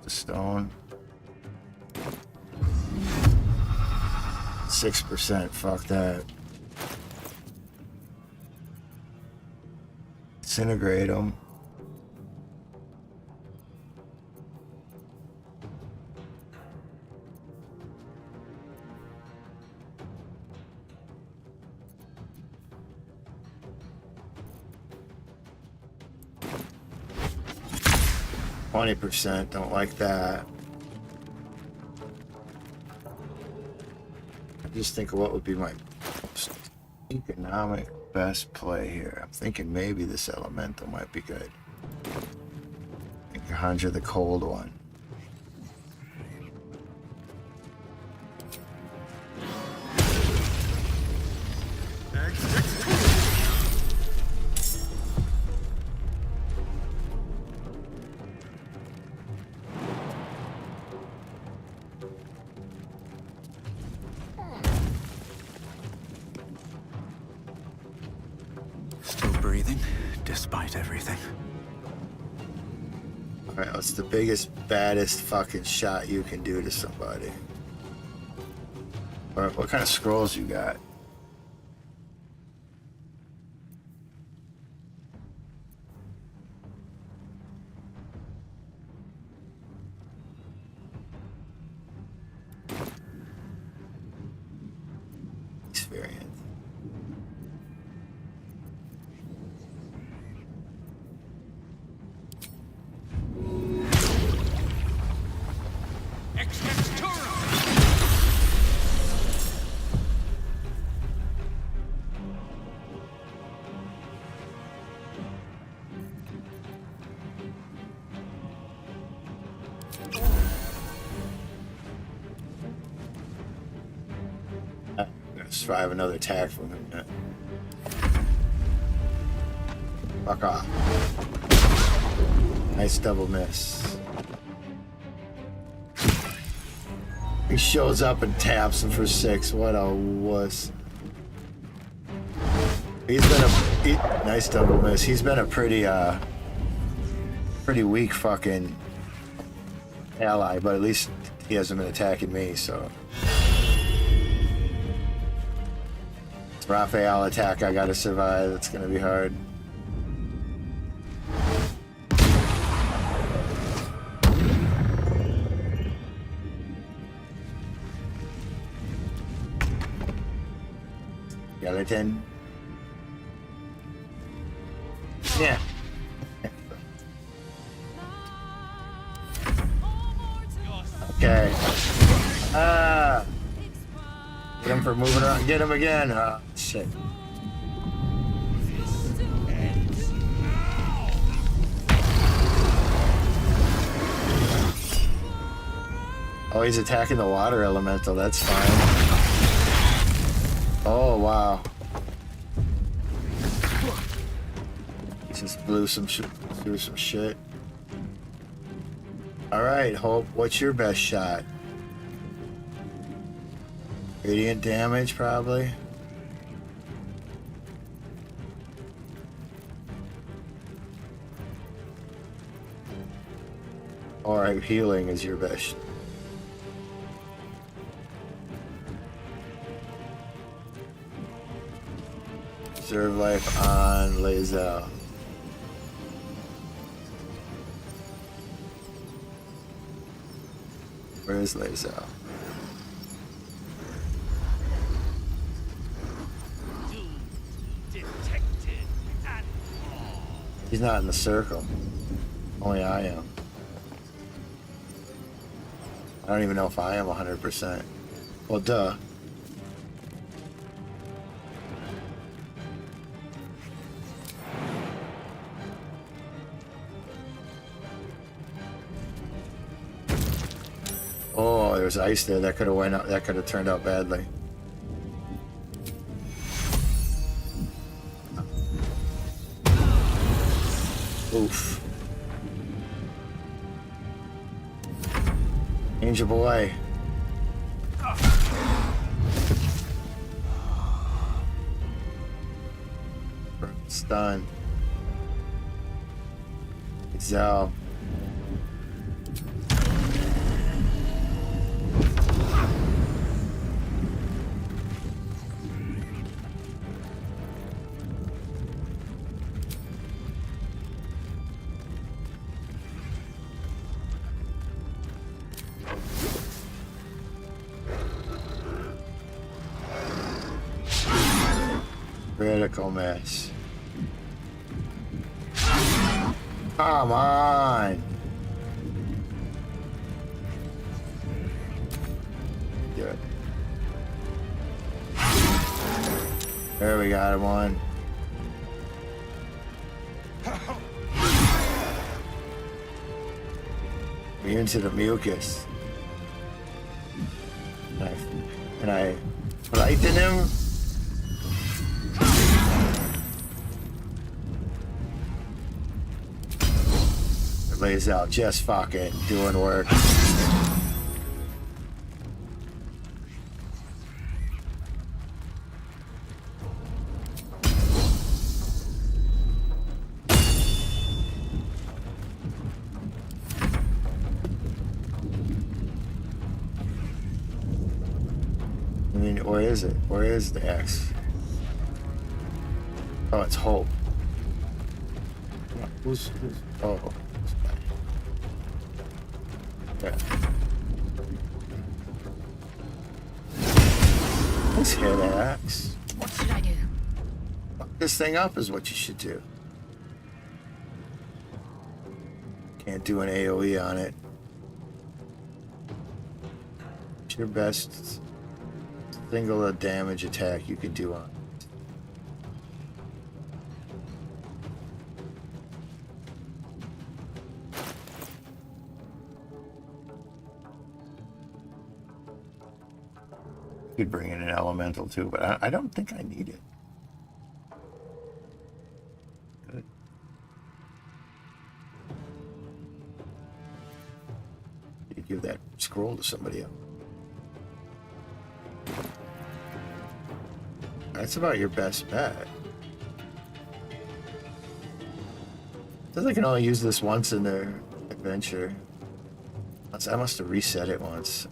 The stone. 6%. Fuck that. Disintegrate them. %. Don't like that. I just think of what would be my most economic best play here? I'm thinking maybe this elemental might be good. I think you conjure the cold one. Still breathing, despite everything. Alright, what's the biggest, baddest fucking shot you can do to somebody? Or what kind of scrolls you got? Experience. I'm gonna survive another attack from him. Fuck off. Nice double miss. He shows up and taps him for 6. What a wuss. He's been a nice double miss. He's been a pretty weak fucking ally, but at least he hasn't been attacking me, so. It's Raphael attack I gotta survive. It's gonna be hard. Skeleton. Yeah. Okay. Get him for moving around. Get him again. Oh, shit. Oh, he's attacking the water elemental. That's fine. Oh, wow. He just blew some through some shit. Alright, Hope, what's your best shot? Radiant damage, probably? Or healing is your best. Preserve life on Lae'zel. Where is Lae'zel? He's not in the circle. Only I am. I don't even know if I am 100%. Well, duh. Oh, there's ice there. That could have went up. That could have turned out badly. Oof. Angel boy. Stun. Zal. Critical miss. Come on. Good. There we got him one. Immune to the mucus. Can I frighten him? It lays out just fucking doing work. I mean, where is it? Where is the X? Oh, it's Hope. Who's oh. Yeah. Let's hit X. What should I do? Fuck this thing up is what you should do. Can't do an AoE on it. It's your best single damage attack you can do on it. Could bring in an elemental too, but I don't think I need it. Good. You give that scroll to somebody else. That's about your best bet. Says I can only use this once in their adventure. I must have reset it once.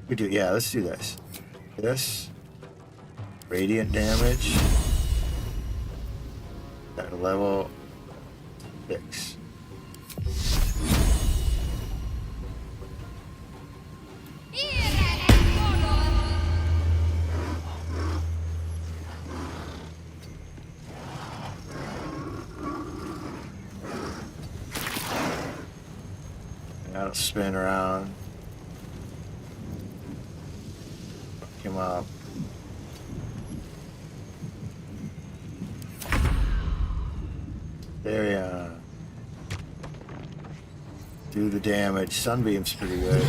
We do, yeah, let's do this. This. Radiant damage. At a level 6. That'll spin around. Fuck him up. There you are. Do the damage. Sunbeam's pretty good.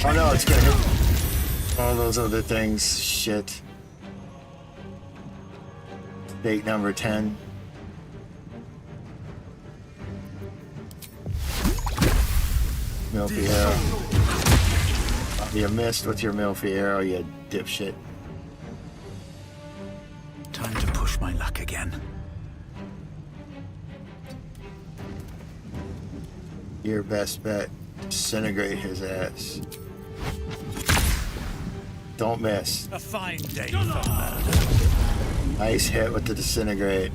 Oh no, it's gonna hit all those other things. Shit. Date number 10. Milky arrow. Oh, you missed with your Milky arrow, you dipshit. Time to push my luck again. Your best bet. Disintegrate his ass. Don't miss. A fine day for murder. Nice hit with the disintegrate.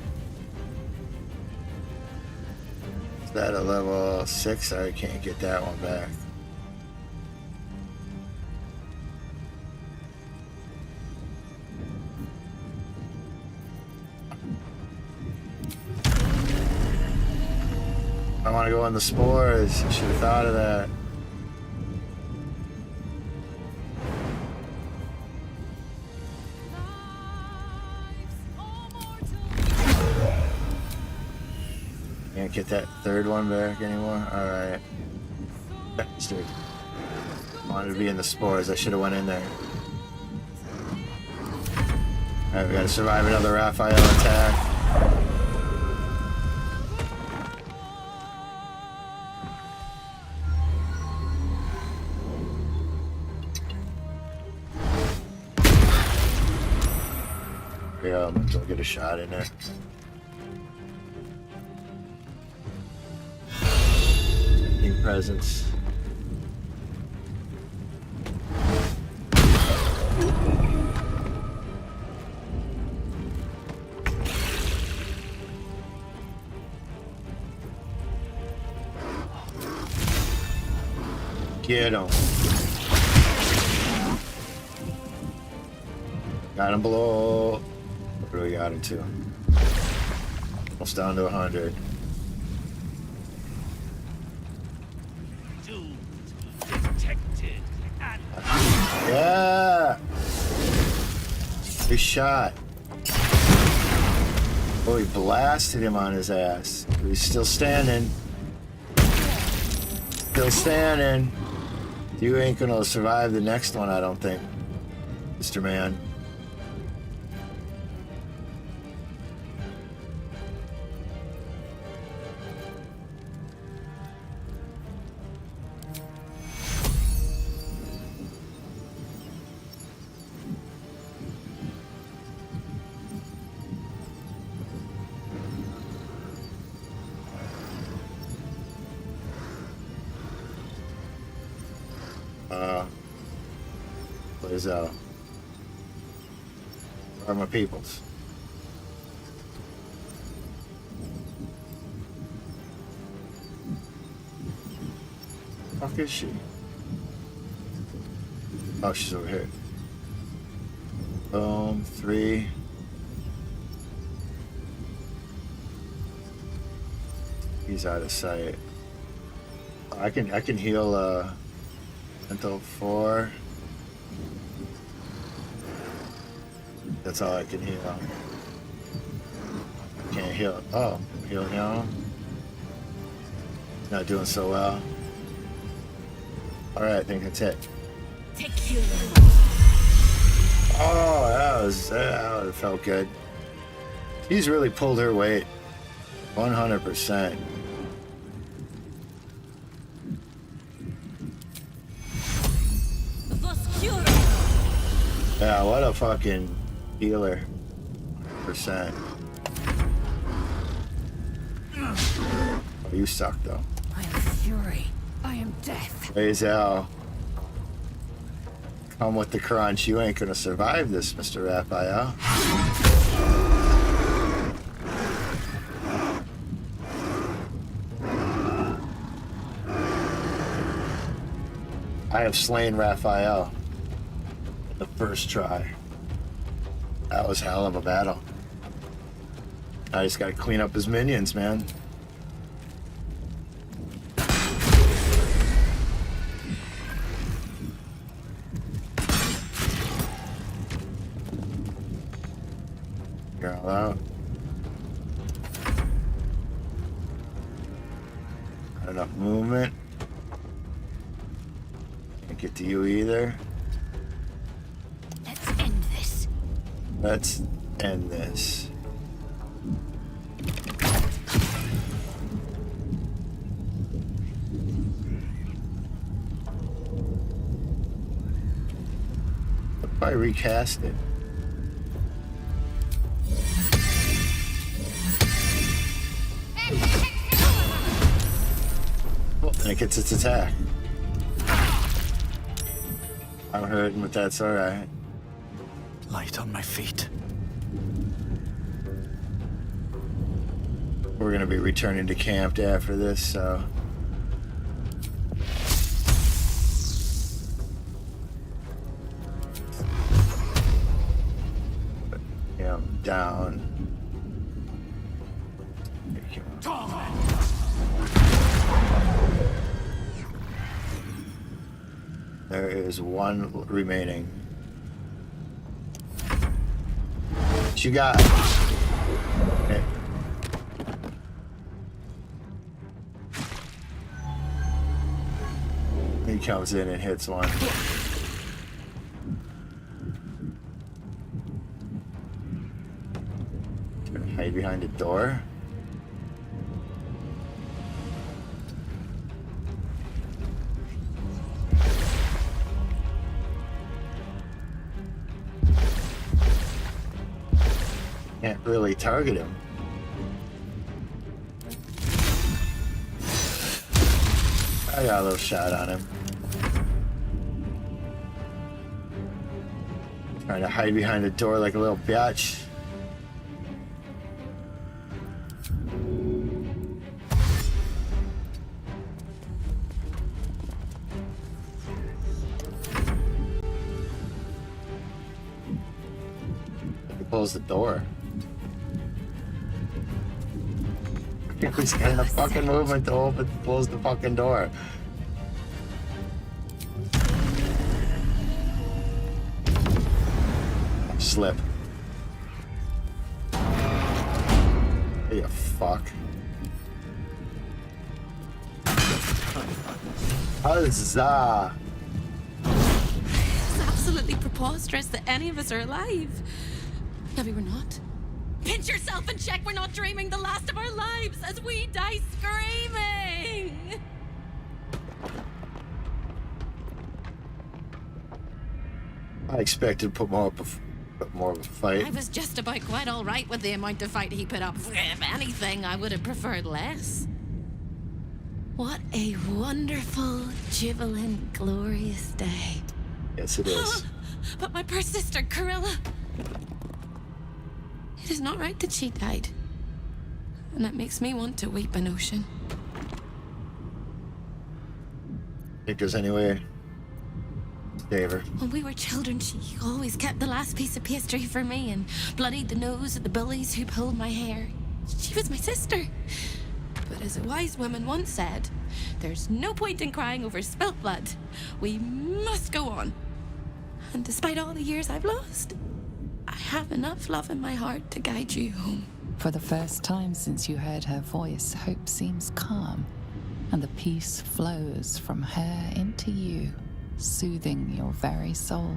Is that a level 6? I can't get that one back. I want to go on the spores. Should have thought of that. Can't get that third one back anymore? Alright. Bastard. Wanted to be in the spores. I should have went in there. Alright, we gotta survive another Raphael attack. Yeah, I'm gonna get a shot in there. Presence. Get him. Got him below. What do we got him to? Almost down to 100. Yeah! Good shot. Oh, he blasted him on his ass. He's still standing. Still standing. You ain't gonna survive the next one, I don't think, Mr. Man. Where's where are my peoples? Fuck is she? Oh, she's over here. Boom, 3. He's out of sight. I can heal until 4. That's all I can heal. Can't heal. Oh, heal him. Not doing so well. Alright, I think that's it. Oh, that felt good. He's really pulled her weight. 100%. Yeah, what a fucking healer. 100%. Oh, you suck though. I am fury. I am death. Razel. Come with the crunch. You ain't gonna survive this, Mr. Raphael. I have slain Raphael in the first try. That was hell of a battle. I just gotta clean up his minions, man. You're all out. Not enough movement. Can't get to you either. Let's end this. Let's end this. What if I recast it? Well, then it gets its attack. I'm hurting, but that's alright. Light on my feet. We're gonna be returning to camp after this, so. Yeah, I'm down. There is one remaining. What you got? Okay. He comes in and hits one. Gonna hide behind a door. Can't really target him. I got a little shot on him. Trying to hide behind the door like a little bitch. He closed the door. He's getting a fucking movement to close the fucking door. Slip. Hey, you fuck. Huzzah! It's absolutely preposterous that any of us are alive. Maybe we're not. Pinch yourself and check we're not dreaming the last of our lives as we die screaming. I expected to put more of a fight. I was just about quite all right with the amount of fight he put up. If anything, I would have preferred less. What a wonderful, jubilant, glorious day. Yes, it is. But my poor sister, Corilla. It is not right that she died. And that makes me want to weep an ocean. Think there's any way to save her? When we were children, she always kept the last piece of pastry for me and bloodied the nose of the bullies who pulled my hair. She was my sister. But as a wise woman once said, there's no point in crying over spilt blood. We must go on. And despite all the years I've lost, I have enough love in my heart to guide you home. For the first time since you heard her voice, Hope seems calm, and the peace flows from her into you, soothing your very soul.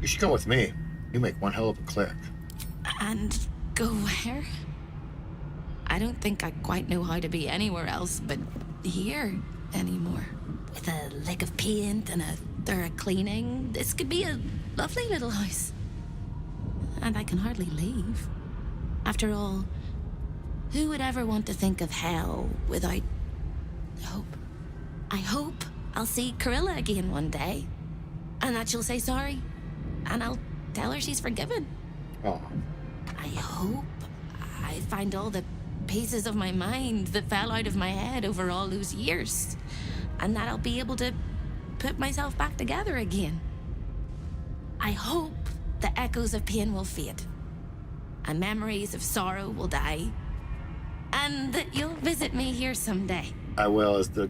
You should come with me. You make one hell of a click. And go where? I don't think I quite know how to be anywhere else but here anymore. With a lick of paint and a thorough cleaning, this could be a lovely little house. And I can hardly leave. After all, who would ever want to think of hell without hope? I hope I'll see Corilla again one day, and that she'll say sorry, and I'll tell her she's forgiven. Oh. I hope I find all the pieces of my mind that fell out of my head over all those years, and that I'll be able to put myself back together again. I hope the echoes of pain will fade, and memories of sorrow will die, and that you'll visit me here someday. I will, as the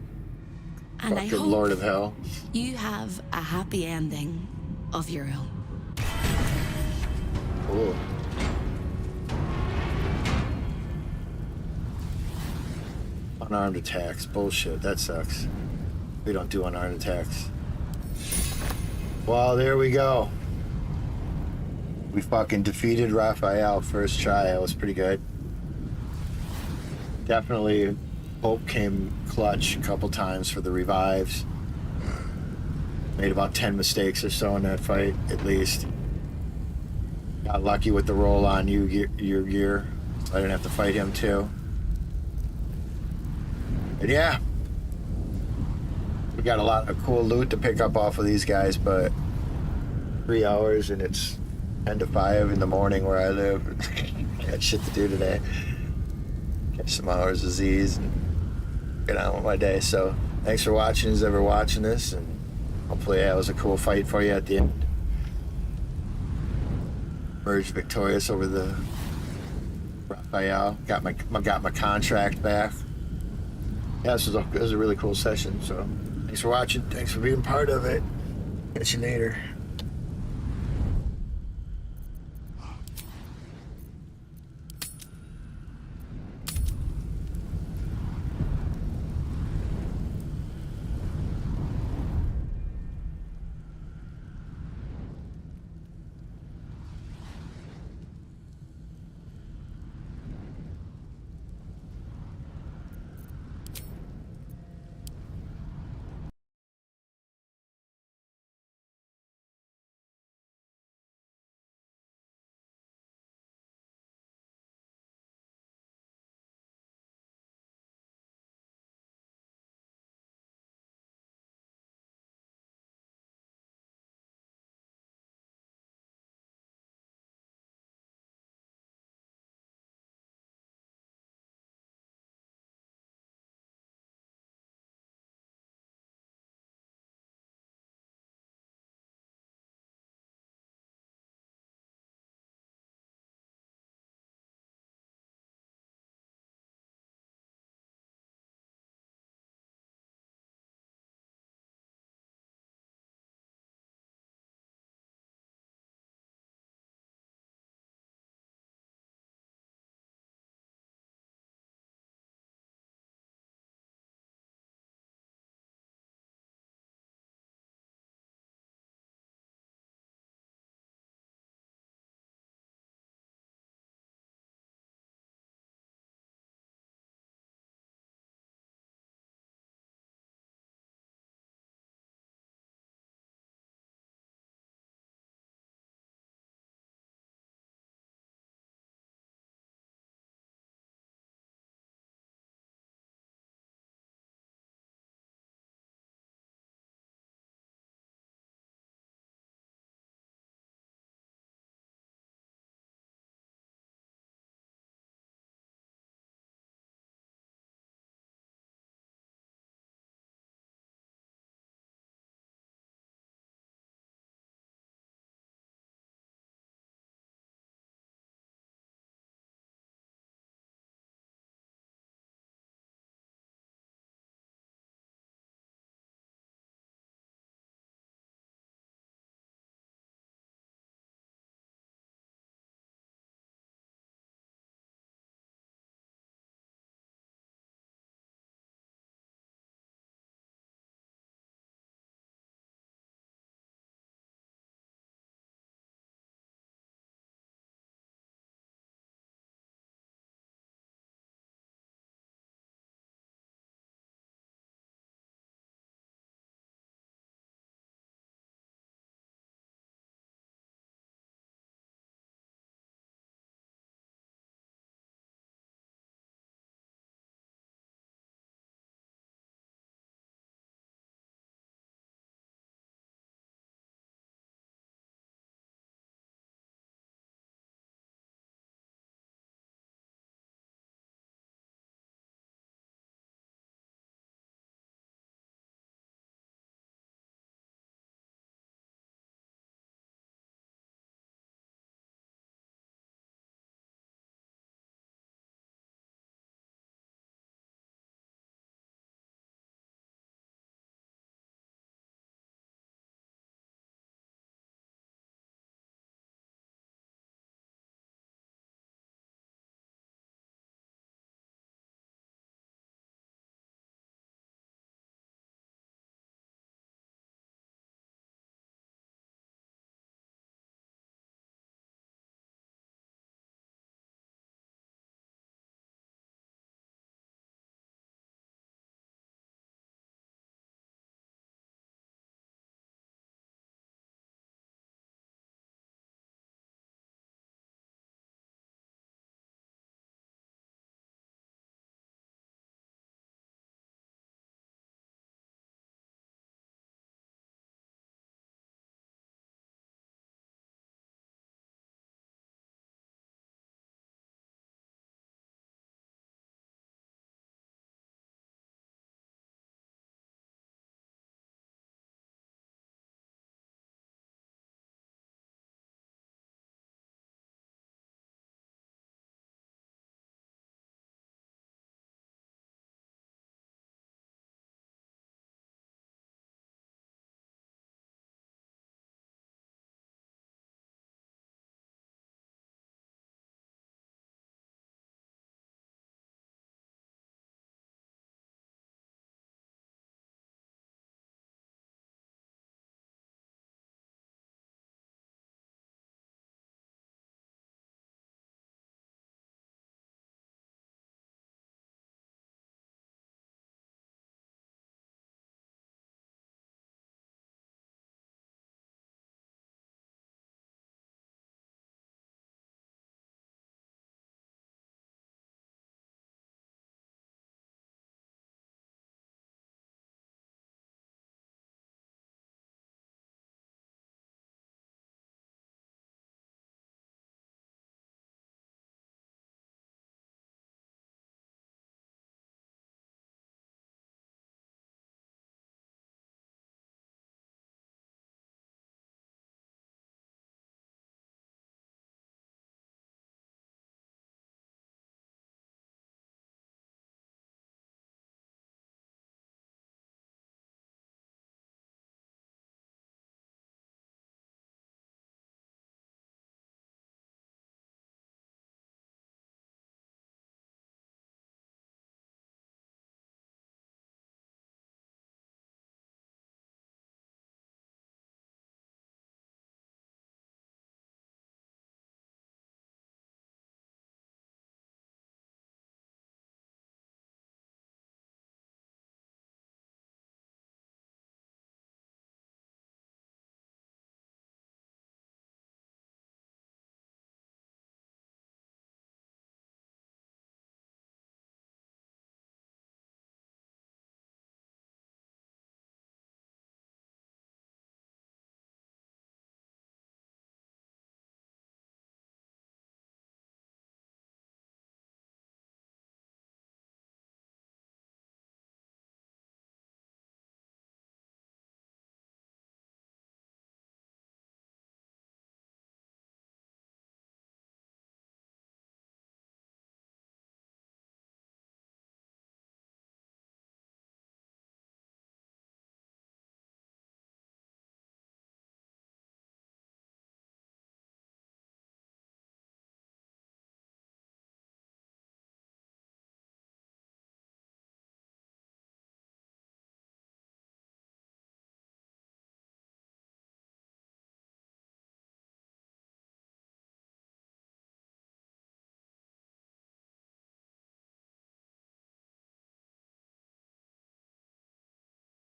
And I fucking hope Lord of Hell. you have a happy ending of your own. Cool. Unarmed attacks. Bullshit. That sucks. We don't do unarmed attacks. Well, there we go. We fucking defeated Raphael first try. That was pretty good. Definitely Hope came clutch a couple times for the revives. Made about 10 mistakes or so in that fight, at least. Got lucky with the roll on your gear. So I didn't have to fight him too. But yeah. We got a lot of cool loot to pick up off of these guys, but 3 hours and it's 10 to 5 in the morning where I live. I got shit to do today. Catch some hours of Z's and get on with my day. So thanks for watching, who's ever watching this, and hopefully that was a cool fight for you at the end. Emerged victorious over the Raphael. Got my contract back. Yeah, this was a really cool session. So thanks for watching. Thanks for being part of it. Catch you later.